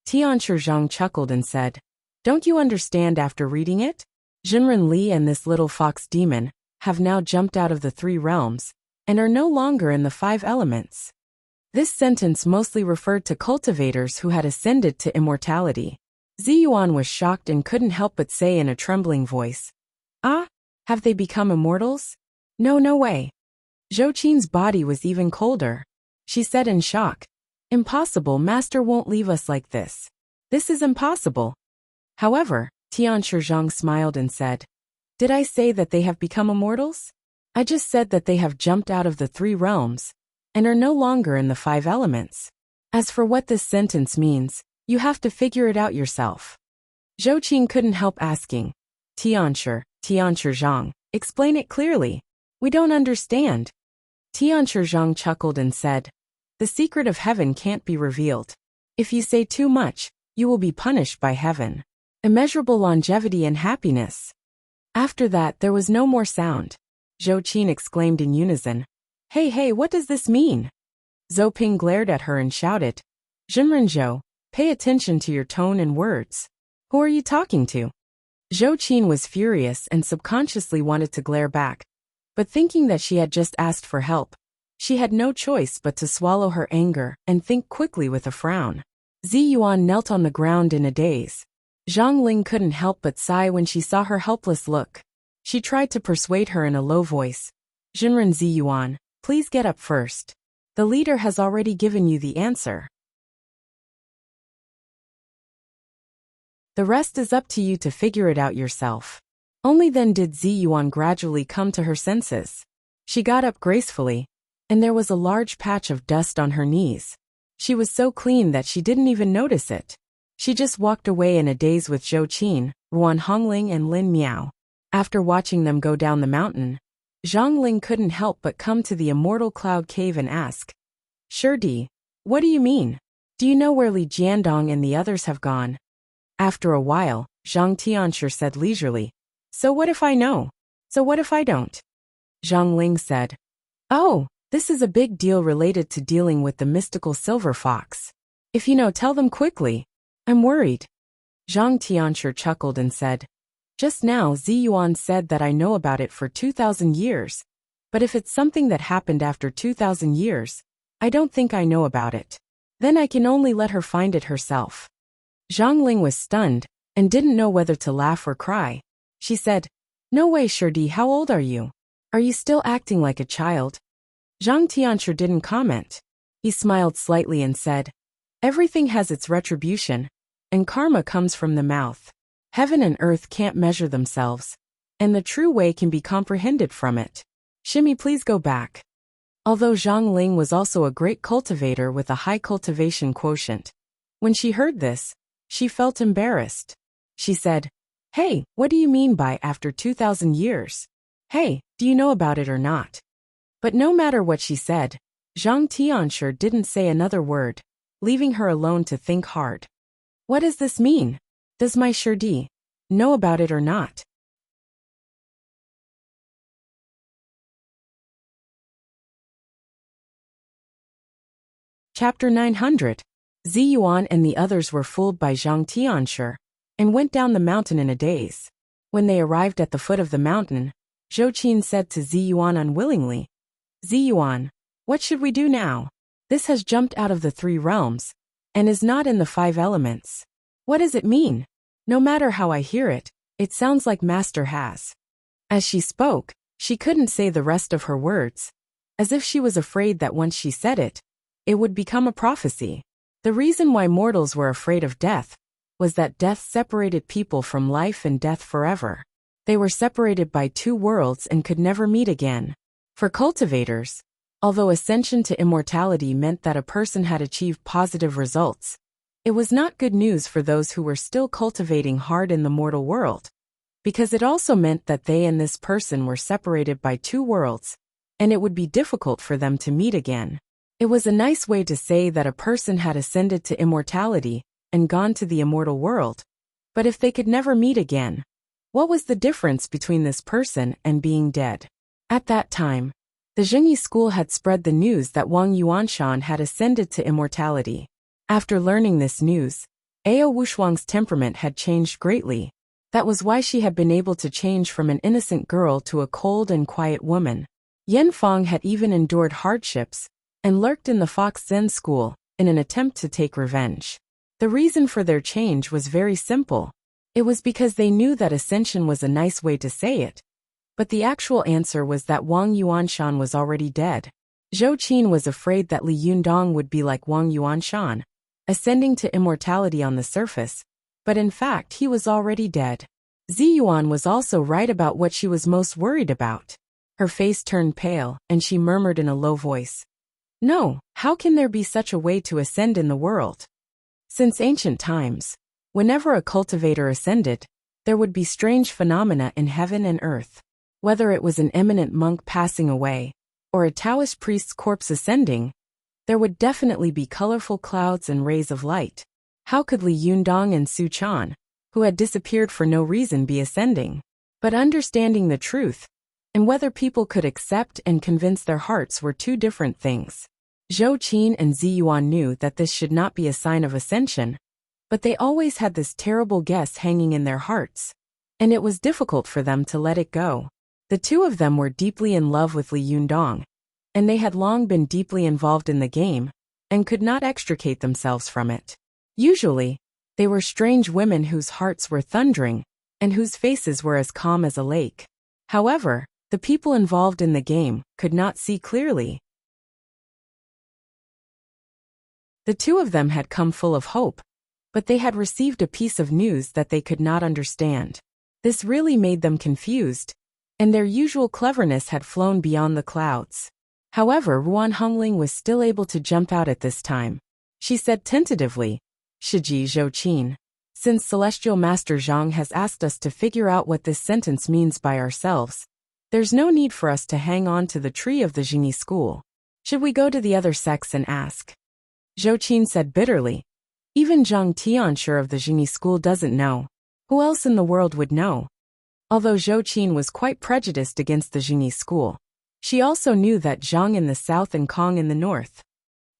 Tianshi Zhang chuckled and said, "Don't you understand after reading it? Jinren Li and this little fox demon have now jumped out of the 3 realms and are no longer in the 5 elements." This sentence mostly referred to cultivators who had ascended to immortality. Ziyuan was shocked and couldn't help but say in a trembling voice, "Ah? Have they become immortals? No way." Zhou Qin's body was even colder. She said in shock, "Impossible, Master won't leave us like this. This is impossible." However, Tianshi Zhang smiled and said, "Did I say that they have become immortals? I just said that they have jumped out of the 3 realms and are no longer in the 5 elements. As for what this sentence means, you have to figure it out yourself." Zhou Qin couldn't help asking, Tianshi Zhang, explain it clearly. We don't understand." Tianshi Zhang chuckled and said, "The secret of heaven can't be revealed. If you say too much, you will be punished by heaven. Immeasurable longevity and happiness." After that there was no more sound. Zhou Qin exclaimed in unison, Hey, what does this mean?" Zhou Ping glared at her and shouted, "Jinren Zhou, pay attention to your tone and words. Who are you talking to?" Zhou Qin was furious and subconsciously wanted to glare back, but thinking that she had just asked for help, she had no choice but to swallow her anger and think quickly with a frown. Ziyuan knelt on the ground in a daze. Zhang Ling couldn't help but sigh when she saw her helpless look. She tried to persuade her in a low voice, "Jinren Ziyuan, please get up first. The leader has already given you the answer. The rest is up to you to figure it out yourself." Only then did Ziyuan gradually come to her senses. She got up gracefully, and there was a large patch of dust on her knees. She was so clean that she didn't even notice it. She just walked away in a daze with Zhou Qin, Ruan Hongling and Lin Miao. After watching them go down the mountain, Zhang Ling couldn't help but come to the immortal cloud cave and ask, "Shirdi, what do you mean? Do you know where Li Jiandong and the others have gone?" After a while, Zhang Tianshi said leisurely, "So what if I know? So what if I don't?" Zhang Ling said, "Oh, this is a big deal related to dealing with the mystical silver fox. If you know, tell them quickly. I'm worried." Zhang Tianshi chuckled and said, "Just now Ziyuan said that I know about it for 2,000 years, but if it's something that happened after 2,000 years, I don't think I know about it. Then I can only let her find it herself." Zhang Ling was stunned and didn't know whether to laugh or cry. She said, "No way, Shirdi, how old are you? Are you still acting like a child?" Zhang Tianshi didn't comment. He smiled slightly and said, "Everything has its retribution, and karma comes from the mouth. Heaven and earth can't measure themselves, and the true way can be comprehended from it. Shimmy, please go back." Although Zhang Ling was also a great cultivator with a high cultivation quotient, when she heard this, she felt embarrassed. She said, "Hey, what do you mean by after 2,000 years? Hey, do you know about it or not?" But no matter what she said, Zhang Tianshi didn't say another word, leaving her alone to think hard. What does this mean? Does my Shirdi know about it or not? Chapter 900. Ziyuan and the others were fooled by Zhang Tianshi and went down the mountain in a daze. When they arrived at the foot of the mountain, Zhou Qin said to Ziyuan unwillingly, "Ziyuan, what should we do now? This has jumped out of the 3 realms and is not in the 5 elements. What does it mean? No matter how I hear it, it sounds like Master has." As she spoke, she couldn't say the rest of her words, as if she was afraid that once she said it, it would become a prophecy. The reason why mortals were afraid of death was that death separated people from life and death forever. They were separated by two worlds and could never meet again. For cultivators, although ascension to immortality meant that a person had achieved positive results, it was not good news for those who were still cultivating hard in the mortal world, because it also meant that they and this person were separated by two worlds, and it would be difficult for them to meet again. It was a nice way to say that a person had ascended to immortality and gone to the immortal world, but if they could never meet again, what was the difference between this person and being dead? At that time, the Zhengyi school had spread the news that Wang Yuanshan had ascended to immortality. After learning this news, Ao Wushuang's temperament had changed greatly. That was why she had been able to change from an innocent girl to a cold and quiet woman. Yan Fang had even endured hardships and lurked in the Fox Zen school in an attempt to take revenge. The reason for their change was very simple. It was because they knew that ascension was a nice way to say it, but the actual answer was that Wang Yuanshan was already dead. Zhou Qin was afraid that Li Yundong would be like Wang Yuanshan, ascending to immortality on the surface, but in fact he was already dead. Ziyuan was also right about what she was most worried about. Her face turned pale, and she murmured in a low voice, "No, how can there be such a way to ascend in the world?" Since ancient times, whenever a cultivator ascended, there would be strange phenomena in heaven and earth. Whether it was an eminent monk passing away, or a Taoist priest's corpse ascending, there would definitely be colorful clouds and rays of light. How could Li Yundong and Su Chan, who had disappeared for no reason, be ascending? But understanding the truth, and whether people could accept and convince their hearts were two different things. Zhou Qin and Ziyuan knew that this should not be a sign of ascension, but they always had this terrible guess hanging in their hearts, and it was difficult for them to let it go. The two of them were deeply in love with Li Yundong, and they had long been deeply involved in the game, and could not extricate themselves from it. Usually, they were strange women whose hearts were thundering, and whose faces were as calm as a lake. However, the people involved in the game could not see clearly. The two of them had come full of hope, but they had received a piece of news that they could not understand. This really made them confused, and their usual cleverness had flown beyond the clouds. However, Ruan Hongling was still able to jump out at this time. She said tentatively, "Shiji Zhou Qin, since Celestial Master Zhang has asked us to figure out what this sentence means by ourselves, there's no need for us to hang on to the tree of the Zhengyi school. Should we go to the other sects and ask?" Zhou Qin said bitterly, "Even Zhang Tianshi of the Zhengyi school doesn't know. Who else in the world would know?" Although Zhou Qin was quite prejudiced against the Zhengyi school, she also knew that Zhang in the south and Kong in the north.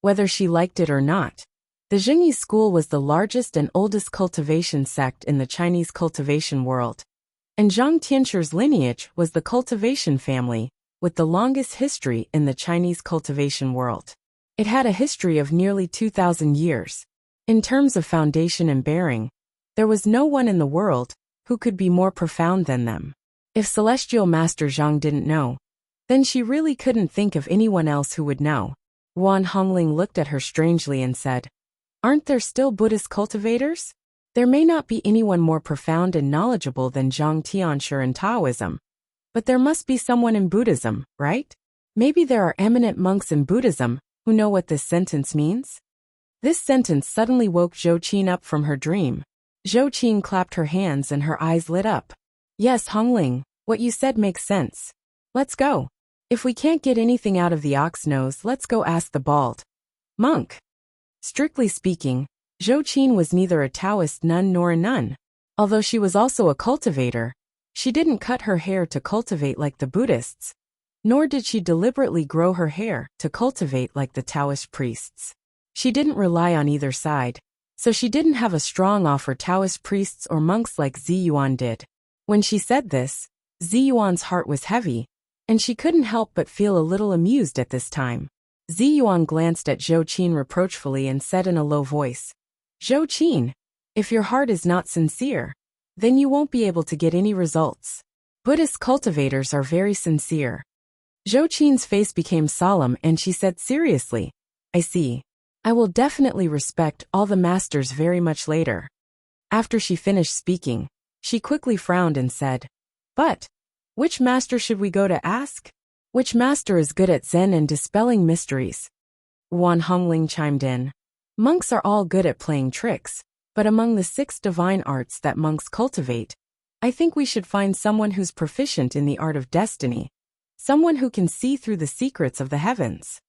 Whether she liked it or not, the Zhengyi school was the largest and oldest cultivation sect in the Chinese cultivation world, and Zhang Tianshi's lineage was the cultivation family with the longest history in the Chinese cultivation world. It had a history of nearly 2,000 years. In terms of foundation and bearing, there was no one in the world who could be more profound than them. If Celestial Master Zhang didn't know, then she really couldn't think of anyone else who would know. Ruan Hongling looked at her strangely and said, "Aren't there still Buddhist cultivators? There may not be anyone more profound and knowledgeable than Zhang Tianshi in Taoism, but there must be someone in Buddhism, right? Maybe there are eminent monks in Buddhism who know what this sentence means?" This sentence suddenly woke Zhou Qin up from her dream. Zhou Qin clapped her hands and her eyes lit up. "Yes, Hongling, what you said makes sense. Let's go. If we can't get anything out of the ox nose, let's go ask the bald monk." Strictly speaking, Zhou Qin was neither a Taoist nun nor a nun. Although she was also a cultivator, she didn't cut her hair to cultivate like the Buddhists, nor did she deliberately grow her hair to cultivate like the Taoist priests. She didn't rely on either side, so she didn't have a strong offer Taoist priests or monks like Ziyuan did. When she said this, Ziyuan's heart was heavy, and she couldn't help but feel a little amused at this time. Ziyuan glanced at Zhou Qin reproachfully and said in a low voice, "Zhou Qin, if your heart is not sincere, then you won't be able to get any results. Buddhist cultivators are very sincere." Zhou Qin's face became solemn and she said seriously, I see. I will definitely respect all the masters very much later. After she finished speaking, she quickly frowned and said, But, which master should we go to ask? Which master is good at Zen and dispelling mysteries? Wan Hongling chimed in. Monks are all good at playing tricks, but among the 6 divine arts that monks cultivate, I think we should find someone who's proficient in the art of destiny, someone who can see through the secrets of the heavens.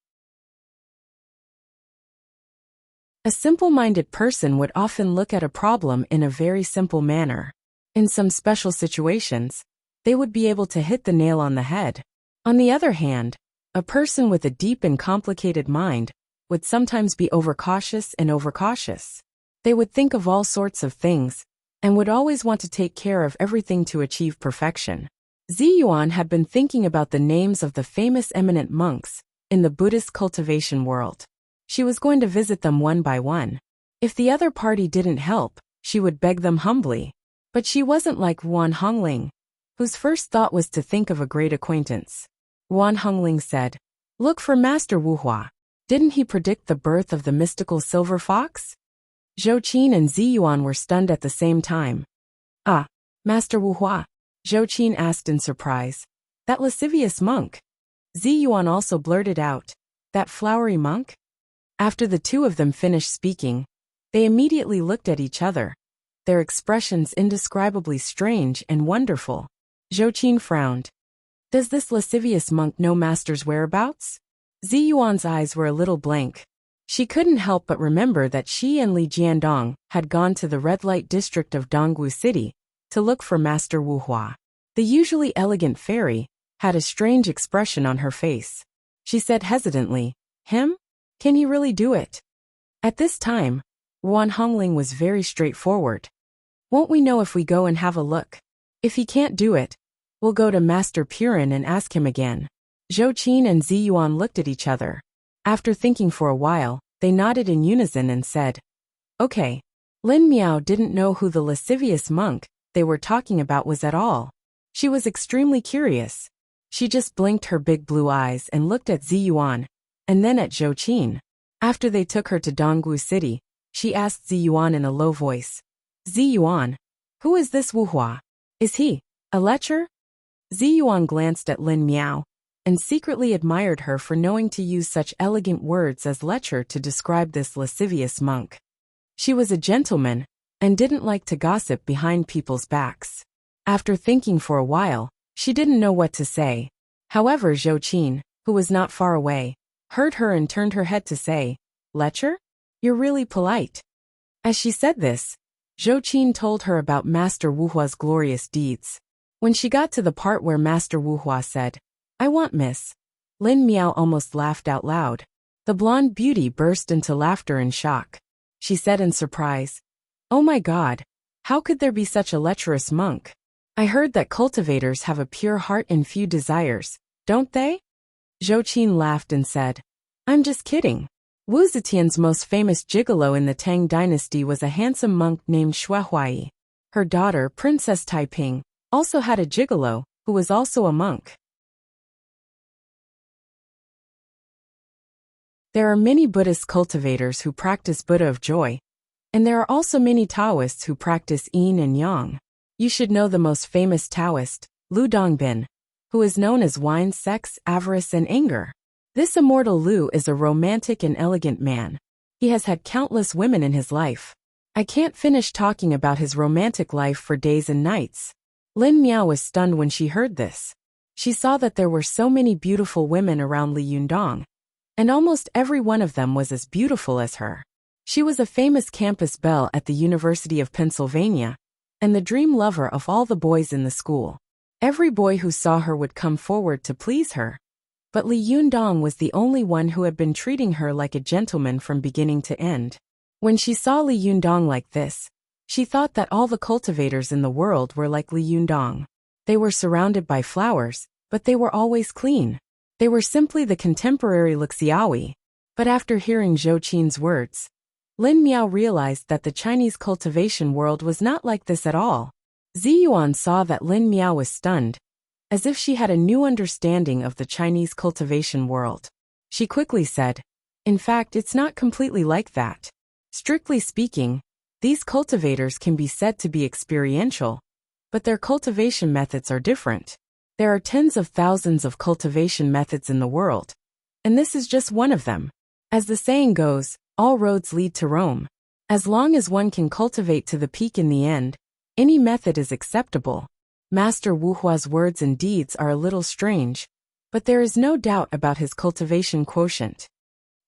A simple-minded person would often look at a problem in a very simple manner. In some special situations, they would be able to hit the nail on the head. On the other hand, a person with a deep and complicated mind would sometimes be overcautious and overcautious. They would think of all sorts of things, and would always want to take care of everything to achieve perfection. Ziyuan had been thinking about the names of the famous eminent monks in the Buddhist cultivation world. She was going to visit them one by one. If the other party didn't help, she would beg them humbly. But she wasn't like Wan Hongling, whose first thought was to think of a great acquaintance. Wan Hongling said, Look for Master Wuhua. Didn't he predict the birth of the mystical silver fox? Zhou Qin and Ziyuan were stunned at the same time. Ah, Master Wuhua? Zhou Qin asked in surprise. That lascivious monk. Ziyuan also blurted out, That flowery monk? After the two of them finished speaking, they immediately looked at each other, their expressions indescribably strange and wonderful. Zhou Qin frowned. Does this lascivious monk know Master's whereabouts? Ziyuan's eyes were a little blank. She couldn't help but remember that she and Li Jiandong had gone to the red light district of Dongwu City to look for Master Wuhua. The usually elegant fairy had a strange expression on her face. She said hesitantly, Him? Can he really do it? At this time, Wan Hongling was very straightforward. Won't we know if we go and have a look? If he can't do it, we'll go to Master Purin and ask him again. Zhou Qin and Ziyuan looked at each other. After thinking for a while, they nodded in unison and said, Okay. Lin Miao didn't know who the lascivious monk they were talking about was at all. She was extremely curious. She just blinked her big blue eyes and looked at Ziyuan, and then at Zhou Qin. After they took her to Dongwu City, she asked Ziyuan in a low voice, Ziyuan, who is this Wuhua? Is he a lecher? Ziyuan glanced at Lin Miao and secretly admired her for knowing to use such elegant words as lecher to describe this lascivious monk. She was a gentleman and didn't like to gossip behind people's backs. After thinking for a while, she didn't know what to say. However, Zhou Qin, who was not far away, heard her and turned her head to say, Lecher? You're really polite. As she said this, Zhou Qin told her about Master Wuhua's glorious deeds. When she got to the part where Master Wuhua said, I want Miss, Lin Miao almost laughed out loud. The blonde beauty burst into laughter and shock. She said in surprise, Oh my God, how could there be such a lecherous monk? I heard that cultivators have a pure heart and few desires, don't they? Zhou Qin laughed and said, I'm just kidding. Wu Zetian's most famous gigolo in the Tang dynasty was a handsome monk named Shuahuai. Her daughter, Princess Taiping, also had a gigolo, who was also a monk. There are many Buddhist cultivators who practice Buddha of joy, and there are also many Taoists who practice yin and yang. You should know the most famous Taoist, Lu Dongbin, who is known as wine, sex, avarice, and anger. This immortal Lu is a romantic and elegant man. He has had countless women in his life. I can't finish talking about his romantic life for days and nights. Lin Miao was stunned when she heard this. She saw that there were so many beautiful women around Li Yundong, and almost every one of them was as beautiful as her. She was a famous campus belle at the University of Pennsylvania, and the dream lover of all the boys in the school. Every boy who saw her would come forward to please her. But Li Yundong was the only one who had been treating her like a gentleman from beginning to end. When she saw Li Yundong like this, she thought that all the cultivators in the world were like Li Yundong. They were surrounded by flowers, but they were always clean. They were simply the contemporary Lixiaoyi. But after hearing Zhou Qin's words, Lin Miao realized that the Chinese cultivation world was not like this at all. Ziyuan saw that Lin Miao was stunned, as if she had a new understanding of the Chinese cultivation world. She quickly said, "In fact, it's not completely like that. Strictly speaking, these cultivators can be said to be experiential, but their cultivation methods are different. There are tens of thousands of cultivation methods in the world, and this is just one of them. As the saying goes, all roads lead to Rome. As long as one can cultivate to the peak in the end, any method is acceptable." Master Wu Hua's words and deeds are a little strange, but there is no doubt about his cultivation quotient.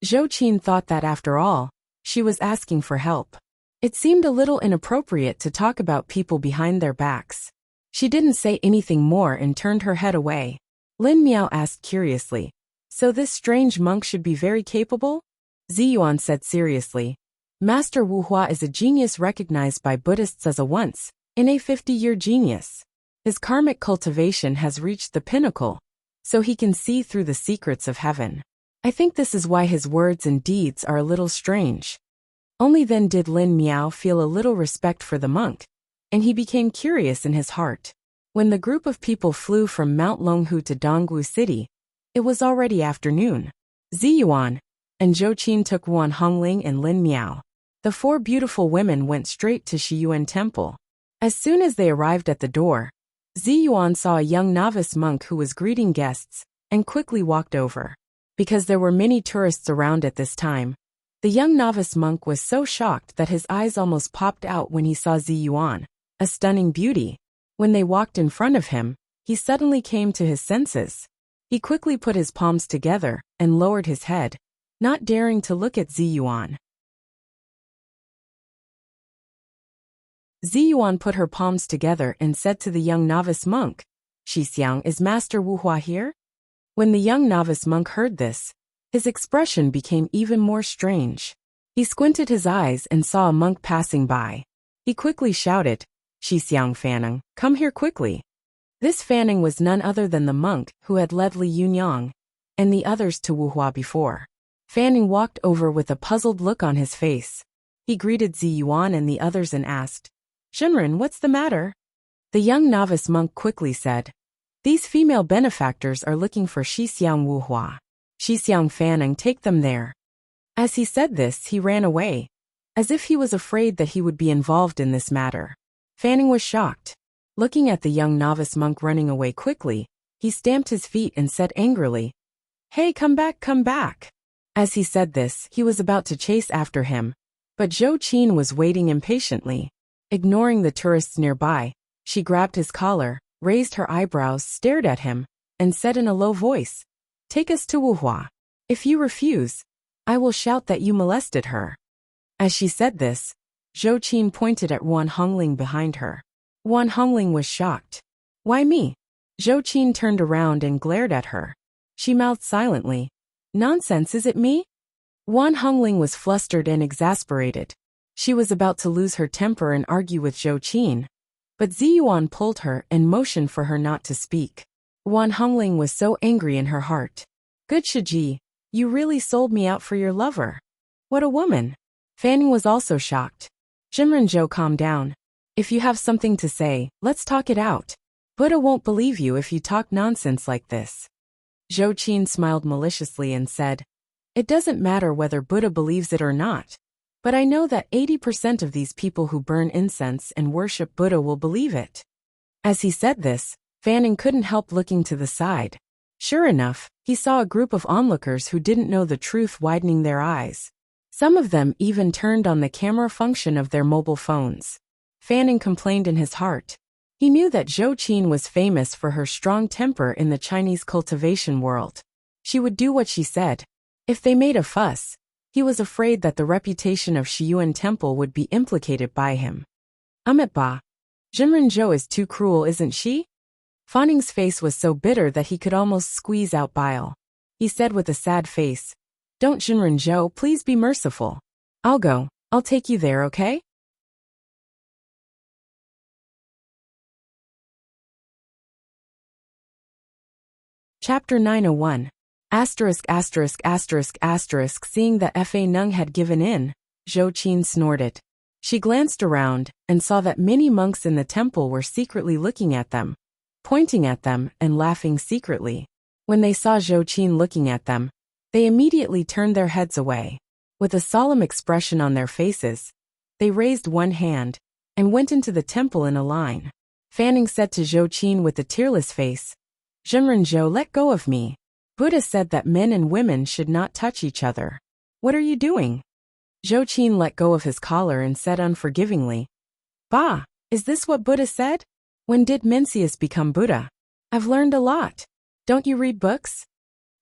Zhou Qin thought that after all, she was asking for help. It seemed a little inappropriate to talk about people behind their backs. She didn't say anything more and turned her head away. Lin Miao asked curiously, "So this strange monk should be very capable?" Ziyuan said seriously, "Master Wu Hua is a genius recognized by Buddhists as a in a 50-year genius. His karmic cultivation has reached the pinnacle, so he can see through the secrets of heaven. I think this is why his words and deeds are a little strange." Only then did Lin Miao feel a little respect for the monk, and he became curious in his heart. When the group of people flew from Mount Longhu to Dongwu City, it was already afternoon. Ziyuan and Zhou Qin took Wan Hongling and Lin Miao. The four beautiful women went straight to Shiyuan Temple. As soon as they arrived at the door, Ziyuan saw a young novice monk who was greeting guests, and quickly walked over. Because there were many tourists around at this time, the young novice monk was so shocked that his eyes almost popped out when he saw Ziyuan, a stunning beauty. When they walked in front of him, he suddenly came to his senses. He quickly put his palms together and lowered his head, not daring to look at Ziyuan. Ziyuan put her palms together and said to the young novice monk, "Xixiang, is Master Wu Hua here?" When the young novice monk heard this, his expression became even more strange. He squinted his eyes and saw a monk passing by. He quickly shouted, "Xixiang Fanning, come here quickly." This Fanning was none other than the monk who had led Li Yunyang and the others to Wu Hua before. Fanning walked over with a puzzled look on his face. He greeted Ziyuan and the others and asked, "Shinran, what's the matter?" The young novice monk quickly said, "These female benefactors are looking for Xixiang Wu Hua. Xixiang Fanning, take them there." As he said this, he ran away, as if he was afraid that he would be involved in this matter. Fanning was shocked. Looking at the young novice monk running away quickly, he stamped his feet and said angrily, "Hey, come back, come back." As he said this, he was about to chase after him, but Zhou Qin was waiting impatiently. Ignoring the tourists nearby, she grabbed his collar, raised her eyebrows, stared at him, and said in a low voice, "Take us to Wu Hua. If you refuse, I will shout that you molested her." As she said this, Zhou Qin pointed at Wan Hongling behind her. Wan Hongling was shocked. "Why me?" Zhou Qin turned around and glared at her. She mouthed silently, "Nonsense, is it me?" Wan Hongling was flustered and exasperated. She was about to lose her temper and argue with Zhou Qin, but Ziyuan pulled her and motioned for her not to speak. Wan Hongling was so angry in her heart. "Good Shiji, you really sold me out for your lover. What a woman." Fanning was also shocked. "Jinren Zhou, calm down. If you have something to say, let's talk it out. Buddha won't believe you if you talk nonsense like this." Zhou Qin smiled maliciously and said, "It doesn't matter whether Buddha believes it or not, but I know that 80% of these people who burn incense and worship Buddha will believe it." As he said this, Fanning couldn't help looking to the side. Sure enough, he saw a group of onlookers who didn't know the truth widening their eyes. Some of them even turned on the camera function of their mobile phones. Fanning complained in his heart. He knew that Zhou Qin was famous for her strong temper in the Chinese cultivation world. She would do what she said. If they made a fuss, he was afraid that the reputation of Shiyuan Temple would be implicated by him. Ba. Jinren Zhou is too cruel, isn't she?" Fanning's face was so bitter that he could almost squeeze out bile. He said with a sad face, "Don't, Jinren Zhou, please be merciful. I'll go. I'll take you there, okay?" Chapter 901. ********. Seeing that Fa Nung had given in, Zhou Qin snorted. She glanced around and saw that many monks in the temple were secretly looking at them. pointing at them and laughing secretly. When they saw Zhou Qin looking at them, they immediately turned their heads away. With a solemn expression on their faces, they raised one hand and went into the temple in a line. Fanning said to Zhou Qin with a tearless face, "Zhenren Zhou, let go of me. Buddha said that men and women should not touch each other. What are you doing?" Zhou Qin let go of his collar and said unforgivingly, "Bah, is this what Buddha said? When did Mencius become Buddha? I've learned a lot. Don't you read books?"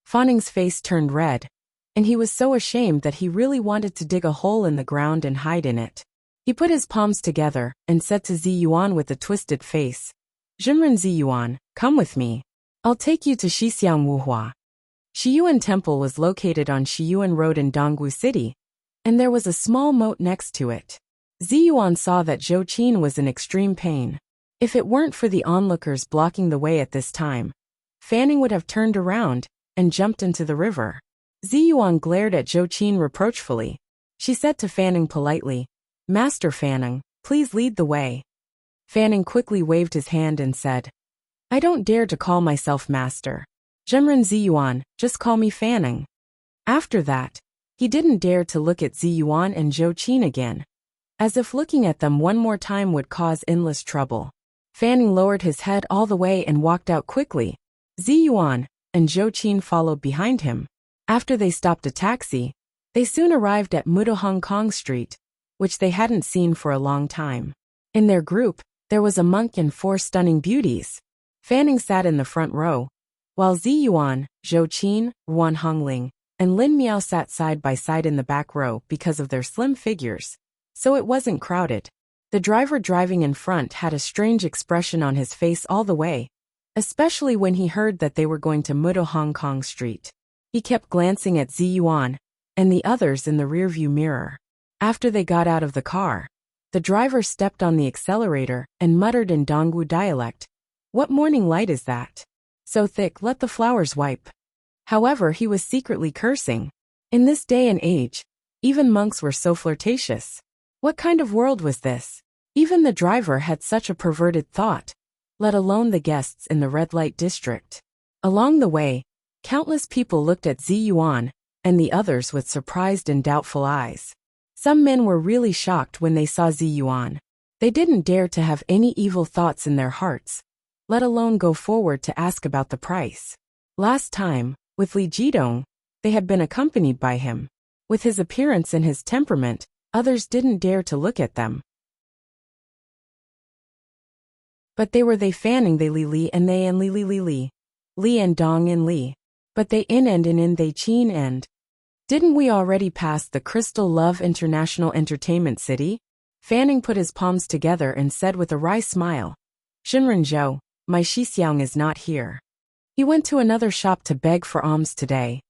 Fanning's face turned red, and he was so ashamed that he really wanted to dig a hole in the ground and hide in it. He put his palms together and said to Zi Yuan with a twisted face, "Zhenren Zi Yuan, come with me. I'll take you to Xixiang Wuhua." Shiyuan Temple was located on Shiyuan Road in Dongwu City, and there was a small moat next to it. Zi Yuan saw that Zhou Qin was in extreme pain. If it weren't for the onlookers blocking the way at this time, Fanning would have turned around and jumped into the river. Zi Yuan glared at Zhou Qin reproachfully. She said to Fanning politely, "Master Fanning, please lead the way." Fanning quickly waved his hand and said, "I don't dare to call myself master. Zhenren Zi Yuan, just call me Fanning." After that, he didn't dare to look at Zi Yuan and Zhou Qin again, as if looking at them one more time would cause endless trouble. Fanning lowered his head all the way and walked out quickly. Zi Yuan and Zhou Qin followed behind him. After they stopped a taxi, they soon arrived at Mudo Hong Kong Street, which they hadn't seen for a long time. In their group, there was a monk and 4 stunning beauties. Fanning sat in the front row, while Zi Yuan, Zhou Qin, Wan Hongling, and Lin Miao sat side by side in the back row because of their slim figures, so it wasn't crowded. The driver driving in front had a strange expression on his face all the way, especially when he heard that they were going to Mudo Hong Kong Street. He kept glancing at Zi Yuan and the others in the rearview mirror. After they got out of the car, the driver stepped on the accelerator and muttered in Dongwu dialect, "What morning light is that? So thick, let the flowers wipe." However, he was secretly cursing. In this day and age, even monks were so flirtatious. What kind of world was this? Even the driver had such a perverted thought, let alone the guests in the red light district. Along the way, countless people looked at Zi Yuan and the others with surprised and doubtful eyes. Some men were really shocked when they saw Zi Yuan. They didn't dare to have any evil thoughts in their hearts, let alone go forward to ask about the price. Last time, with Li Jidong, they had been accompanied by him. With his appearance and his temperament, others didn't dare to look at them. But they were they Fanning they Li and they and Li. Li and Dong and Li. But they in and they Qin and. Didn't we already pass the Crystal Love International Entertainment City? Fanning put his palms together and said with a wry smile, "Zhenren Zhou, my Xixiang is not here. He went to another shop to beg for alms today."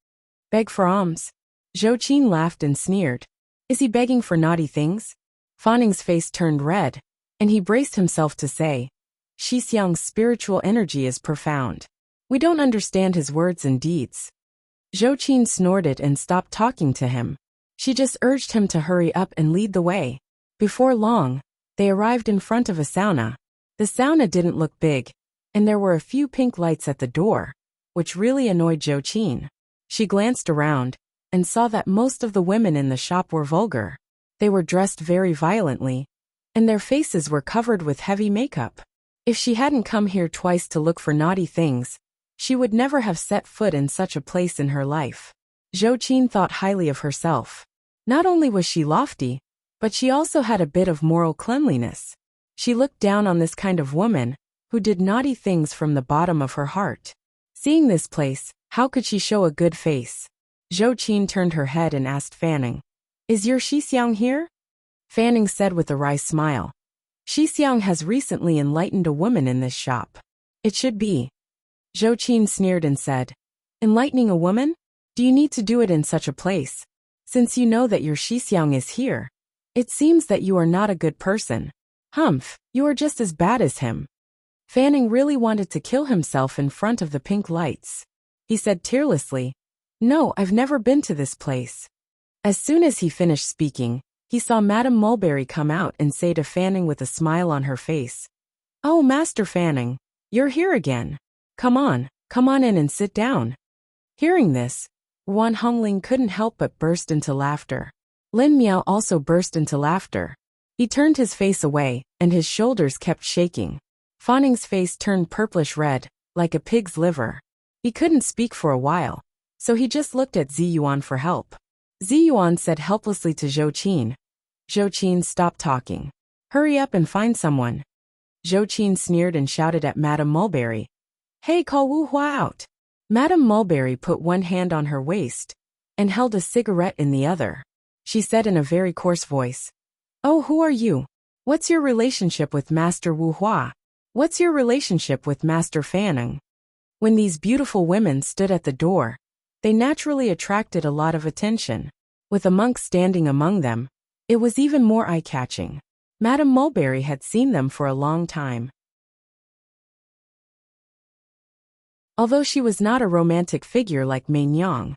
"Beg for alms?" Zhou Qin laughed and sneered. "Is he begging for naughty things?" Fanning's face turned red, and he braced himself to say, "Xixiang's spiritual energy is profound. We don't understand his words and deeds." Zhou Qin snorted and stopped talking to him. She just urged him to hurry up and lead the way. Before long, they arrived in front of a sauna. The sauna didn't look big, and there were a few pink lights at the door, which really annoyed Zhou Qin. She glanced around and saw that most of the women in the shop were vulgar. They were dressed very violently, and their faces were covered with heavy makeup. If she hadn't come here twice to look for naughty things, she would never have set foot in such a place in her life. Zhou Qin thought highly of herself. Not only was she lofty, but she also had a bit of moral cleanliness. She looked down on this kind of woman, who did naughty things from the bottom of her heart. Seeing this place, how could she show a good face? Zhou Qin turned her head and asked Fanning, "Is your Xixiang here?" Fanning said with a wry smile, "Xixiang has recently enlightened a woman in this shop. It should be." Zhou Qin sneered and said, "Enlightening a woman? Do you need to do it in such a place? Since you know that your Xixiang is here, it seems that you are not a good person. Humph, you are just as bad as him." Fanning really wanted to kill himself in front of the pink lights. He said tearlessly, "No, I've never been to this place." As soon as he finished speaking, he saw Madame Mulberry come out and say to Fanning with a smile on her face, "Oh, Master Fanning, You're here again. Come on in and sit down. Hearing this, Ruan Hongling couldn't help but burst into laughter. Lin Miao also burst into laughter. He turned his face away, and his shoulders kept shaking. Faning's face turned purplish red, like a pig's liver. He couldn't speak for a while, so he just looked at Ziyuan for help. Ziyuan said helplessly to Zhou Qin. Zhou Qin, stop talking. Hurry up and find someone. Zhou Qin sneered and shouted at Madame Mulberry. Hey, call Wu Hua out. Madame Mulberry put one hand on her waist and held a cigarette in the other. She said in a very coarse voice, Oh, who are you? What's your relationship with Master Wu Hua? What's your relationship with Master Fanning? When these beautiful women stood at the door, they naturally attracted a lot of attention. With a monk standing among them, it was even more eye-catching. Madame Mulberry had seen them for a long time. Although she was not a romantic figure like Mei Nyang,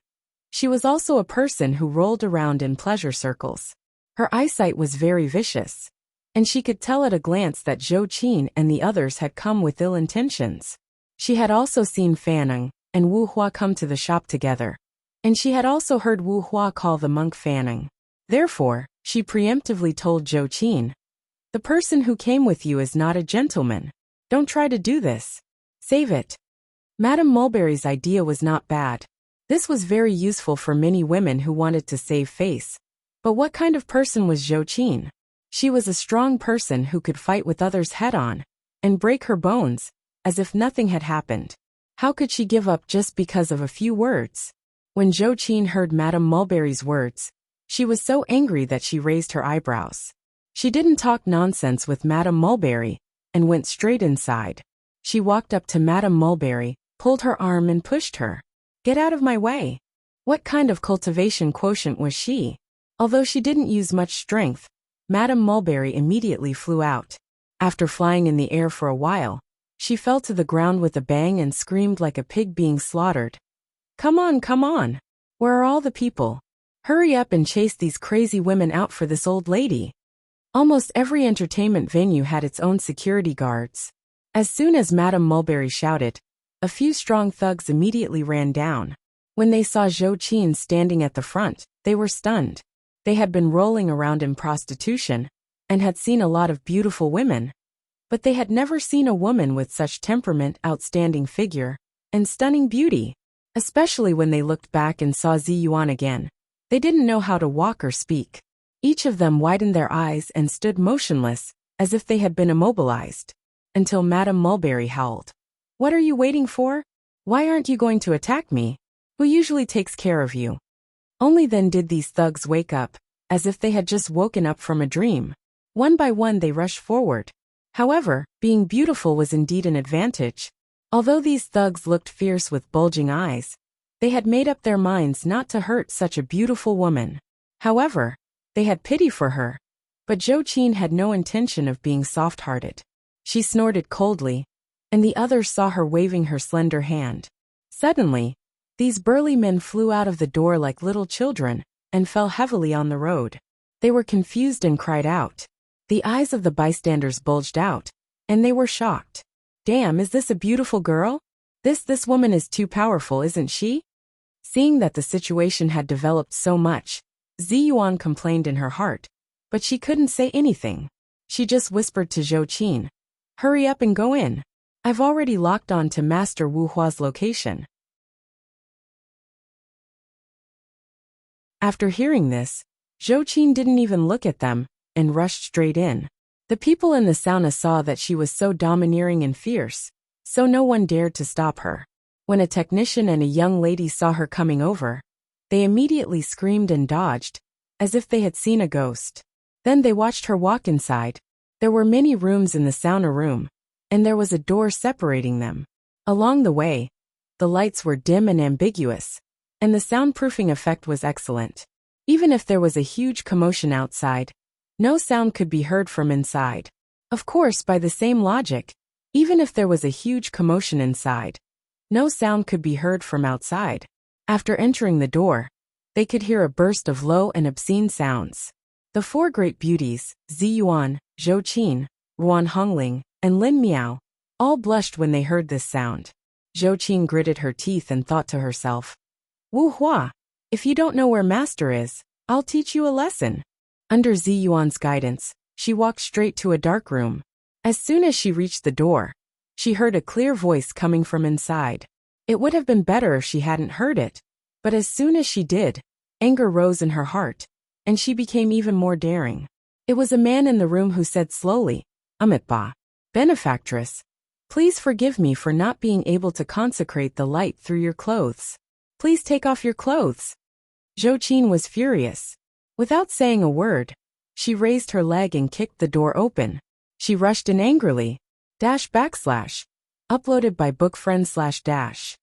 she was also a person who rolled around in pleasure circles. Her eyesight was very vicious, and she could tell at a glance that Zhou Qin and the others had come with ill intentions. She had also seen Fanning and Wu Hua come to the shop together, and she had also heard Wu Hua call the monk Fanning. Therefore, she preemptively told Zhou Qin, The person who came with you is not a gentleman. Don't try to do this. Save it. Madame Mulberry's idea was not bad. This was very useful for many women who wanted to save face. But what kind of person was Zhou Qin? She was a strong person who could fight with others head-on and break her bones, as if nothing had happened. How could she give up just because of a few words? When Zhou Qin heard Madame Mulberry's words, she was so angry that she raised her eyebrows. She didn't talk nonsense with Madame Mulberry and went straight inside. She walked up to Madame Mulberry, pulled her arm and pushed her. Get out of my way. What kind of cultivation quotient was she? Although she didn't use much strength, Madame Mulberry immediately flew out. After flying in the air for a while, she fell to the ground with a bang and screamed like a pig being slaughtered. Come on. Where are all the people? Hurry up and chase these crazy women out for this old lady. Almost every entertainment venue had its own security guards. As soon as Madame Mulberry shouted, a few strong thugs immediately ran down. When they saw Zhou Qin standing at the front, they were stunned. They had been rolling around in prostitution and had seen a lot of beautiful women, but they had never seen a woman with such temperament, outstanding figure, and stunning beauty. Especially when they looked back and saw Ziyuan again. They didn't know how to walk or speak. Each of them widened their eyes and stood motionless, as if they had been immobilized, until Madame Mulberry howled. What are you waiting for? Why aren't you going to attack me? Who usually takes care of you? Only then did these thugs wake up, as if they had just woken up from a dream. One by one they rushed forward. However, being beautiful was indeed an advantage. Although these thugs looked fierce with bulging eyes, they had made up their minds not to hurt such a beautiful woman. However, they had pity for her. But Zhou Qin had no intention of being soft-hearted. She snorted coldly, and the others saw her waving her slender hand. Suddenly, these burly men flew out of the door like little children and fell heavily on the road. They were confused and cried out. The eyes of the bystanders bulged out, and they were shocked. Damn, is this a beautiful girl? This woman is too powerful, isn't she? Seeing that the situation had developed so much, Ziyuan complained in her heart, but she couldn't say anything. She just whispered to Zhou Qin, Hurry up and go in. I've already locked on to Master Wu Hua's location. After hearing this, Zhou Qin didn't even look at them and rushed straight in. The people in the sauna saw that she was so domineering and fierce, so no one dared to stop her. When a technician and a young lady saw her coming over, they immediately screamed and dodged, as if they had seen a ghost. Then they watched her walk inside. There were many rooms in the sauna room, and there was a door separating them. Along the way, the lights were dim and ambiguous, and the soundproofing effect was excellent. Even if there was a huge commotion outside, no sound could be heard from inside. Of course, by the same logic, even if there was a huge commotion inside, no sound could be heard from outside. After entering the door, they could hear a burst of low and obscene sounds. The four great beauties, Ziyuan, Zhou Qin, Ruan Hongling, and Lin Miao, All blushed when they heard this sound. Zhou Qin gritted her teeth and thought to herself, Wu Hua, if you don't know where master is, I'll teach you a lesson. Under Zi Yuan's guidance, she walked straight to a dark room. As soon as she reached the door, she heard a clear voice coming from inside. It would have been better if she hadn't heard it, but as soon as she did, anger rose in her heart, and she became even more daring. It was a man in the room who said slowly, Amitabha, benefactress, please forgive me for not being able to consecrate the light through your clothes. Please take off your clothes. Zhou Qin was furious. Without saying a word, she raised her leg and kicked the door open. She rushed in angrily. // Uploaded by bookfriend /.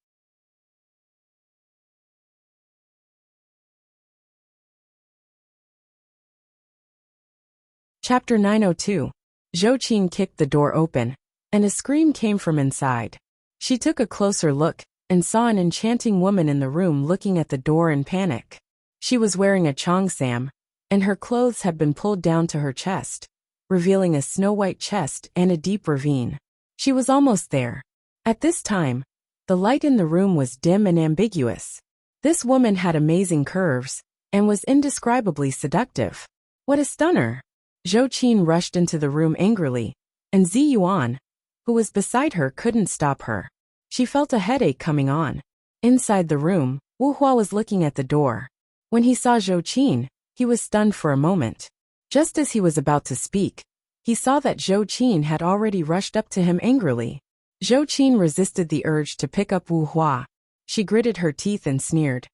Chapter 902. Zhou Qin kicked the door open, and a scream came from inside. She took a closer look and saw an enchanting woman in the room looking at the door in panic. She was wearing a cheongsam, and her clothes had been pulled down to her chest, revealing a snow-white chest and a deep ravine. She was almost there. At this time, the light in the room was dim and ambiguous. This woman had amazing curves and was indescribably seductive. What a stunner! Zhou Qin rushed into the room angrily, and Zi Yuan, who was beside her, couldn't stop her. She felt a headache coming on. Inside the room, Wu Hua was looking at the door. When he saw Zhou Qin, he was stunned for a moment. Just as he was about to speak, he saw that Zhou Qin had already rushed up to him angrily. Zhou Qin resisted the urge to pick up Wu Hua. She gritted her teeth and sneered.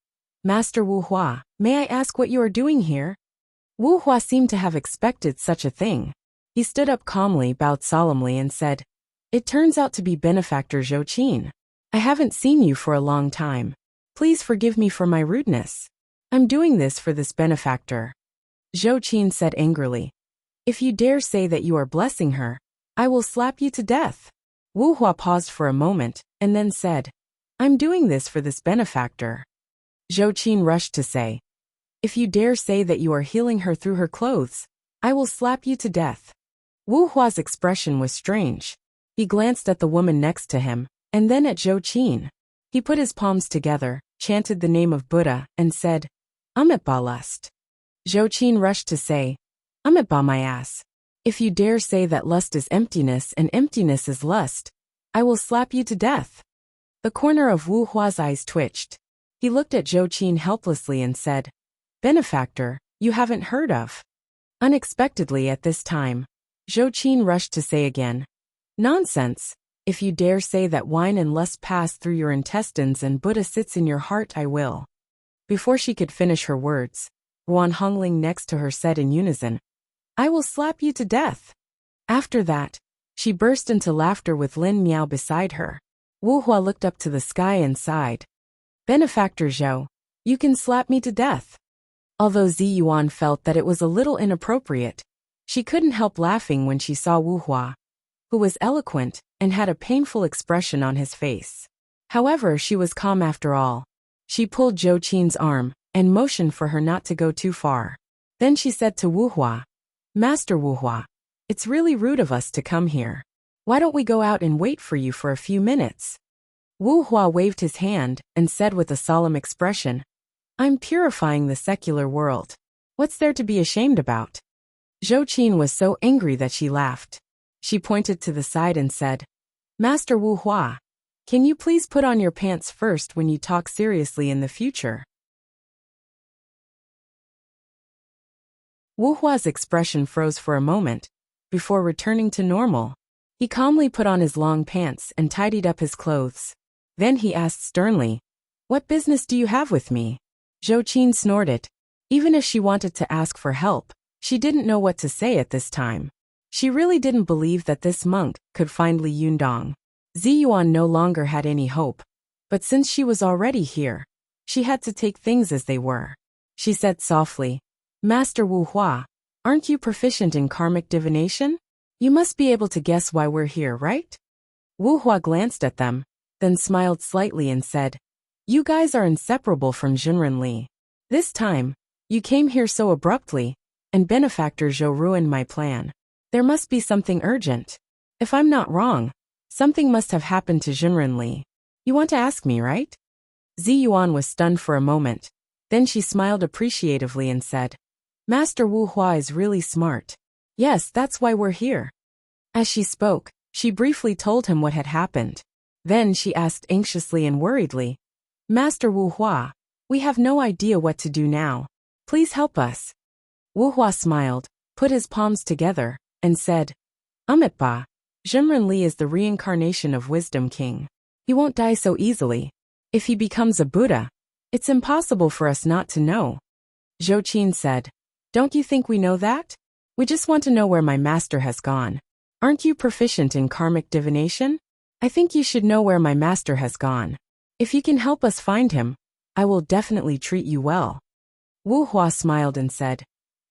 Master Wu Hua, may I ask what you are doing here? Wu Hua seemed to have expected such a thing. He stood up calmly, bowed solemnly, and said, It turns out to be benefactor Zhou Qin. I haven't seen you for a long time. Please forgive me for my rudeness. I'm doing this for this benefactor. Zhou Qin said angrily, If you dare say that you are blessing her, I will slap you to death. Wu Hua paused for a moment, and then said, I'm doing this for this benefactor. Zhou Qin rushed to say, If you dare say that you are healing her through her clothes, I will slap you to death. Wu Hua's expression was strange. He glanced at the woman next to him, and then at Zhou Qin. He put his palms together, chanted the name of Buddha, and said, Amitabha lust. Zhou Qin rushed to say, Amitabha my ass. If you dare say that lust is emptiness and emptiness is lust, I will slap you to death. The corner of Wu Hua's eyes twitched. He looked at Zhou Qin helplessly and said, Benefactor, you haven't heard of. Unexpectedly at this time, Zhou Qin rushed to say again, Nonsense. If you dare say that wine and lust pass through your intestines and Buddha sits in your heart, I will. Before she could finish her words, Ruan Hongling next to her said in unison, I will slap you to death. After that, she burst into laughter with Lin Miao beside her. Wu Hua looked up to the sky and sighed. Benefactor Zhou, you can slap me to death. Although Zi Yuan felt that it was a little inappropriate, she couldn't help laughing when she saw Wu Hua, who was eloquent and had a painful expression on his face. However, she was calm after all. She pulled Zhou Qin's arm and motioned for her not to go too far. Then she said to Wu Hua, Master Wu Hua, it's really rude of us to come here. Why don't we go out and wait for you for a few minutes? Wu Hua waved his hand and said with a solemn expression, I'm purifying the secular world. What's there to be ashamed about? Zhou Qin was so angry that she laughed. She pointed to the side and said, Master Wu Hua, can you please put on your pants first when you talk seriously in the future? Wu Hua's expression froze for a moment, before returning to normal. He calmly put on his long pants and tidied up his clothes. Then he asked sternly, What business do you have with me? Zhou Qin snorted. Even if she wanted to ask for help, she didn't know what to say at this time. She really didn't believe that this monk could find Li Yundong. Zi Yuan no longer had any hope, but since she was already here, she had to take things as they were. She said softly, Master Wu Hua, aren't you proficient in karmic divination? You must be able to guess why we're here, right? Wu Hua glanced at them, then smiled slightly and said, You guys are inseparable from Junren Li. This time, you came here so abruptly, and benefactor Zhou ruined my plan. There must be something urgent. If I'm not wrong, Something must have happened to Junrenli. You want to ask me, right? Zi Yuan was stunned for a moment. Then she smiled appreciatively and said, Master Wu Hua is really smart. Yes, that's why we're here. As she spoke, she briefly told him what had happened. Then she asked anxiously and worriedly, Master Wu Hua, we have no idea what to do now. Please help us. Wu Hua smiled, put his palms together, and said, Ba, Junrenli is the reincarnation of Wisdom King. He won't die so easily. If he becomes a Buddha, it's impossible for us not to know. Zhou Qin said, Don't you think we know that? We just want to know where my master has gone. Aren't you proficient in karmic divination? I think you should know where my master has gone. If you can help us find him, I will definitely treat you well. Wu Hua smiled and said,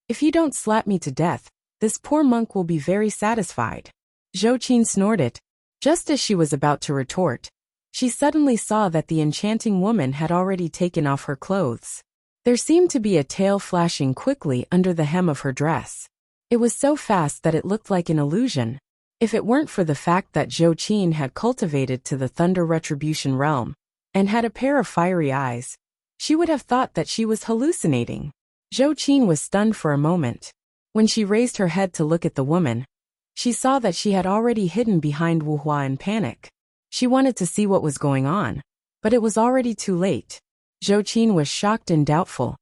If you don't slap me to death, this poor monk will be very satisfied. Zhou Qin snorted. Just as she was about to retort, she suddenly saw that the enchanting woman had already taken off her clothes. There seemed to be a tail flashing quickly under the hem of her dress. It was so fast that it looked like an illusion. If it weren't for the fact that Zhou Qin had cultivated to the Thunder Retribution realm, and had a pair of fiery eyes, she would have thought that she was hallucinating. Zhou Qin was stunned for a moment. When she raised her head to look at the woman, she saw that she had already hidden behind Wu Hua in panic. She wanted to see what was going on, but it was already too late. Zhou Qin was shocked and doubtful.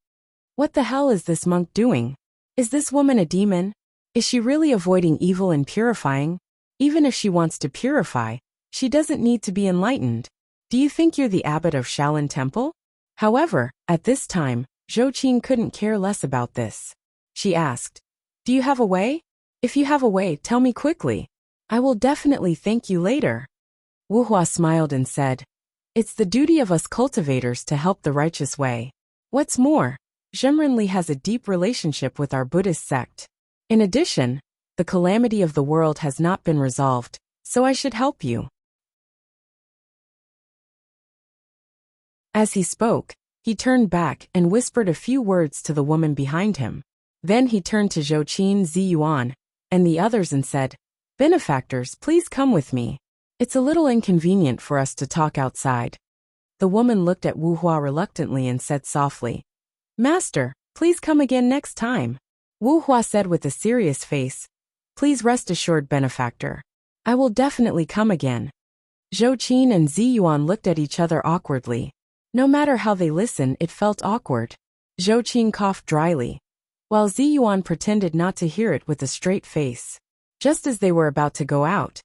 What the hell is this monk doing? Is this woman a demon? Is she really avoiding evil and purifying? Even if she wants to purify, she doesn't need to be enlightened. Do you think you're the abbot of Shaolin Temple? However, at this time, Zhou Qin couldn't care less about this. She asked, Do you have a way? If you have a way, tell me quickly. I will definitely thank you later. Wu Hua smiled and said, It's the duty of us cultivators to help the righteous way. What's more, Junrenli has a deep relationship with our Buddhist sect. In addition, the calamity of the world has not been resolved, so I should help you. As he spoke, he turned back and whispered a few words to the woman behind him. Then he turned to Zhou Qin, Zi Yuan, and the others and said, Benefactors, please come with me. It's a little inconvenient for us to talk outside. The woman looked at Wu Hua reluctantly and said softly, Master, please come again next time. Wu Hua said with a serious face, Please rest assured, benefactor. I will definitely come again. Zhou Qin and Zi Yuan looked at each other awkwardly. No matter how they listened, it felt awkward. Zhou Qin coughed dryly, while Zi Yuan pretended not to hear it with a straight face. Just as they were about to go out,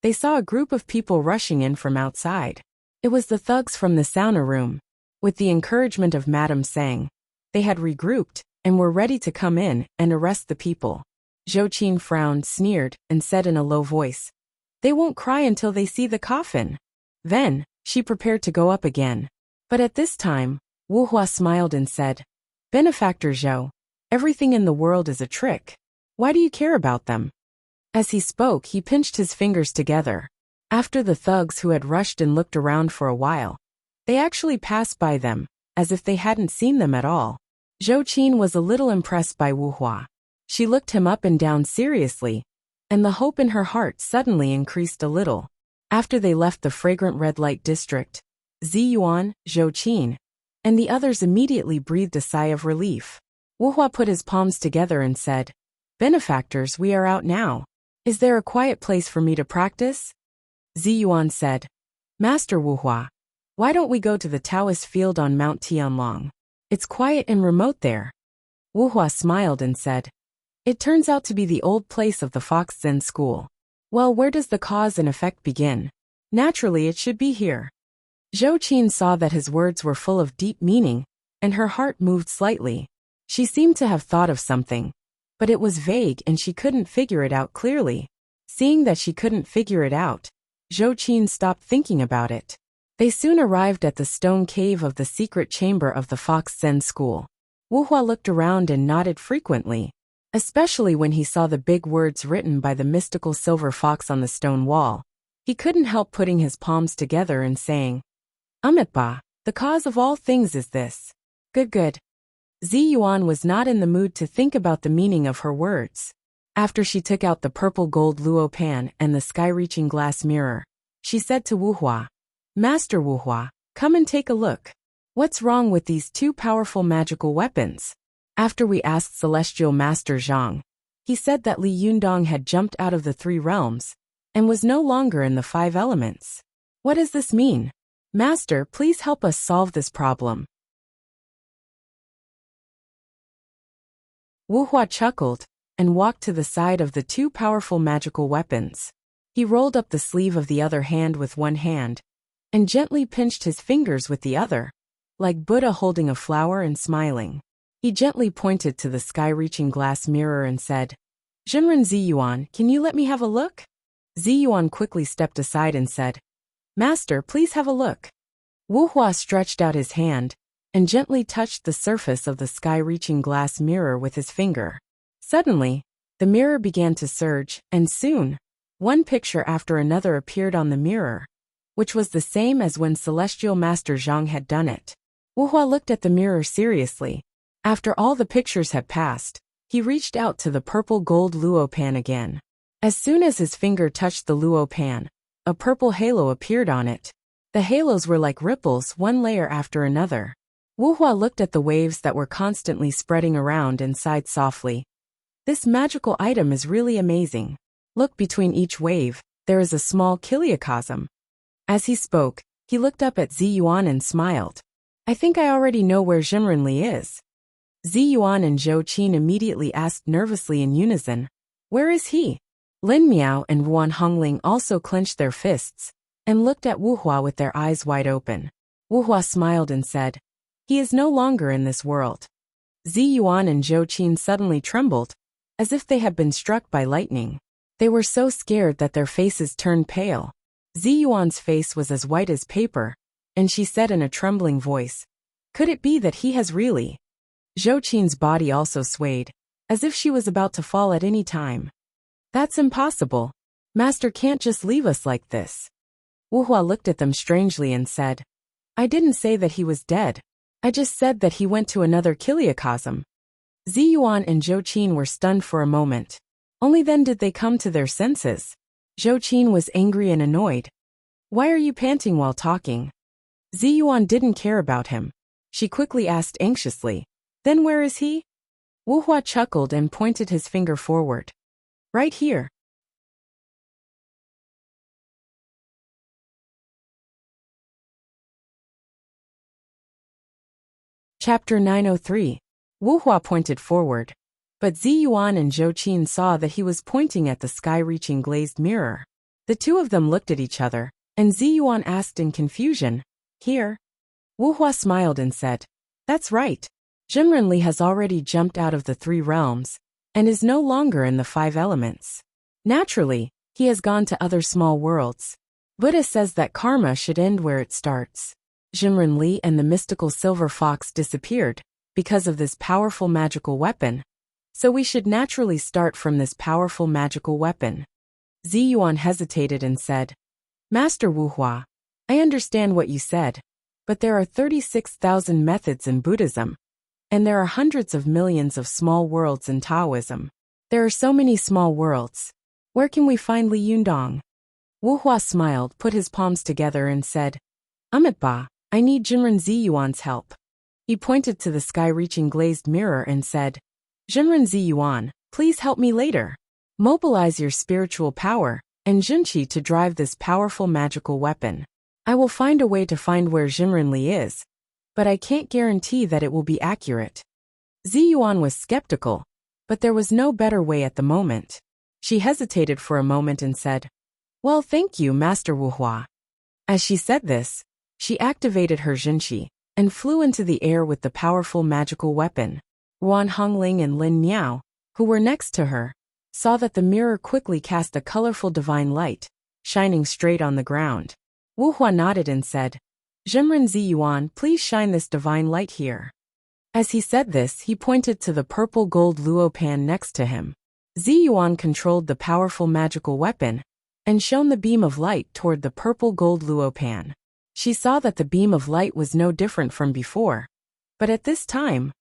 they saw a group of people rushing in from outside. It was the thugs from the sauna room. With the encouragement of Madame Sang, they had regrouped and were ready to come in and arrest the people. Zhou Qin frowned, sneered, and said in a low voice, They won't cry until they see the coffin. Then, she prepared to go up again. But at this time, Wu Hua smiled and said, Benefactor Zhou, everything in the world is a trick. Why do you care about them? As he spoke, he pinched his fingers together. After the thugs who had rushed and looked around for a while, they actually passed by them, as if they hadn't seen them at all. Zhou Qin was a little impressed by Wu Hua. She looked him up and down seriously, and the hope in her heart suddenly increased a little. After they left the fragrant red light district, Zi Yuan, Zhou Qin, and the others immediately breathed a sigh of relief. Wu Hua put his palms together and said, Benefactors, we are out now. Is there a quiet place for me to practice? Zi Yuan said, Master Wu Hua, why don't we go to the Taoist field on Mount Tianlong? It's quiet and remote there. Wu Hua smiled and said, It turns out to be the old place of the Fox Zen school. Well, where does the cause and effect begin? Naturally, it should be here. Zhou Qin saw that his words were full of deep meaning, and her heart moved slightly. She seemed to have thought of something, but it was vague and she couldn't figure it out clearly. Seeing that she couldn't figure it out, Zhou Qin stopped thinking about it. They soon arrived at the stone cave of the secret chamber of the Fox Zen school. Wu Hua looked around and nodded frequently, especially when he saw the big words written by the mystical silver fox on the stone wall. He couldn't help putting his palms together and saying, Ba, the cause of all things is this. Good. Zi Yuan was not in the mood to think about the meaning of her words. After she took out the purple gold luo pan and the sky-reaching glass mirror, She said to Wuhua, Master Wuhua, come and take a look. What's wrong with these two powerful magical weapons? After we asked Celestial Master Zhang, he said that Li Yundong had jumped out of the 3 realms and was no longer in the 5 elements. What does this mean? Master, please help us solve this problem. Wuhua chuckled and walked to the side of the 2 powerful magical weapons. He rolled up the sleeve of the other hand with one hand and gently pinched his fingers with the other, like Buddha holding a flower and smiling. He gently pointed to the sky-reaching glass mirror and said, Jinren Ziyuan, can you let me have a look? Ziyuan quickly stepped aside and said, Master, please have a look. Wuhua stretched out his hand and gently touched the surface of the sky-reaching glass mirror with his finger. Suddenly, the mirror began to surge, and soon, one picture after another appeared on the mirror, which was the same as when Celestial Master Zhang had done it. Wuhua looked at the mirror seriously. After all the pictures had passed, he reached out to the purple gold luo pan again. As soon as his finger touched the luo pan, a purple halo appeared on it. The halos were like ripples, one layer after another. Wuhua looked at the waves that were constantly spreading around and sighed softly. This magical item is really amazing. Look, between each wave, there is a small kiliocosm. As he spoke, he looked up at Ziyuan and smiled. I think I already know where Jinren Li is. Ziyuan and Zhou Qin immediately asked nervously in unison, Where is he? Lin Miao and Ruan Hongling also clenched their fists and looked at Wuhua with their eyes wide open. Wuhua smiled and said, He is no longer in this world. Ziyuan and Zhou Qin suddenly trembled, as if they had been struck by lightning. They were so scared that their faces turned pale. Ziyuan's face was as white as paper, and she said in a trembling voice, Could it be that he has really? Zhou Qin's body also swayed, as if she was about to fall at any time. That's impossible. Master can't just leave us like this. Wuhua looked at them strangely and said, I didn't say that he was dead. I just said that he went to another kiliocosm. Ziyuan and Zhou Qin were stunned for a moment. Only then did they come to their senses. Zhou Qin was angry and annoyed. Why are you panting while talking? Ziyuan didn't care about him. She quickly asked anxiously, Then where is he? Wuhua chuckled and pointed his finger forward. Right here. Chapter 903. Wuhua pointed forward, but Ziyuan and Zhou Qin saw that he was pointing at the sky-reaching glazed mirror. The two of them looked at each other, and Ziyuan asked in confusion, Here? Wuhua smiled and said, That's right. Jinren Li has already jumped out of the 3 realms, and is no longer in the 5 elements. Naturally, he has gone to other small worlds. Buddha says that karma should end where it starts. Jinren Li and the mystical silver fox disappeared because of this powerful magical weapon, so we should naturally start from this powerful magical weapon. Ziyuan hesitated and said, Master Wuhua, I understand what you said, but there are 36,000 methods in Buddhism, and there are hundreds of millions of small worlds in Taoism. There are so many small worlds. Where can we find Li Yundong? Wuhua smiled, put his palms together and said, Amitabha, I need Jinren Ziyuan's help. He pointed to the sky-reaching glazed mirror and said, Jinren Ziyuan, please help me later. Mobilize your spiritual power and Jinqi to drive this powerful magical weapon. I will find a way to find where Jinren Li is, but I can't guarantee that it will be accurate. Ziyuan was skeptical, but there was no better way at the moment. She hesitated for a moment and said, Well, thank you, Master Wuhua. As she said this, she activated her Jinqi and flew into the air with the powerful magical weapon. Ruan Hongling and Lin Miao, who were next to her, saw that the mirror quickly cast a colorful divine light, shining straight on the ground. Wuhua nodded and said, Jinren Ziyuan, please shine this divine light here. As he said this, he pointed to the purple gold luo pan next to him. Ziyuan controlled the powerful magical weapon and shone the beam of light toward the purple gold luo pan. She saw that the beam of light was no different from before, but at this time,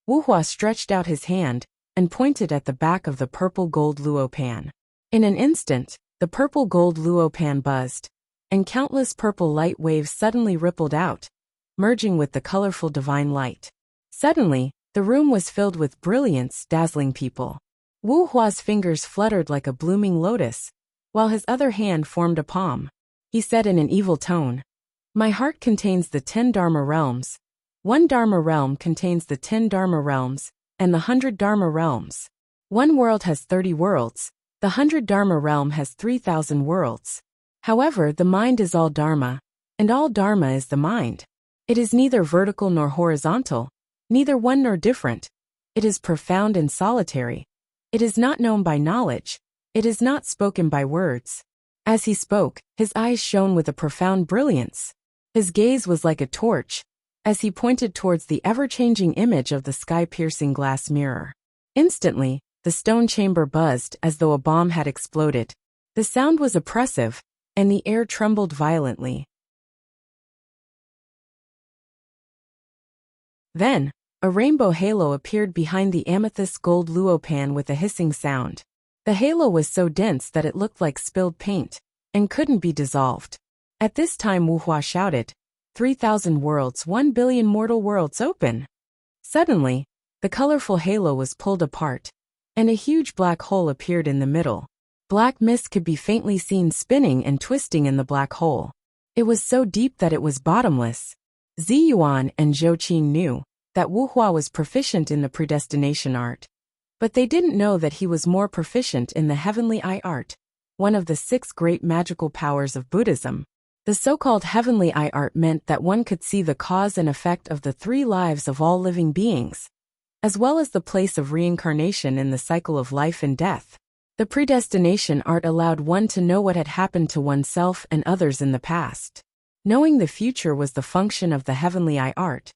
Wuhua stretched out his hand and pointed at the back of the purple gold luo pan. In an instant, the purple gold luo pan buzzed, and countless purple light waves suddenly rippled out, merging with the colorful divine light. Suddenly, the room was filled with brilliance, dazzling people. Wu Hua's fingers fluttered like a blooming lotus, while his other hand formed a palm. He said in an evil tone, "My heart contains the 10 Dharma realms. 1 Dharma realm contains the 10 Dharma realms, and the 100 Dharma realms. 1 world has 30 worlds, the 100 Dharma realm has 3,000 worlds. However, the mind is all Dharma, and all Dharma is the mind. It is neither vertical nor horizontal, neither one nor different. It is profound and solitary. It is not known by knowledge. It is not spoken by words." As he spoke, his eyes shone with a profound brilliance. His gaze was like a torch, as he pointed towards the ever-changing image of the sky-piercing glass mirror. Instantly, the stone chamber buzzed as though a bomb had exploded. The sound was oppressive, and the air trembled violently. Then, a rainbow halo appeared behind the amethyst gold luopan with a hissing sound. The halo was so dense that it looked like spilled paint, and couldn't be dissolved. At this time Wu Hua shouted, 3,000 worlds, 1 billion mortal worlds open! Suddenly, the colorful halo was pulled apart, and a huge black hole appeared in the middle. Black mist could be faintly seen spinning and twisting in the black hole. It was so deep that it was bottomless. Ziyuan and Zhou Qin knew that Wu Hua was proficient in the predestination art, but they didn't know that he was more proficient in the heavenly eye art, one of the 6 great magical powers of Buddhism. The so-called heavenly eye art meant that one could see the cause and effect of the 3 lives of all living beings, as well as the place of reincarnation in the cycle of life and death. The predestination art allowed one to know what had happened to oneself and others in the past. Knowing the future was the function of the heavenly eye art,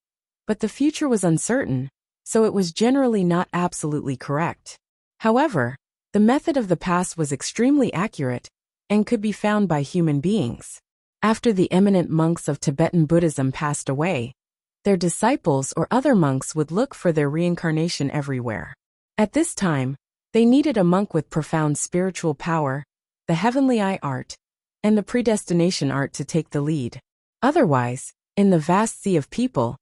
but the future was uncertain, so it was generally not absolutely correct. However, the method of the past was extremely accurate and could be found by human beings. After the eminent monks of Tibetan Buddhism passed away, their disciples or other monks would look for their reincarnation everywhere. At this time, they needed a monk with profound spiritual power, the heavenly eye art, and the predestination art to take the lead. Otherwise, in the vast sea of people,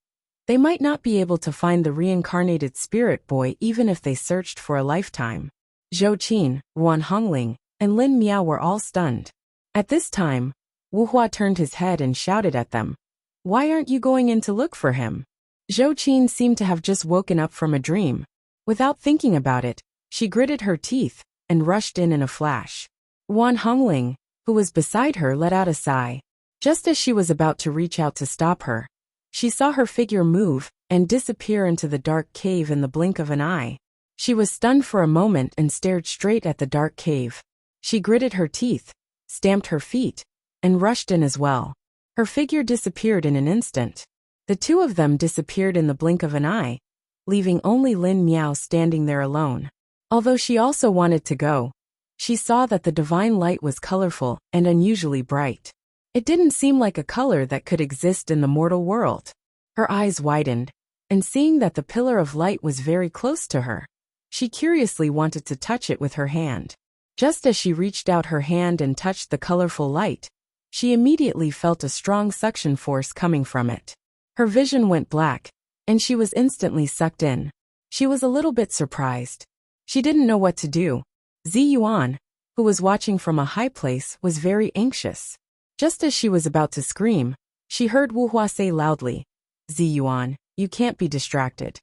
they might not be able to find the reincarnated spirit boy even if they searched for a lifetime. Zhou Qin, Ruan Hongling, and Lin Miao were all stunned. At this time, Wu Hua turned his head and shouted at them, "Why aren't you going in to look for him?" Zhou Qin seemed to have just woken up from a dream. Without thinking about it, she gritted her teeth and rushed in a flash. Ruan Hongling, who was beside her, let out a sigh. Just as she was about to reach out to stop her, she saw her figure move and disappear into the dark cave in the blink of an eye. She was stunned for a moment and stared straight at the dark cave. She gritted her teeth, stamped her feet, and rushed in as well. Her figure disappeared in an instant. The 2 of them disappeared in the blink of an eye, leaving only Lin Miao standing there alone. Although she also wanted to go, she saw that the divine light was colorful and unusually bright. It didn't seem like a color that could exist in the mortal world. Her eyes widened, and seeing that the pillar of light was very close to her, she curiously wanted to touch it with her hand. Just as she reached out her hand and touched the colorful light, she immediately felt a strong suction force coming from it. Her vision went black, and she was instantly sucked in. She was a little bit surprised. She didn't know what to do. Ziyuan, who was watching from a high place, was very anxious. Just as she was about to scream, she heard Wu Hua say loudly, "Ziyuan, you can't be distracted.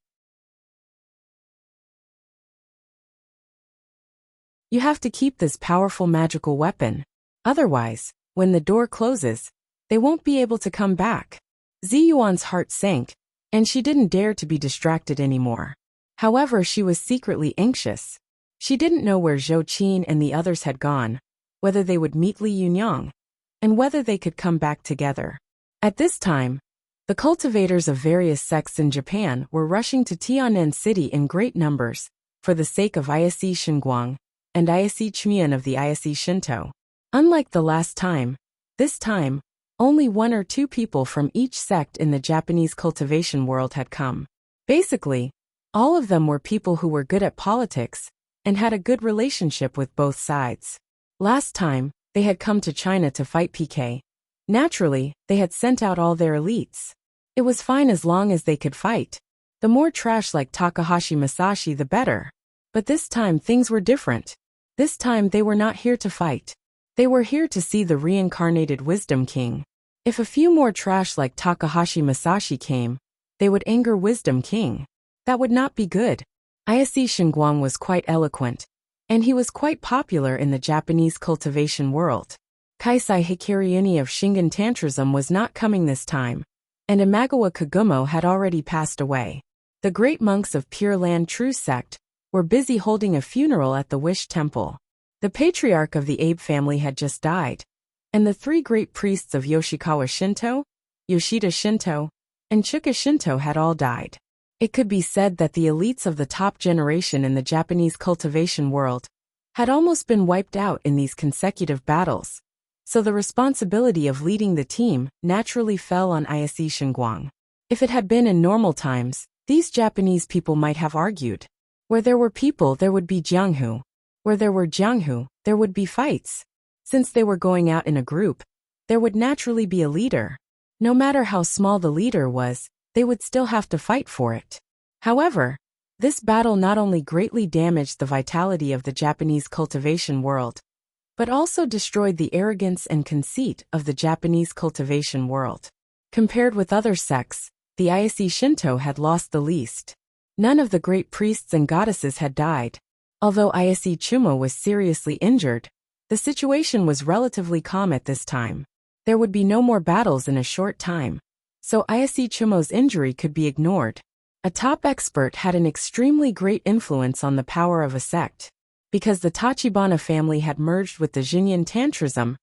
You have to keep this powerful magical weapon. Otherwise, when the door closes, they won't be able to come back." Ziyuan's heart sank, and she didn't dare to be distracted anymore. However, she was secretly anxious. She didn't know where Zhou Qin and the others had gone, whether they would meet Li Yunyang, and whether they could come back together. At this time, the cultivators of various sects in Japan were rushing to Tianan City in great numbers, for the sake of Ise Shinguang and Ise Chmian of the Ise Shinto. Unlike the last time, this time, only 1 or 2 people from each sect in the Japanese cultivation world had come. Basically, all of them were people who were good at politics and had a good relationship with both sides. Last time, they had come to China to fight PK, Naturally, they had sent out all their elites. It was fine as long as they could fight. The more trash like Takahashi Masashi the better. But this time things were different. This time they were not here to fight. They were here to see the reincarnated Wisdom King. If a few more trash like Takahashi Masashi came, they would anger Wisdom King. That would not be good. Ayase Shinguang was quite eloquent, and he was quite popular in the Japanese cultivation world. Kaisai Hikariuni of Shingen Tantrism was not coming this time, and Imagawa Kagumo had already passed away. The great monks of Pure Land True Sect were busy holding a funeral at the Wish Temple. The patriarch of the Abe family had just died, and the three great priests of Yoshikawa Shinto, Yoshida Shinto, and Chuka Shinto had all died. It could be said that the elites of the top generation in the Japanese cultivation world had almost been wiped out in these consecutive battles, so the responsibility of leading the team naturally fell on Ayase Shinguang. If it had been in normal times, these Japanese people might have argued. Where there were people, there would be jianghu. Where there were jianghu, there would be fights. Since they were going out in a group, there would naturally be a leader. No matter how small the leader was, they would still have to fight for it. However, this battle not only greatly damaged the vitality of the Japanese cultivation world, but also destroyed the arrogance and conceit of the Japanese cultivation world. Compared with other sects, the Ayase Shinto had lost the least. None of the great priests and goddesses had died. Although Ayase Chumo was seriously injured, the situation was relatively calm at this time. There would be no more battles in a short time, so Ayase Chumo's injury could be ignored. A top expert had an extremely great influence on the power of a sect. Because the Tachibana family had merged with the Jinyan Tantrism,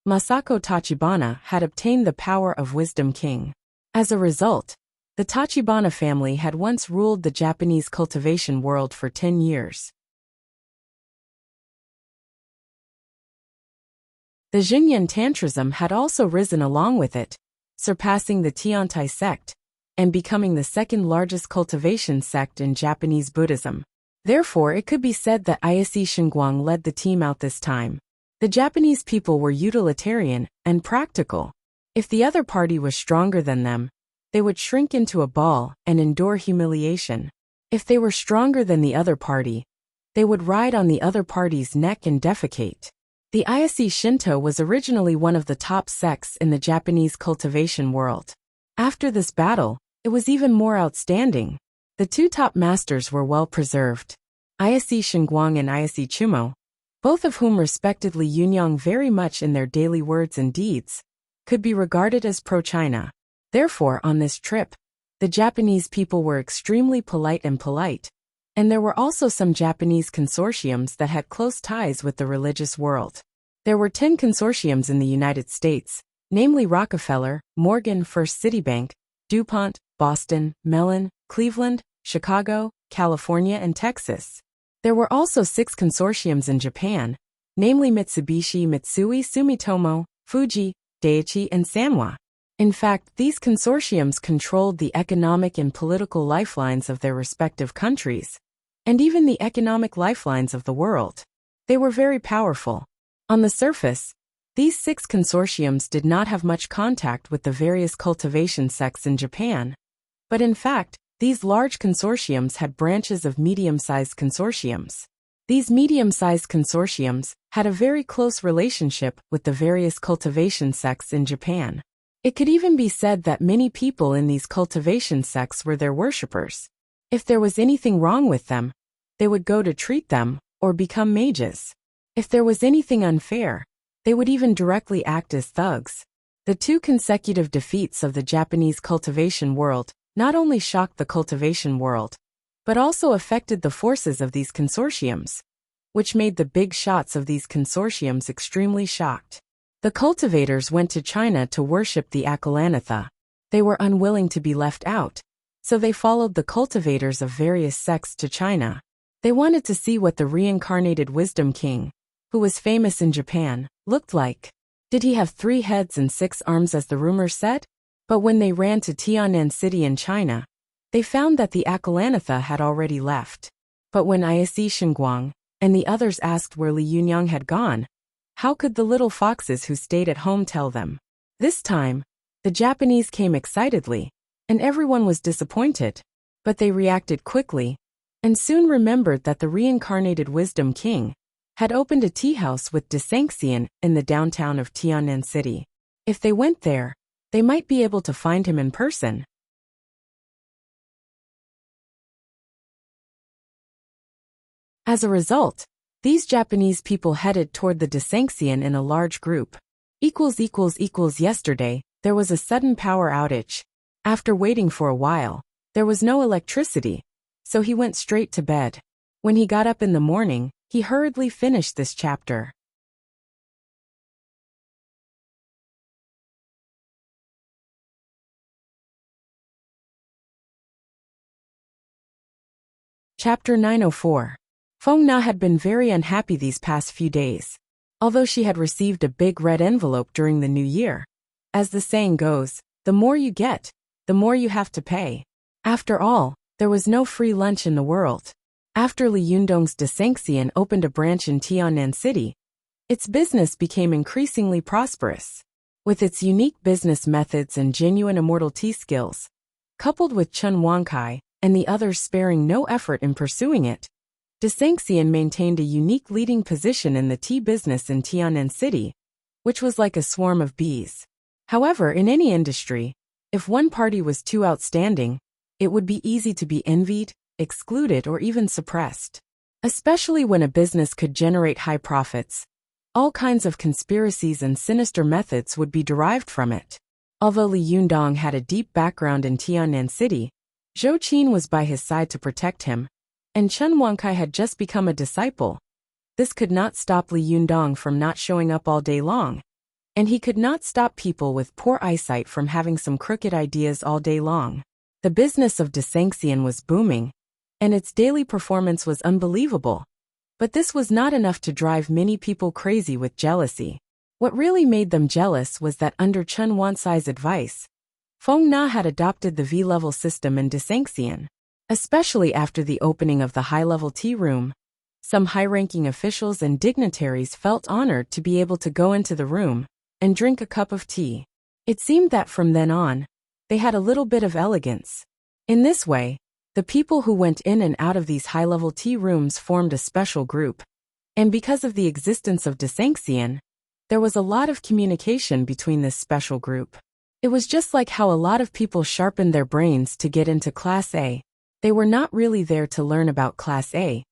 Masako Tachibana had obtained the power of Wisdom King. As a result, the Tachibana family had once ruled the Japanese cultivation world for 10 years. The Jinyan Tantrism had also risen along with it, surpassing the Tiantai sect, and becoming the second largest cultivation sect in Japanese Buddhism. Therefore, it could be said that Ayase Shinguang led the team out this time. The Japanese people were utilitarian and practical. If the other party was stronger than them, they would shrink into a ball and endure humiliation. If they were stronger than the other party, they would ride on the other party's neck and defecate. The Ayase Shinto was originally one of the top sects in the Japanese cultivation world. After this battle, it was even more outstanding. The two top masters were well preserved. Ayase Shinguang and Ayase Chumo, both of whom respectively Yunyang very much in their daily words and deeds, could be regarded as pro-China. Therefore, on this trip, the Japanese people were extremely polite, and there were also some Japanese consortiums that had close ties with the religious world. There were 10 consortiums in the United States, namely Rockefeller, Morgan, First Citibank, DuPont, Boston, Mellon, Cleveland, Chicago, California, and Texas. There were also 6 consortiums in Japan, namely Mitsubishi, Mitsui, Sumitomo, Fuji, Daiichi, and Sanwa. In fact, these consortiums controlled the economic and political lifelines of their respective countries, and even the economic lifelines of the world. They were very powerful. On the surface, these 6 consortiums did not have much contact with the various cultivation sects in Japan, but in fact, these large consortiums had branches of medium-sized consortiums. These medium-sized consortiums had a very close relationship with the various cultivation sects in Japan. It could even be said that many people in these cultivation sects were their worshippers. If there was anything wrong with them, they would go to treat them or become mages. If there was anything unfair, they would even directly act as thugs. The 2 consecutive defeats of the Japanese cultivation world not only shocked the cultivation world, but also affected the forces of these consortiums, which made the big shots of these consortiums extremely shocked. The cultivators went to China to worship the Akalanatha. They were unwilling to be left out, so they followed the cultivators of various sects to China. They wanted to see what the reincarnated Wisdom King, who was famous in Japan, looked like. Did he have 3 heads and 6 arms as the rumor said? But when they ran to Tianan City in China, they found that the Akalanatha had already left. But when Ayase Shinguang and the others asked where Li Yunyang had gone, how could the little foxes who stayed at home tell them? This time, the Japanese came excitedly, and everyone was disappointed. But they reacted quickly, and soon remembered that the reincarnated Wisdom King had opened a tea house with Desanxian in the downtown of Tiannan City. If they went there, they might be able to find him in person. As a result, these Japanese people headed toward the Desanxian in a large group. Yesterday, there was a sudden power outage. After waiting for a while, there was no electricity, so he went straight to bed. When he got up in the morning, he hurriedly finished this chapter. Chapter 904. Feng Na had been very unhappy these past few days. Although she had received a big red envelope during the new year. As the saying goes, the more you get, the more you have to pay. After all, there was no free lunch in the world. After Li Yundong's Desanxian opened a branch in Tiannan City, its business became increasingly prosperous. With its unique business methods and genuine immortal tea skills, coupled with Chen Wankai and the others sparing no effort in pursuing it, Desanxian maintained a unique leading position in the tea business in Tiannan City, which was like a swarm of bees. However, in any industry, if one party was too outstanding, it would be easy to be envied, excluded, or even suppressed. Especially when a business could generate high profits, all kinds of conspiracies and sinister methods would be derived from it. Although Li Yundong had a deep background in Tiannan City, Zhou Qin was by his side to protect him, and Chen Wankai had just become a disciple. This could not stop Li Yundong from not showing up all day long, and he could not stop people with poor eyesight from having some crooked ideas all day long. The business of Desanxian was booming, and its daily performance was unbelievable. But this was not enough to drive many people crazy with jealousy. What really made them jealous was that under Chen Wansai's advice, Feng Na had adopted the V-level system in Desanxian. Especially after the opening of the high-level tea room, some high-ranking officials and dignitaries felt honored to be able to go into the room and drink a cup of tea. It seemed that from then on, they had a little bit of elegance. In this way, the people who went in and out of these high-level tea rooms formed a special group. And because of the existence of Desanxian, there was a lot of communication between this special group. It was just like how a lot of people sharpened their brains to get into Class A. They were not really there to learn about Class A,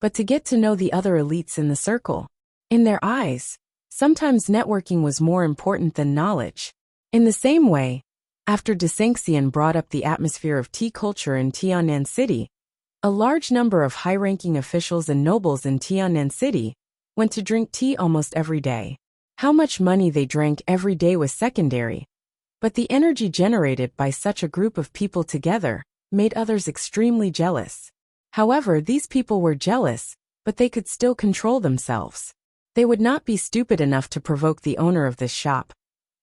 but to get to know the other elites in the circle. In their eyes, sometimes networking was more important than knowledge. In the same way, after Desanxian brought up the atmosphere of tea culture in Tiannan City, a large number of high-ranking officials and nobles in Tiannan City went to drink tea almost every day. How much money they drank every day was secondary, but the energy generated by such a group of people together made others extremely jealous. However, these people were jealous, but they could still control themselves. They would not be stupid enough to provoke the owner of this shop.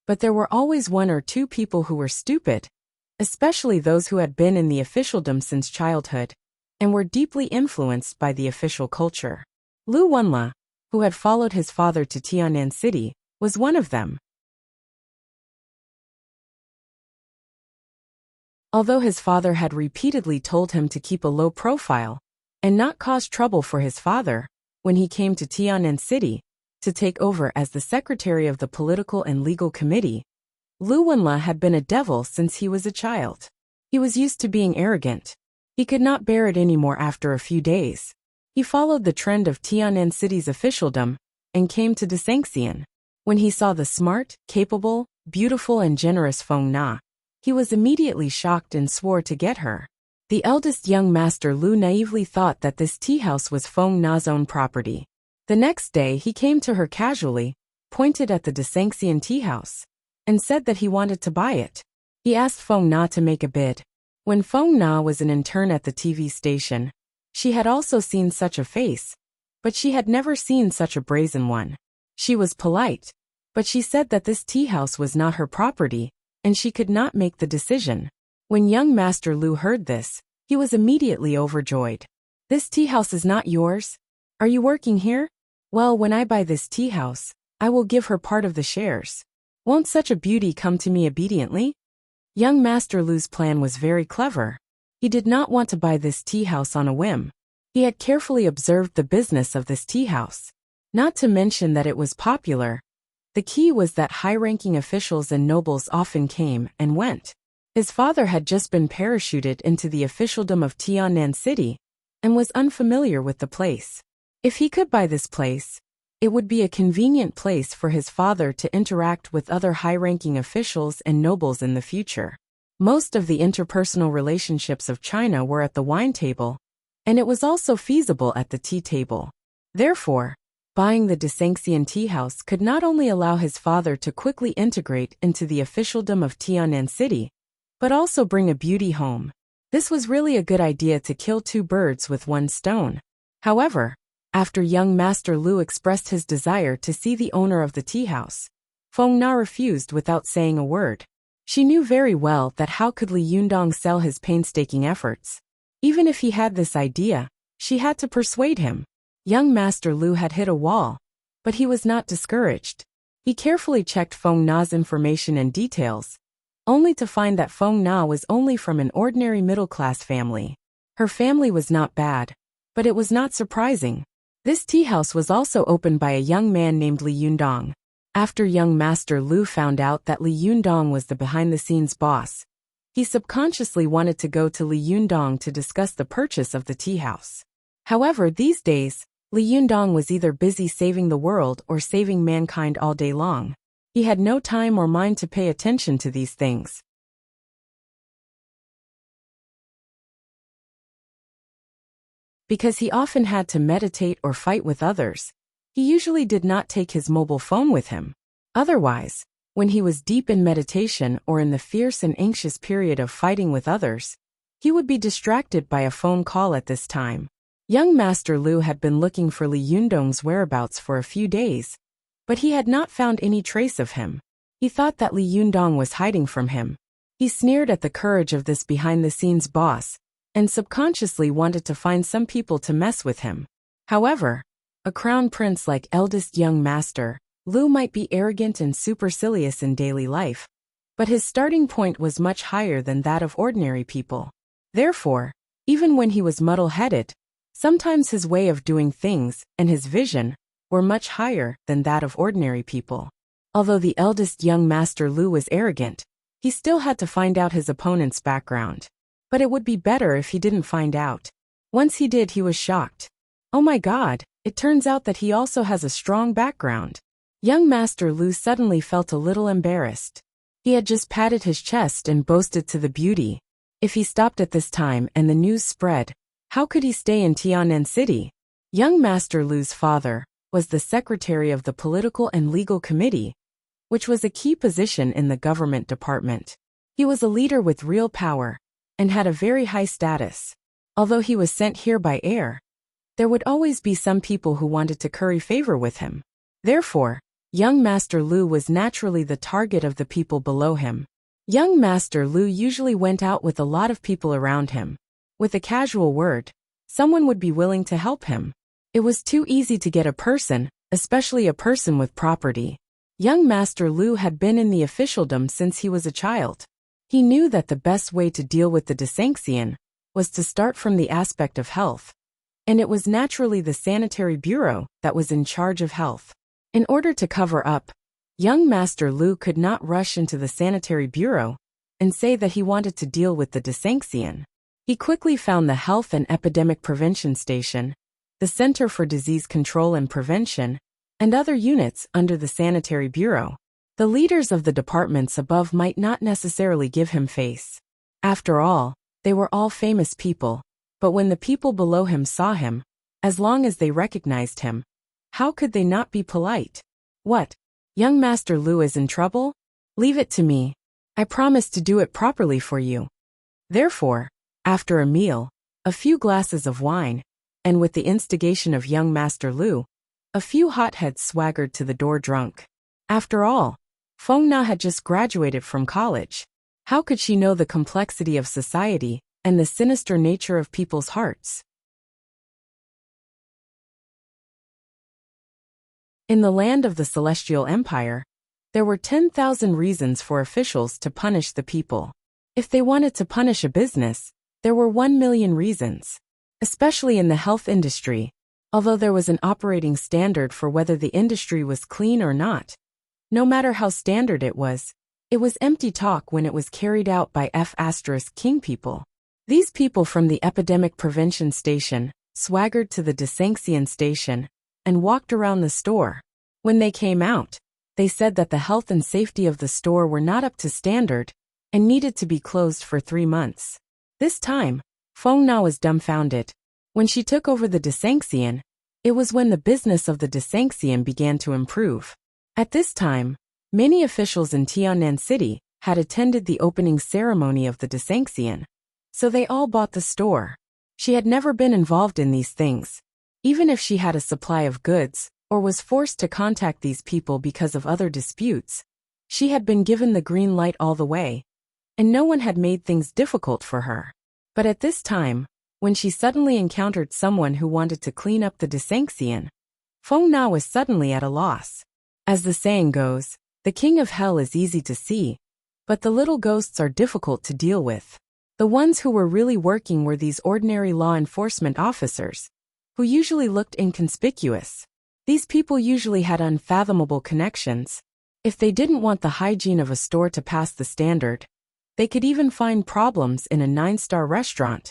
But there were always one or two people who were stupid, especially those who had been in the officialdom since childhood, and were deeply influenced by the official culture. Lu Wenla, who had followed his father to Tiannan City, was one of them. Although his father had repeatedly told him to keep a low profile and not cause trouble for his father, when he came to Tiannan City to take over as the secretary of the political and legal committee, Lu Wenla had been a devil since he was a child. He was used to being arrogant. He could not bear it anymore after a few days. He followed the trend of Tiannan City's officialdom and came to Desanxian. When he saw the smart, capable, beautiful and generous Feng Na, he was immediately shocked and swore to get her. The eldest young master Lu naively thought that this tea house was Feng Na's own property. The next day he came to her casually, pointed at the Desanxian tea house, and said that he wanted to buy it. He asked Feng Na to make a bid. When Feng Na was an intern at the TV station, she had also seen such a face, but she had never seen such a brazen one. She was polite, but she said that this tea house was not her property, and she could not make the decision. When young Master Lu heard this, he was immediately overjoyed. This tea house is not yours? Are you working here? Well, when I buy this tea house, I will give her part of the shares. Won't such a beauty come to me obediently? Young Master Lu's plan was very clever. He did not want to buy this tea house on a whim. He had carefully observed the business of this tea house. Not to mention that it was popular. The key was that high-ranking officials and nobles often came and went. His father had just been parachuted into the officialdom of Tiannan City and was unfamiliar with the place. If he could buy this place, it would be a convenient place for his father to interact with other high-ranking officials and nobles in the future. Most of the interpersonal relationships of China were at the wine table, and it was also feasible at the tea table. Therefore, buying the Desanxian tea house could not only allow his father to quickly integrate into the officialdom of Tiannan City, but also bring a beauty home. This was really a good idea to kill two birds with one stone. However, after young Master Lu expressed his desire to see the owner of the tea house, Feng Na refused without saying a word. She knew very well that how could Li Yundong sell his painstaking efforts? Even if he had this idea, she had to persuade him. Young Master Lu had hit a wall, but he was not discouraged. He carefully checked Feng Na's information and details, only to find that Feng Na was only from an ordinary middle-class family. Her family was not bad, but it was not surprising. This tea house was also opened by a young man named Li Yundong. After young Master Lu found out that Li Yundong was the behind-the-scenes boss, he subconsciously wanted to go to Li Yundong to discuss the purchase of the tea house. However, these days, Li Yundong was either busy saving the world or saving mankind all day long. He had no time or mind to pay attention to these things. Because he often had to meditate or fight with others, he usually did not take his mobile phone with him. Otherwise, when he was deep in meditation or in the fierce and anxious period of fighting with others, he would be distracted by a phone call at this time. Young Master Lu had been looking for Li Yundong's whereabouts for a few days, but he had not found any trace of him. He thought that Li Yundong was hiding from him. He sneered at the courage of this behind-the-scenes boss, and subconsciously wanted to find some people to mess with him. However, a crown prince like eldest young master, Lu might be arrogant and supercilious in daily life, but his starting point was much higher than that of ordinary people. Therefore, even when he was muddle-headed, sometimes his way of doing things and his vision were much higher than that of ordinary people. Although the eldest young Master Lu was arrogant, he still had to find out his opponent's background. But it would be better if he didn't find out. Once he did, he was shocked. Oh my God, it turns out that he also has a strong background. Young Master Lu suddenly felt a little embarrassed. He had just patted his chest and boasted to the beauty. If he stopped at this time and the news spread, how could he stay in Tiannan City? Young Master Lu's father was the secretary of the Political and Legal Committee, which was a key position in the government department. He was a leader with real power and had a very high status. Although he was sent here by air, there would always be some people who wanted to curry favor with him. Therefore, young Master Lu was naturally the target of the people below him. Young Master Lu usually went out with a lot of people around him. With a casual word, someone would be willing to help him. It was too easy to get a person, especially a person with property. Young Master Lu had been in the officialdom since he was a child. He knew that the best way to deal with the Desanxian was to start from the aspect of health, and it was naturally the Sanitary Bureau that was in charge of health. In order to cover up, young Master Lu could not rush into the Sanitary Bureau and say that he wanted to deal with the Desanxian. He quickly found the Health and Epidemic Prevention Station, the Center for Disease Control and Prevention, and other units under the Sanitary Bureau. The leaders of the departments above might not necessarily give him face. After all, they were all famous people, but when the people below him saw him, as long as they recognized him, how could they not be polite? What? Young Master Lu is in trouble? Leave it to me. I promise to do it properly for you. Therefore, after a meal, a few glasses of wine, and with the instigation of young Master Lu, a few hotheads swaggered to the door drunk. After all, Feng Na had just graduated from college. How could she know the complexity of society and the sinister nature of people's hearts? In the land of the Celestial Empire, There were 10,000 reasons for officials to punish the people. If they wanted to punish a business, there were 1,000,000 reasons. Especially in the health industry, although there was an operating standard for whether the industry was clean or not. No matter how standard it was empty talk when it was carried out by King people. These people from the epidemic prevention station swaggered to the desanxion station and walked around the store. When they came out, they said that the health and safety of the store were not up to standard and needed to be closed for 3 months. This time, Feng Na was dumbfounded. When she took over the desanxion, it was when the business of the desanxion began to improve. At this time, many officials in Tiannan City had attended the opening ceremony of the desanxion, so they all bought the store. She had never been involved in these things. Even if she had a supply of goods, or was forced to contact these people because of other disputes, she had been given the green light all the way, and no one had made things difficult for her. But at this time, when she suddenly encountered someone who wanted to clean up the desanxion, Feng Na was suddenly at a loss. As the saying goes, the king of hell is easy to see, but the little ghosts are difficult to deal with. The ones who were really working were these ordinary law enforcement officers, who usually looked inconspicuous. These people usually had unfathomable connections. If they didn't want the hygiene of a store to pass the standard, they could even find problems in a 9-star restaurant,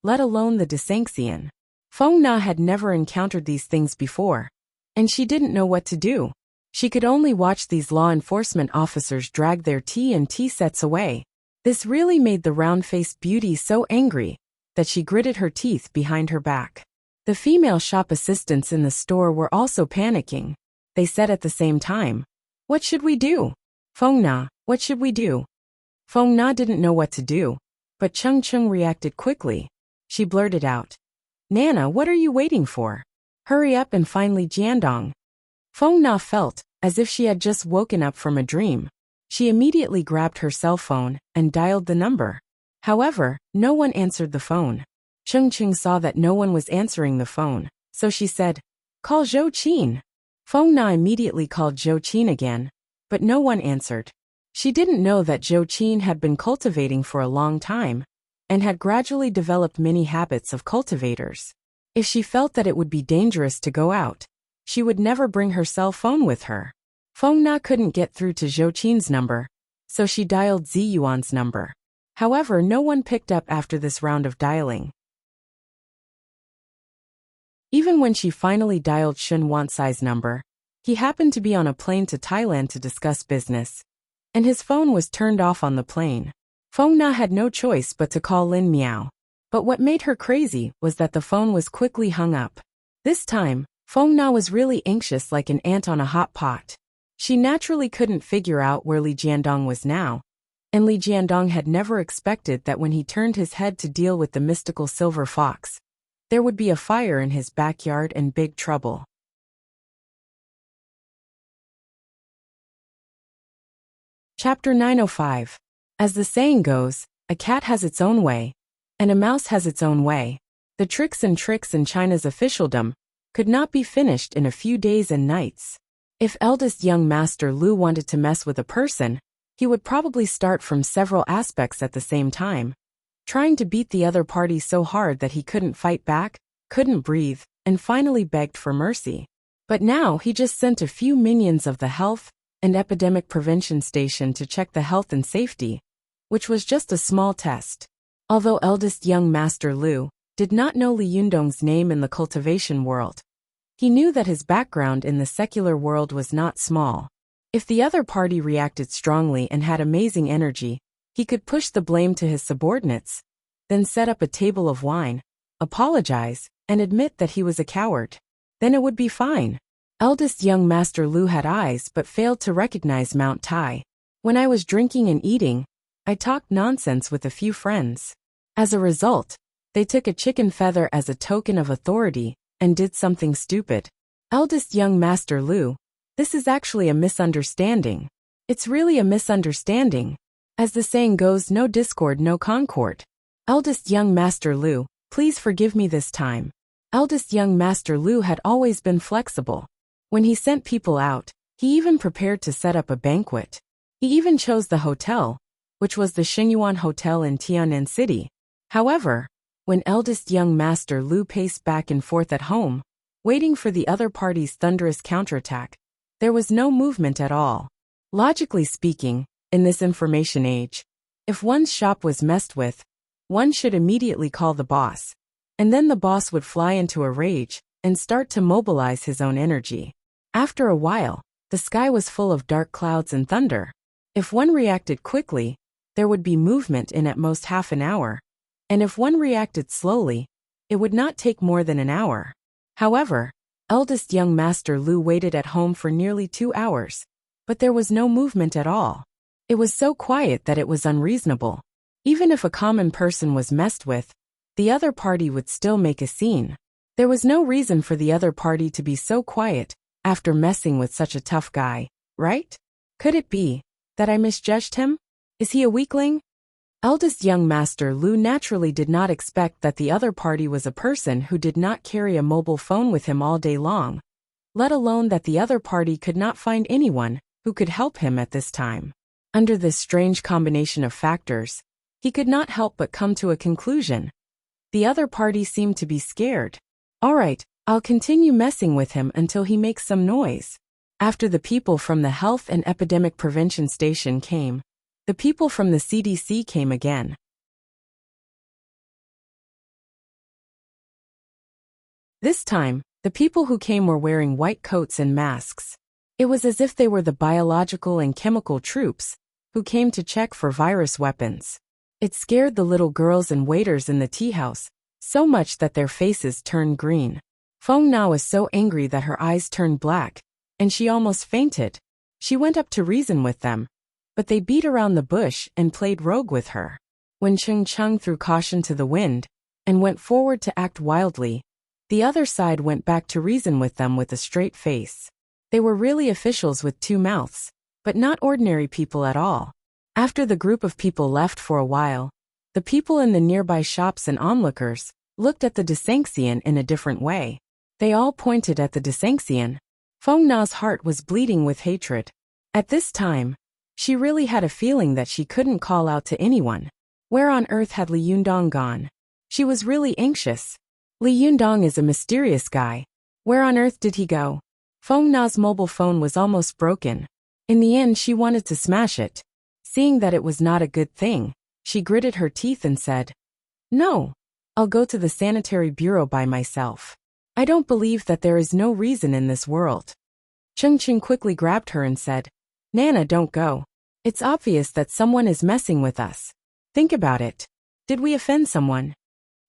let alone the desanxion. Feng Na had never encountered these things before, and she didn't know what to do. She could only watch these law enforcement officers drag their tea and tea sets away. This really made the round-faced beauty so angry that she gritted her teeth behind her back. The female shop assistants in the store were also panicking. They said at the same time, "What should we do? Feng Na, what should we do?" Feng Na didn't know what to do, but Cheng Cheng reacted quickly. She blurted out, "Nana, what are you waiting for? Hurry up and find Li Jiandong." Feng Na felt as if she had just woken up from a dream. She immediately grabbed her cell phone and dialed the number. However, no one answered the phone. Cheng Cheng saw that no one was answering the phone, so she said, "Call Zhou Qin." Feng Na immediately called Zhou Qin again, but no one answered. She didn't know that Zhou Qin had been cultivating for a long time and had gradually developed many habits of cultivators. If she felt that it would be dangerous to go out, she would never bring her cell phone with her. Feng Na couldn't get through to Zhou Qin's number, so she dialed Zi Yuan's number. However, no one picked up after this round of dialing. Even when she finally dialed Shun Wansai's number, he happened to be on a plane to Thailand to discuss business, and his phone was turned off on the plane. Feng Na had no choice but to call Lin Miao. But what made her crazy was that the phone was quickly hung up. This time, Feng Na was really anxious like an ant on a hot pot. She naturally couldn't figure out where Li Jiandong was now, and Li Jiandong had never expected that when he turned his head to deal with the mystical silver fox, there would be a fire in his backyard and big trouble. Chapter 905. As the saying goes, a cat has its own way, and a mouse has its own way. The tricks in China's officialdom could not be finished in a few days and nights. If eldest young Master Lu wanted to mess with a person, he would probably start from several aspects at the same time, trying to beat the other party so hard that he couldn't fight back, couldn't breathe, and finally begged for mercy. But now he just sent a few minions of the health and epidemic prevention station to check the health and safety, which was just a small test. Although eldest young Master Lu did not know Li Yundong's name in the cultivation world, he knew that his background in the secular world was not small. If the other party reacted strongly and had amazing energy, he could push the blame to his subordinates, then set up a table of wine, apologize, and admit that he was a coward. Then it would be fine. Eldest young Master Lu had eyes but failed to recognize Mount Tai. When I was drinking and eating, I talked nonsense with a few friends. As a result, they took a chicken feather as a token of authority and did something stupid. Eldest young Master Lu, this is actually a misunderstanding. It's really a misunderstanding. As the saying goes, no discord, no concord. Eldest young Master Lu, please forgive me this time. Eldest young Master Lu had always been flexible. When he sent people out, He even prepared to set up a banquet. He even chose the hotel, which was the Xingyuan Hotel in Tian'an City. However, when eldest young master Lu paced back and forth at home, waiting for the other party's thunderous counterattack, there was no movement at all. Logically speaking, in this information age, if one's shop was messed with, one should immediately call the boss. And then the boss would fly into a rage and start to mobilize his own energy. After a while, the sky was full of dark clouds and thunder. If one reacted quickly, there would be movement in at most half an hour. And if one reacted slowly, it would not take more than an hour. However, eldest young master Lu waited at home for nearly 2 hours, but there was no movement at all. It was so quiet that it was unreasonable. Even if a common person was messed with, the other party would still make a scene. There was no reason for the other party to be so quiet after messing with such a tough guy, right? Could it be that I misjudged him? Is he a weakling? Eldest young master Lu naturally did not expect that the other party was a person who did not carry a mobile phone with him all day long, let alone that the other party could not find anyone who could help him at this time. Under this strange combination of factors, he could not help but come to a conclusion. The other party seemed to be scared. All right, I'll continue messing with him until he makes some noise. After the people from the Health and Epidemic Prevention Station came, the people from the CDC came again. This time, the people who came were wearing white coats and masks. It was as if they were the biological and chemical troops who came to check for virus weapons. It scared the little girls and waiters in the tea house so much that their faces turned green. Feng Na was so angry that her eyes turned black, and she almost fainted. She went up to reason with them, but they beat around the bush and played rogue with her. When Cheng Cheng threw caution to the wind and went forward to act wildly, the other side went back to reason with them with a straight face. They were really officials with 2 mouths, but not ordinary people at all. After the group of people left for a while, the people in the nearby shops and onlookers looked at the Desanxian in a different way. They all pointed at the Desanxian. Feng Na's heart was bleeding with hatred. At this time, she really had a feeling that she couldn't call out to anyone. Where on earth had Li Yundong gone? She was really anxious. Li Yundong is a mysterious guy. Where on earth did he go? Feng Na's mobile phone was almost broken. In the end, she wanted to smash it. Seeing that it was not a good thing, she gritted her teeth and said, "No, I'll go to the sanitary bureau by myself. I don't believe that there is no reason in this world." Cheng Cheng quickly grabbed her and said, "Nana, don't go. It's obvious that someone is messing with us. Think about it. Did we offend someone?"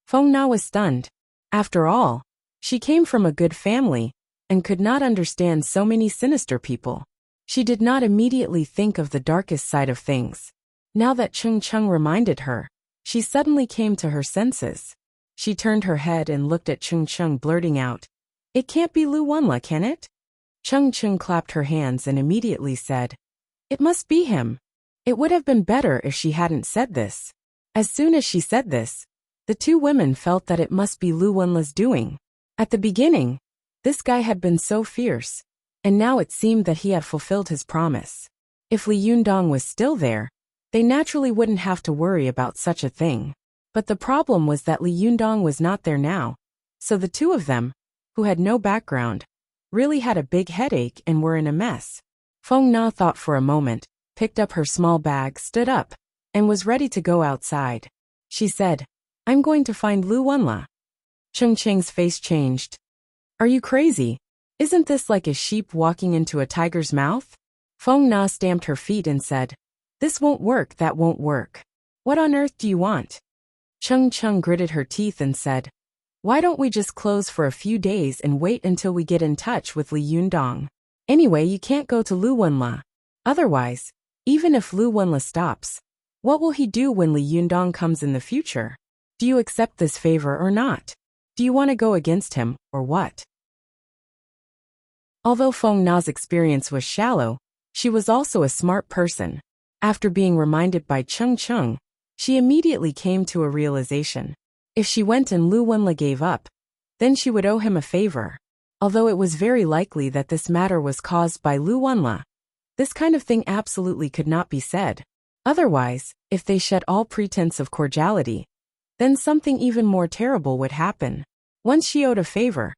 Feng Na was stunned. After all, she came from a good family and could not understand so many sinister people. She did not immediately think of the darkest side of things. Now that Cheng Cheng reminded her, she suddenly came to her senses. She turned her head and looked at Cheng Cheng, blurting out, "It can't be Lu Wenla, can it?" Cheng Cheng clapped her hands and immediately said, "It must be him." It would have been better if she hadn't said this. As soon as she said this, the 2 women felt that it must be Lu Wenla's doing. At the beginning, this guy had been so fierce, and now it seemed that he had fulfilled his promise. If Li Yundong was still there, they naturally wouldn't have to worry about such a thing. But the problem was that Li Yundong was not there now, so the 2 of them, who had no background, really had a big headache and were in a mess. Feng Na thought for a moment, picked up her small bag, stood up, and was ready to go outside. She said, "I'm going to find Lu Wenla." Cheng Cheng's face changed. "Are you crazy? Isn't this like a sheep walking into a tiger's mouth?" Feng Na stamped her feet and said, "This won't work, that won't work. What on earth do you want?" Cheng Cheng gritted her teeth and said, "Why don't we just close for a few days and wait until we get in touch with Li Yundong? Anyway, you can't go to Lu Wenla. Otherwise, even if Lu Wenla stops, what will he do when Li Yundong comes in the future? Do you accept this favor or not? Do you want to go against him, or what?" Although Feng Na's experience was shallow, she was also a smart person. After being reminded by Cheng Cheng, she immediately came to a realization. If she went and Lu Wenla gave up, then she would owe him a favor. although it was very likely that this matter was caused by Lu Wanla. This kind of thing absolutely could not be said. Otherwise, if they shed all pretense of cordiality, then something even more terrible would happen. Once she owed a favor,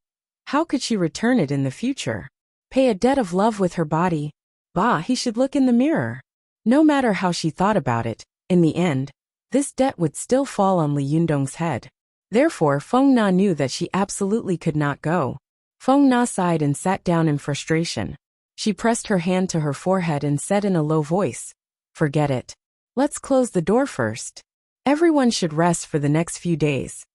how could she return it in the future? Pay a debt of love with her body? Bah, he should look in the mirror. No matter how she thought about it, in the end, this debt would still fall on Li Yundong's head. Therefore, Feng Na knew that she absolutely could not go. Feng Na sighed and sat down in frustration. She pressed her hand to her forehead and said in a low voice, "Forget it. Let's close the door first. Everyone should rest for the next few days."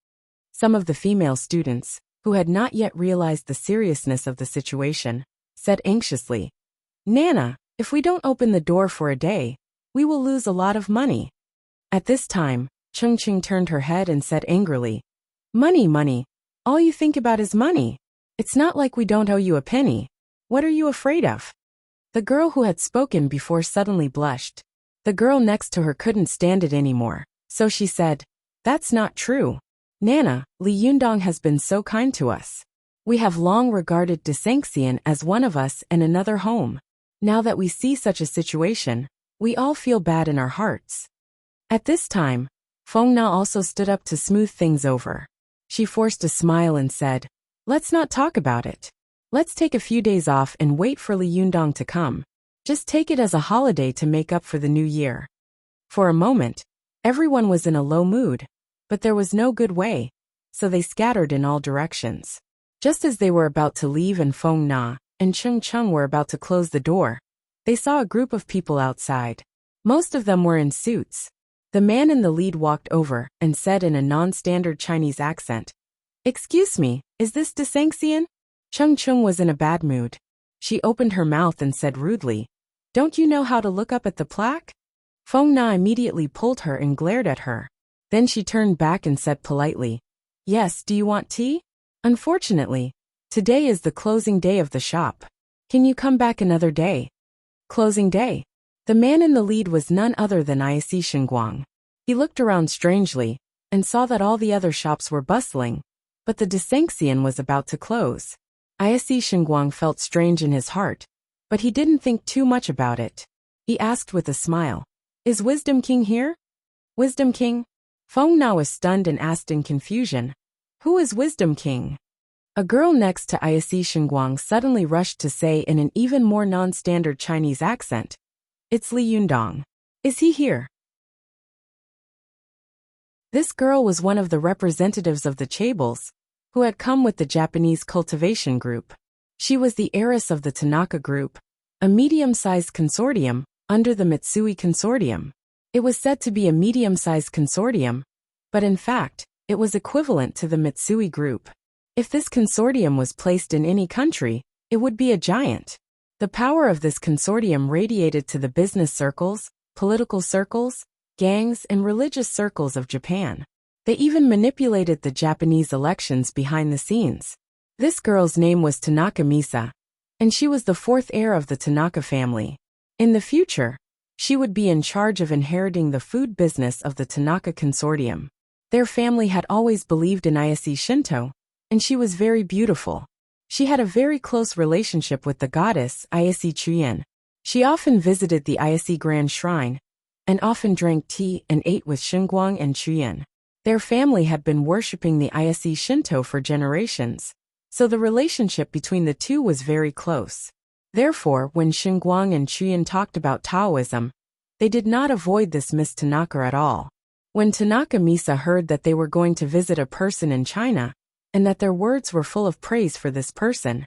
Some of the female students, who had not yet realized the seriousness of the situation, said anxiously, "Nana, if we don't open the door for a day, we will lose a lot of money." At this time, Cheng Cheng turned her head and said angrily, "Money, money. All you think about is money. It's not like we don't owe you a penny. What are you afraid of?" The girl who had spoken before suddenly blushed. The girl next to her couldn't stand it anymore, so she said, "That's not true. Nana, Li Yundong has been so kind to us. We have long regarded Desengxian as one of us and another home. Now that we see such a situation, we all feel bad in our hearts." At this time, Feng Na also stood up to smooth things over. She forced a smile and said, "Let's not talk about it. Let's take a few days off and wait for Li Yundong to come. Just take it as a holiday to make up for the new year." For a moment, everyone was in a low mood, but there was no good way, so they scattered in all directions. Just as they were about to leave and Feng Na and Cheng Cheng were about to close the door, they saw a group of people outside. Most of them were in suits. The man in the lead walked over and said in a non-standard Chinese accent, "Excuse me, is this Desengxian?" Cheng Cheng was in a bad mood. She opened her mouth and said rudely, "Don't you know how to look up at the plaque?" Feng Na immediately pulled her and glared at her. Then she turned back and said politely, "Yes, do you want tea? Unfortunately, today is the closing day of the shop. Can you come back another day?" Closing day. The man in the lead was none other than Isi Xinguang. He looked around strangely and saw that all the other shops were bustling, but the Desengxian was about to close. Isi Xinguang felt strange in his heart, but he didn't think too much about it. He asked with a smile, "Is Wisdom King here?" "Wisdom King?" Feng Na was stunned and asked in confusion, "Who is Wisdom King?" A girl next to Isi Xinguang suddenly rushed to say in an even more non-standard Chinese accent, "It's Li Yundong. Is he here?" This girl was one of the representatives of the Chaebol, who had come with the Japanese cultivation group. She was the heiress of the Tanaka Group, a medium-sized consortium under the Mitsui Consortium. It was said to be a medium-sized consortium, but in fact, it was equivalent to the Mitsui Group. If this consortium was placed in any country, it would be a giant. The power of this consortium radiated to the business circles, political circles, gangs, and religious circles of Japan. They even manipulated the Japanese elections behind the scenes. This girl's name was Tanaka Misa, and she was the fourth heir of the Tanaka family. In the future, she would be in charge of inheriting the food business of the Tanaka Consortium. Their family had always believed in Isi Shinto, and she was very beautiful. She had a very close relationship with the goddess Isi Chuyen. She often visited the Isi Grand Shrine, and often drank tea and ate with Xinguang and Chuyen. Their family had been worshipping the Isi Shinto for generations, so the relationship between the two was very close. Therefore, when Xinguang and Chuyen talked about Taoism, they did not avoid this Miss Tanaka at all. When Tanaka Misa heard that they were going to visit a person in China, and that their words were full of praise for this person,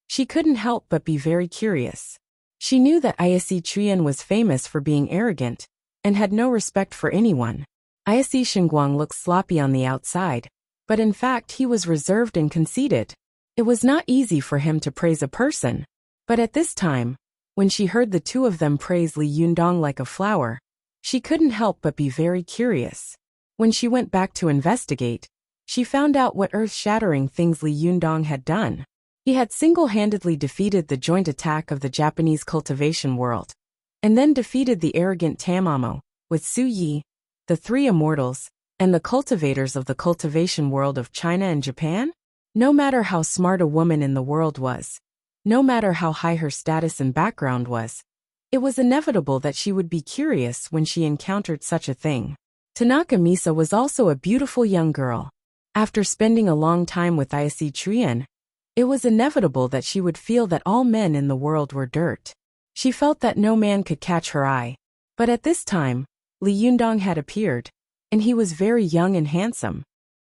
she couldn't help but be very curious. She knew that Isi Chuyen was famous for being arrogant, and had no respect for anyone. Isi Xinguang looked sloppy on the outside, but in fact he was reserved and conceited. It was not easy for him to praise a person. But at this time, when she heard the two of them praise Li Yundong like a flower, she couldn't help but be very curious. When she went back to investigate, she found out what earth-shattering things Li Yundong had done. He had single-handedly defeated the joint attack of the Japanese cultivation world, and then defeated the arrogant Tamamo, with Su Yi, the three immortals, and the cultivators of the cultivation world of China and Japan? No matter how smart a woman in the world was, no matter how high her status and background was, it was inevitable that she would be curious when she encountered such a thing. Tanaka Misa was also a beautiful young girl. After spending a long time with Ayase Trien, it was inevitable that she would feel that all men in the world were dirt. She felt that no man could catch her eye. But at this time, Li Yundong had appeared, and he was very young and handsome.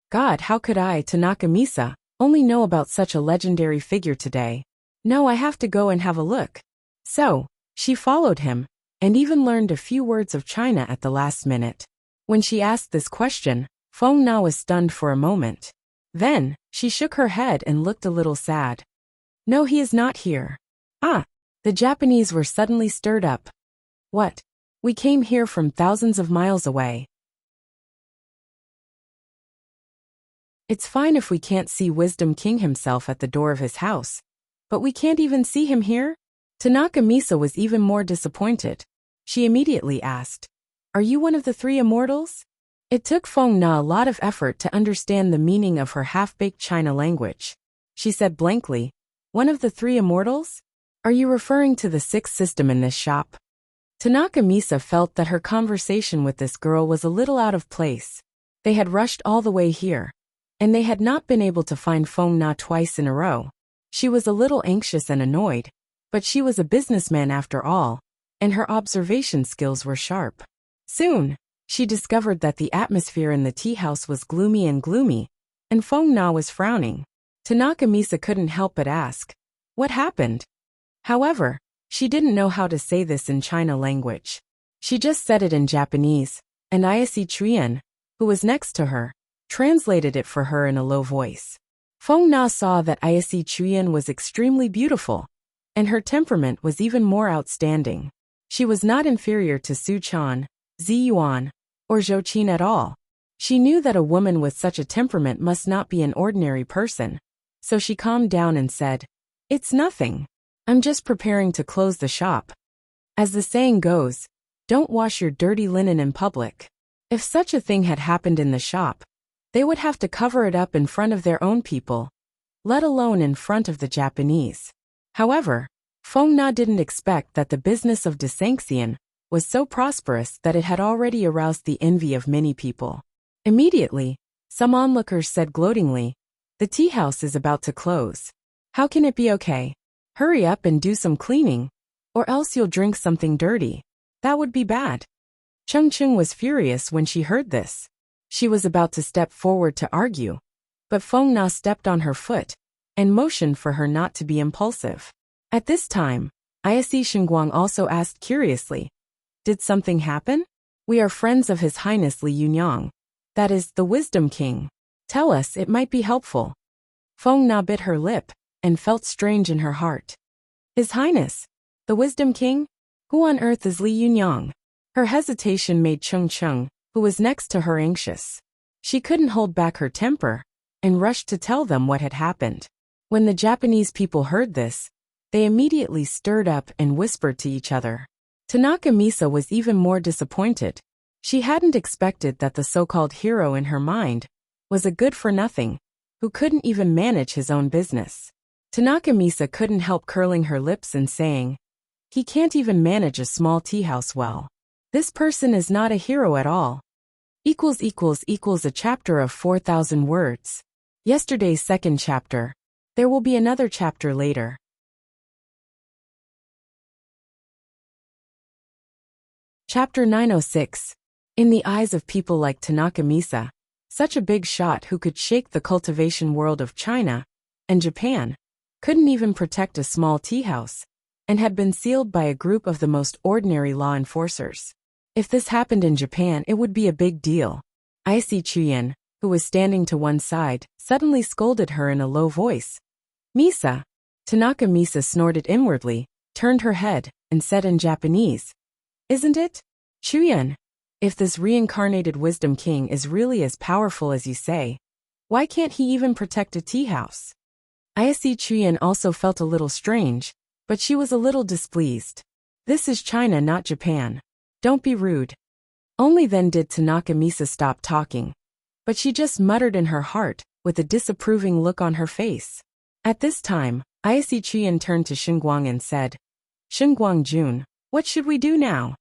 God, how could I, Tanaka Misa, only know about such a legendary figure today? No, I have to go and have a look. So, she followed him, and even learned a few words of China at the last minute. When she asked this question, Feng Na was stunned for a moment. Then, she shook her head and looked a little sad. No, he is not here. Ah! The Japanese were suddenly stirred up. What? We came here from thousands of miles away. It's fine if we can't see Wisdom King himself at the door of his house. But we can't even see him here? Tanaka Misa was even more disappointed. She immediately asked, Are you one of the three immortals? It took Feng Na a lot of effort to understand the meaning of her half-baked China language. She said blankly, One of the three immortals? Are you referring to the sixth system in this shop? Tanaka Misa felt that her conversation with this girl was a little out of place. They had rushed all the way here, and they had not been able to find Feng Na twice in a row. She was a little anxious and annoyed, but she was a businessman after all, and her observation skills were sharp. Soon, she discovered that the atmosphere in the tea house was gloomy, and Feng Na was frowning. Tanaka Misa couldn't help but ask, What happened? However, she didn't know how to say this in China language. She just said it in Japanese, and Ayase Trien, who was next to her, translated it for her in a low voice. Feng Na saw that Ayase Trien was extremely beautiful, and her temperament was even more outstanding. She was not inferior to Su Chan, Zi Yuan, or Zhou Qin at all. She knew that a woman with such a temperament must not be an ordinary person, so she calmed down and said, It's nothing. I'm just preparing to close the shop. As the saying goes, don't wash your dirty linen in public. If such a thing had happened in the shop, they would have to cover it up in front of their own people, let alone in front of the Japanese. However, Feng Na didn't expect that the business of Desanxian was so prosperous that it had already aroused the envy of many people. Immediately, some onlookers said gloatingly, The tea house is about to close. How can it be okay? Hurry up and do some cleaning, or else you'll drink something dirty. That would be bad. Cheng Cheng was furious when she heard this. She was about to step forward to argue, but Feng Na stepped on her foot and motioned for her not to be impulsive. At this time, Ayase Xinguang also asked curiously, Did something happen? We are friends of His Highness Li Yunyang, that is, the Wisdom King. Tell us, it might be helpful. Feng Na bit her lip and felt strange in her heart. His Highness, the Wisdom King? Who on earth is Li Yunyang? Her hesitation made Cheng Cheng, who was next to her, anxious. She couldn't hold back her temper and rushed to tell them what had happened. When the Japanese people heard this, they immediately stirred up and whispered to each other. Tanaka Misa was even more disappointed. She hadn't expected that the so-called hero in her mind was a good-for-nothing who couldn't even manage his own business. Tanaka Misa couldn't help curling her lips and saying, He can't even manage a small tea house well. This person is not a hero at all. A chapter of 4,000 words. Yesterday's second chapter. There will be another chapter later. Chapter 906. In the eyes of people like Tanaka Misa, such a big shot who could shake the cultivation world of China and Japan, couldn't even protect a small tea house, and had been sealed by a group of the most ordinary law enforcers. If this happened in Japan, it would be a big deal. Ayase Trien, who was standing to one side, suddenly scolded her in a low voice. Misa! Tanaka Misa snorted inwardly, turned her head, and said in Japanese, Isn't it? Trien, if this reincarnated Wisdom King is really as powerful as you say, why can't he even protect a tea house? Ayase Trien also felt a little strange, but she was a little displeased. This is China, not Japan. Don't be rude. Only then did Tanaka Misa stop talking. But she just muttered in her heart, with a disapproving look on her face. At this time, Ayase Qian turned to Xinguang and said, "Xinguang Jun, what should we do now?"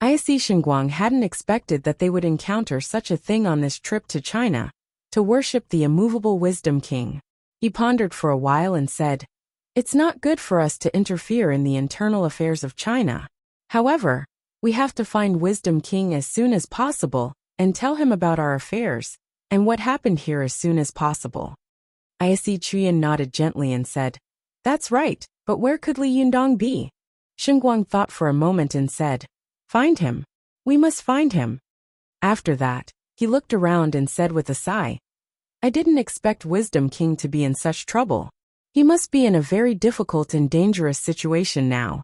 Ayase Xinguang hadn't expected that they would encounter such a thing on this trip to China, to worship the immovable Wisdom King. He pondered for a while and said, "It's not good for us to interfere in the internal affairs of China. However, we have to find Wisdom King as soon as possible and tell him about our affairs and what happened here as soon as possible." Ayase Qian nodded gently and said, "That's right, but where could Li Yundong be?" Xinguang thought for a moment and said, "Find him. We must find him." After that, he looked around and said with a sigh, "I didn't expect Wisdom King to be in such trouble. He must be in a very difficult and dangerous situation now."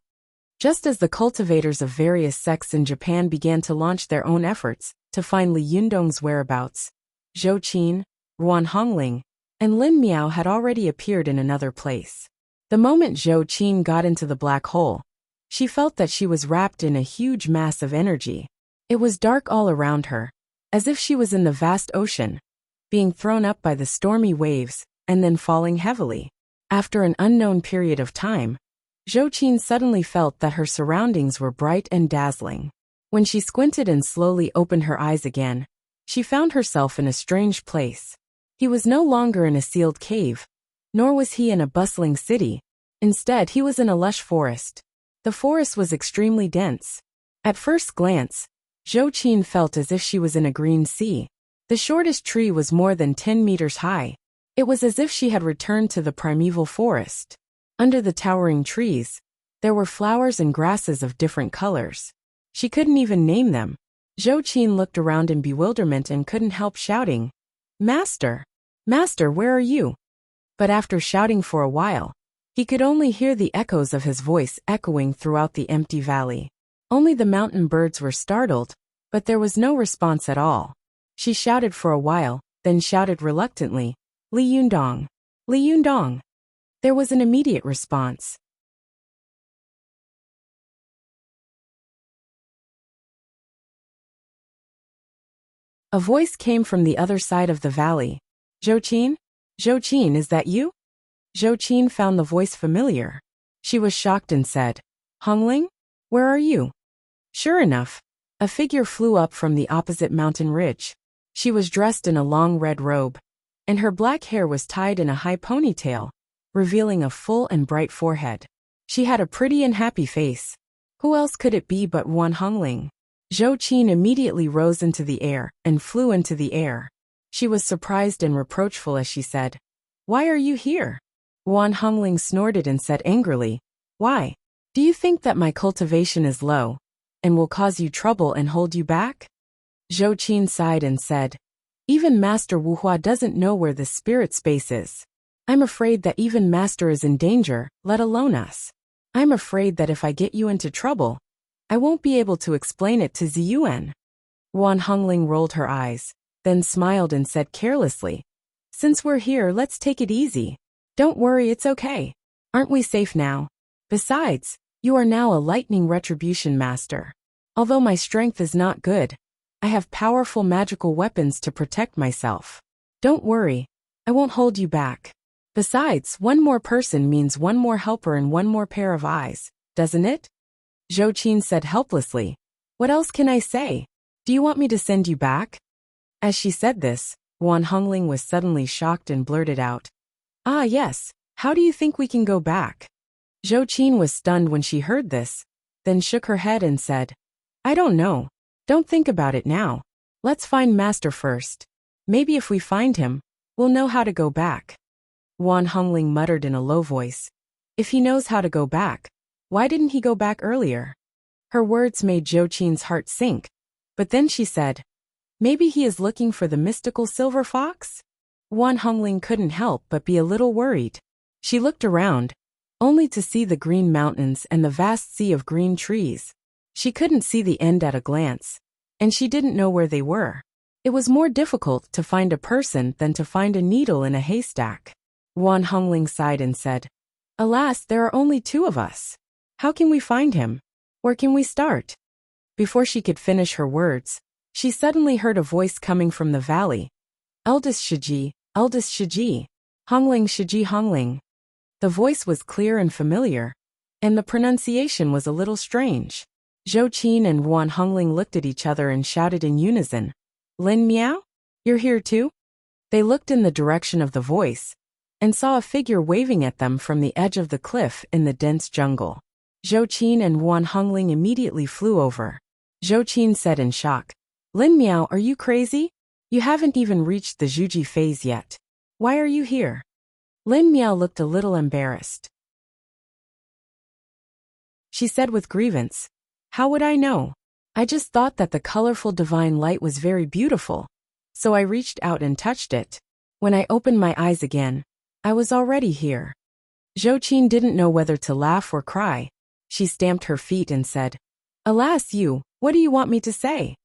Just as the cultivators of various sects in Japan began to launch their own efforts to find Li Yundong's whereabouts, Zhou Qin, Ruan Hongling, and Lin Miao had already appeared in another place. The moment Zhou Qin got into the black hole, she felt that she was wrapped in a huge mass of energy. It was dark all around her, as if she was in the vast ocean, being thrown up by the stormy waves and then falling heavily. After an unknown period of time, Zhou Qin suddenly felt that her surroundings were bright and dazzling. When she squinted and slowly opened her eyes again, she found herself in a strange place. He was no longer in a sealed cave, nor was he in a bustling city. Instead, he was in a lush forest. The forest was extremely dense. At first glance, Zhou Qin felt as if she was in a green sea. The shortest tree was more than 10 meters high. It was as if she had returned to the primeval forest. Under the towering trees, there were flowers and grasses of different colors. She couldn't even name them. Zhou Qin looked around in bewilderment and couldn't help shouting, "Master! Master, where are you?" But after shouting for a while, he could only hear the echoes of his voice echoing throughout the empty valley. Only the mountain birds were startled, but there was no response at all. She shouted for a while, then shouted reluctantly, "Li Yundong! Li Yundong!" There was an immediate response. A voice came from the other side of the valley. "Zhou Qin? Zhou Qin, is that you?" Zhou Qin found the voice familiar. She was shocked and said, "Hongling? Where are you?" Sure enough, a figure flew up from the opposite mountain ridge. She was dressed in a long red robe, and her black hair was tied in a high ponytail, revealing a full and bright forehead. She had a pretty and happy face. Who else could it be but Ruan Hongling? Zhou Qin immediately rose into the air and flew into the air. She was surprised and reproachful as she said, "Why are you here?" Ruan Hongling snorted and said angrily, "Why? Do you think that my cultivation is low and will cause you trouble and hold you back?" Zhou Qin sighed and said, "Even Master Wuhua doesn't know where the spirit space is. I'm afraid that even Master is in danger, let alone us. I'm afraid that if I get you into trouble, I won't be able to explain it to Ziyuan." Ruan Hongling rolled her eyes, then smiled and said carelessly, "Since we're here, let's take it easy. Don't worry, it's okay. Aren't we safe now? Besides, you are now a lightning retribution master. Although my strength is not good, I have powerful magical weapons to protect myself. Don't worry, I won't hold you back. Besides, one more person means one more helper and one more pair of eyes, doesn't it?" Zhou Qin said helplessly, "What else can I say? Do you want me to send you back?" As she said this, Ruan Hongling was suddenly shocked and blurted out, "Ah yes, how do you think we can go back?" Zhou Qin was stunned when she heard this, then shook her head and said, "I don't know. Don't think about it now. Let's find Master first. Maybe if we find him, we'll know how to go back." Ruan Hongling muttered in a low voice, "If he knows how to go back, why didn't he go back earlier?" Her words made Zhou Qin's heart sink, but then she said, "Maybe he is looking for the mystical silver fox?" Ruan Hongling couldn't help but be a little worried. She looked around, only to see the green mountains and the vast sea of green trees. She couldn't see the end at a glance, and she didn't know where they were. It was more difficult to find a person than to find a needle in a haystack. Ruan Hongling sighed and said, "Alas, there are only 2 of us. How can we find him? Where can we start?" Before she could finish her words, she suddenly heard a voice coming from the valley. "Eldest Shiji, Eldest Shiji. Hongling Shiji Hongling. The voice was clear and familiar, and the pronunciation was a little strange. Zhou Qin and Wan Hongling looked at each other and shouted in unison, Lin Miao? You're here too? They looked in the direction of the voice, and saw a figure waving at them from the edge of the cliff in the dense jungle. Zhou Qin and Wan Hongling immediately flew over. Zhou Qin said in shock, Lin Miao, are you crazy? You haven't even reached the Zhuji phase yet. Why are you here? Lin Miao looked a little embarrassed. She said with grievance, How would I know? I just thought that the colorful divine light was very beautiful, so I reached out and touched it. When I opened my eyes again, I was already here. Zhou Qin didn't know whether to laugh or cry. She stamped her feet and said, Alas you, what do you want me to say?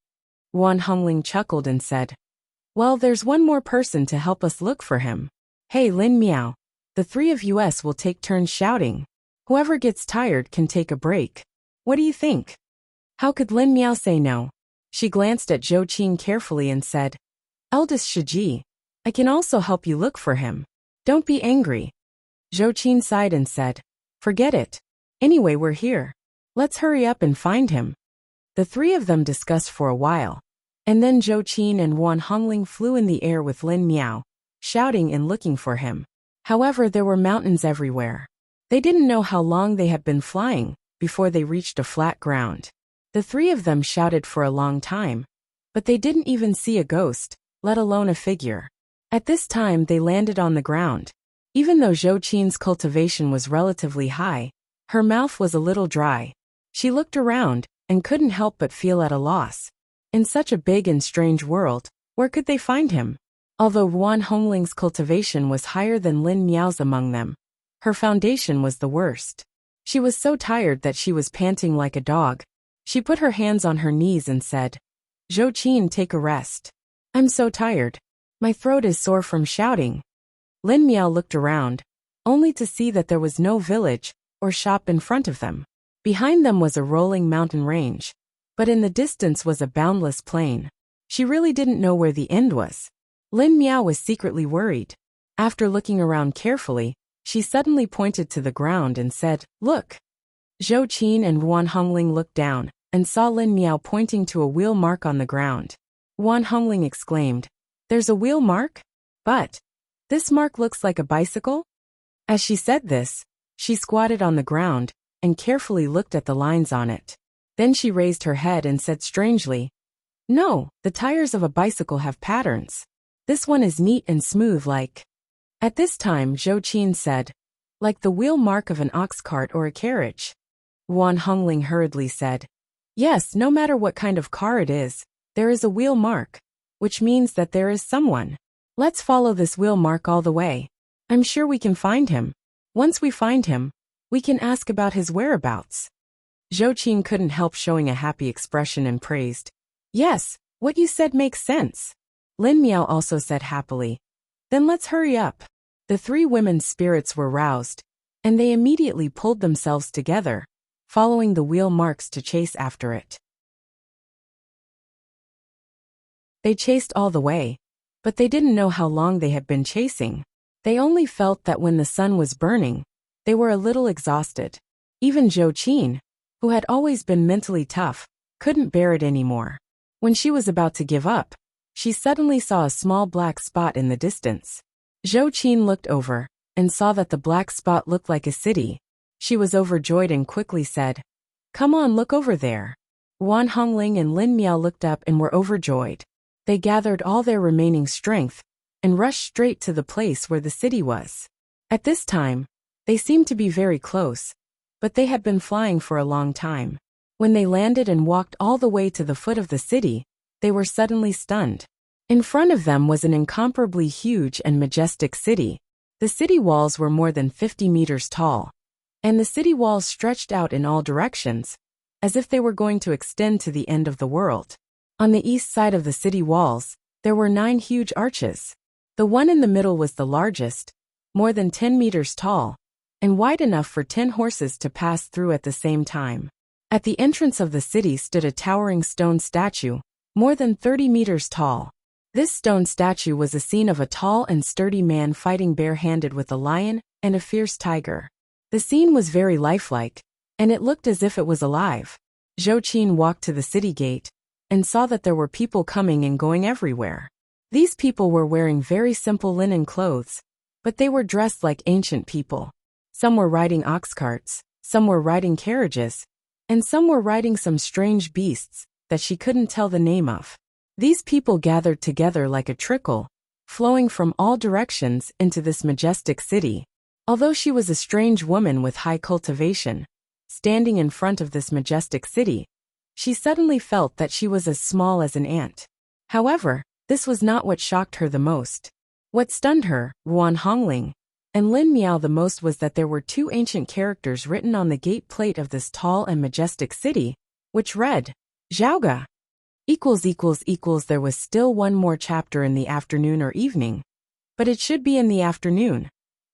Wan Hongling chuckled and said, Well, there's one more person to help us look for him. Hey Lin Miao, the three of us will take turns shouting. Whoever gets tired can take a break. What do you think? How could Lin Miao say no? She glanced at Zhou Qin carefully and said, Eldest Shiji, I can also help you look for him. Don't be angry. Zhou Qin sighed and said, Forget it. Anyway, we're here. Let's hurry up and find him. The three of them discussed for a while, and then Zhou Qin and Wan Hongling flew in the air with Lin Miao, shouting and looking for him. However, there were mountains everywhere. They didn't know how long they had been flying before they reached a flat ground. The three of them shouted for a long time, but they didn't even see a ghost, let alone a figure. At this time they landed on the ground. Even though Zhou Qin's cultivation was relatively high, her mouth was a little dry. She looked around and couldn't help but feel at a loss. In such a big and strange world, where could they find him? Although Wan Hongling's cultivation was higher than Lin Miao's among them, her foundation was the worst. She was so tired that she was panting like a dog. She put her hands on her knees and said, Zhou Qin, take a rest. I'm so tired. My throat is sore from shouting. Lin Miao looked around, only to see that there was no village or shop in front of them. Behind them was a rolling mountain range, but in the distance was a boundless plain. She really didn't know where the end was. Lin Miao was secretly worried. After looking around carefully, she suddenly pointed to the ground and said, Look! Zhou Qin and Wan Hongling looked down and saw Lin Miao pointing to a wheel mark on the ground. Wan Hongling exclaimed, There's a wheel mark? But this mark looks like a bicycle? As she said this, she squatted on the ground and carefully looked at the lines on it. Then she raised her head and said strangely, No, the tires of a bicycle have patterns. This one is neat and smooth like. At this time Zhou Qin said, Like the wheel mark of an ox cart or a carriage. Wan Hongling hurriedly said, Yes, no matter what kind of car it is, there is a wheel mark, which means that there is someone. Let's follow this wheel mark all the way. I'm sure we can find him. Once we find him, we can ask about his whereabouts. Zhou Qin couldn't help showing a happy expression and praised, Yes, what you said makes sense. Lin Miao also said happily, Then let's hurry up. The three women's spirits were roused, and they immediately pulled themselves together, following the wheel marks to chase after it. They chased all the way, but they didn't know how long they had been chasing. They only felt that when the sun was burning, they were a little exhausted. Even Zhou Qin, who had always been mentally tough, couldn't bear it anymore. When she was about to give up, she suddenly saw a small black spot in the distance. Zhou Qin looked over and saw that the black spot looked like a city. She was overjoyed and quickly said, Come on, look over there. Wan Hongling and Lin Miao looked up and were overjoyed. They gathered all their remaining strength and rushed straight to the place where the city was. At this time, they seemed to be very close, but they had been flying for a long time. When they landed and walked all the way to the foot of the city, they were suddenly stunned. In front of them was an incomparably huge and majestic city. The city walls were more than 50 meters tall, and the city walls stretched out in all directions, as if they were going to extend to the end of the world. On the east side of the city walls, there were 9 huge arches. The one in the middle was the largest, more than 10 meters tall, and wide enough for 10 horses to pass through at the same time. At the entrance of the city stood a towering stone statue, more than 30 meters tall. This stone statue was a scene of a tall and sturdy man fighting bare-handed with a lion and a fierce tiger. The scene was very lifelike, and it looked as if it was alive. Zhou Qin walked to the city gate and saw that there were people coming and going everywhere. These people were wearing very simple linen clothes, but they were dressed like ancient people. Some were riding ox carts, some were riding carriages, and some were riding some strange beasts that she couldn't tell the name of. These people gathered together like a trickle, flowing from all directions into this majestic city. Although she was a strange woman with high cultivation, standing in front of this majestic city, she suddenly felt that she was as small as an ant. However, this was not what shocked her the most. What stunned her, Ruan Hongling, and Lin Miao the most was that there were two ancient characters written on the gate plate of this tall and majestic city, which read, Zhaoga. There was still one more chapter in the afternoon or evening, but it should be in the afternoon.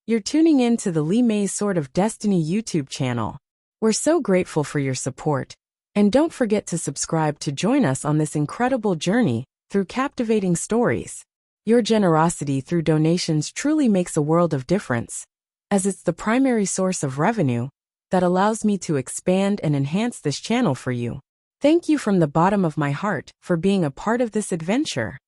You're tuning in to the Li Mei's Sword of Destiny YouTube channel. We're so grateful for your support, and don't forget to subscribe to join us on this incredible journey through captivating stories. Your generosity through donations truly makes a world of difference, as it's the primary source of revenue that allows me to expand and enhance this channel for you. Thank you from the bottom of my heart for being a part of this adventure.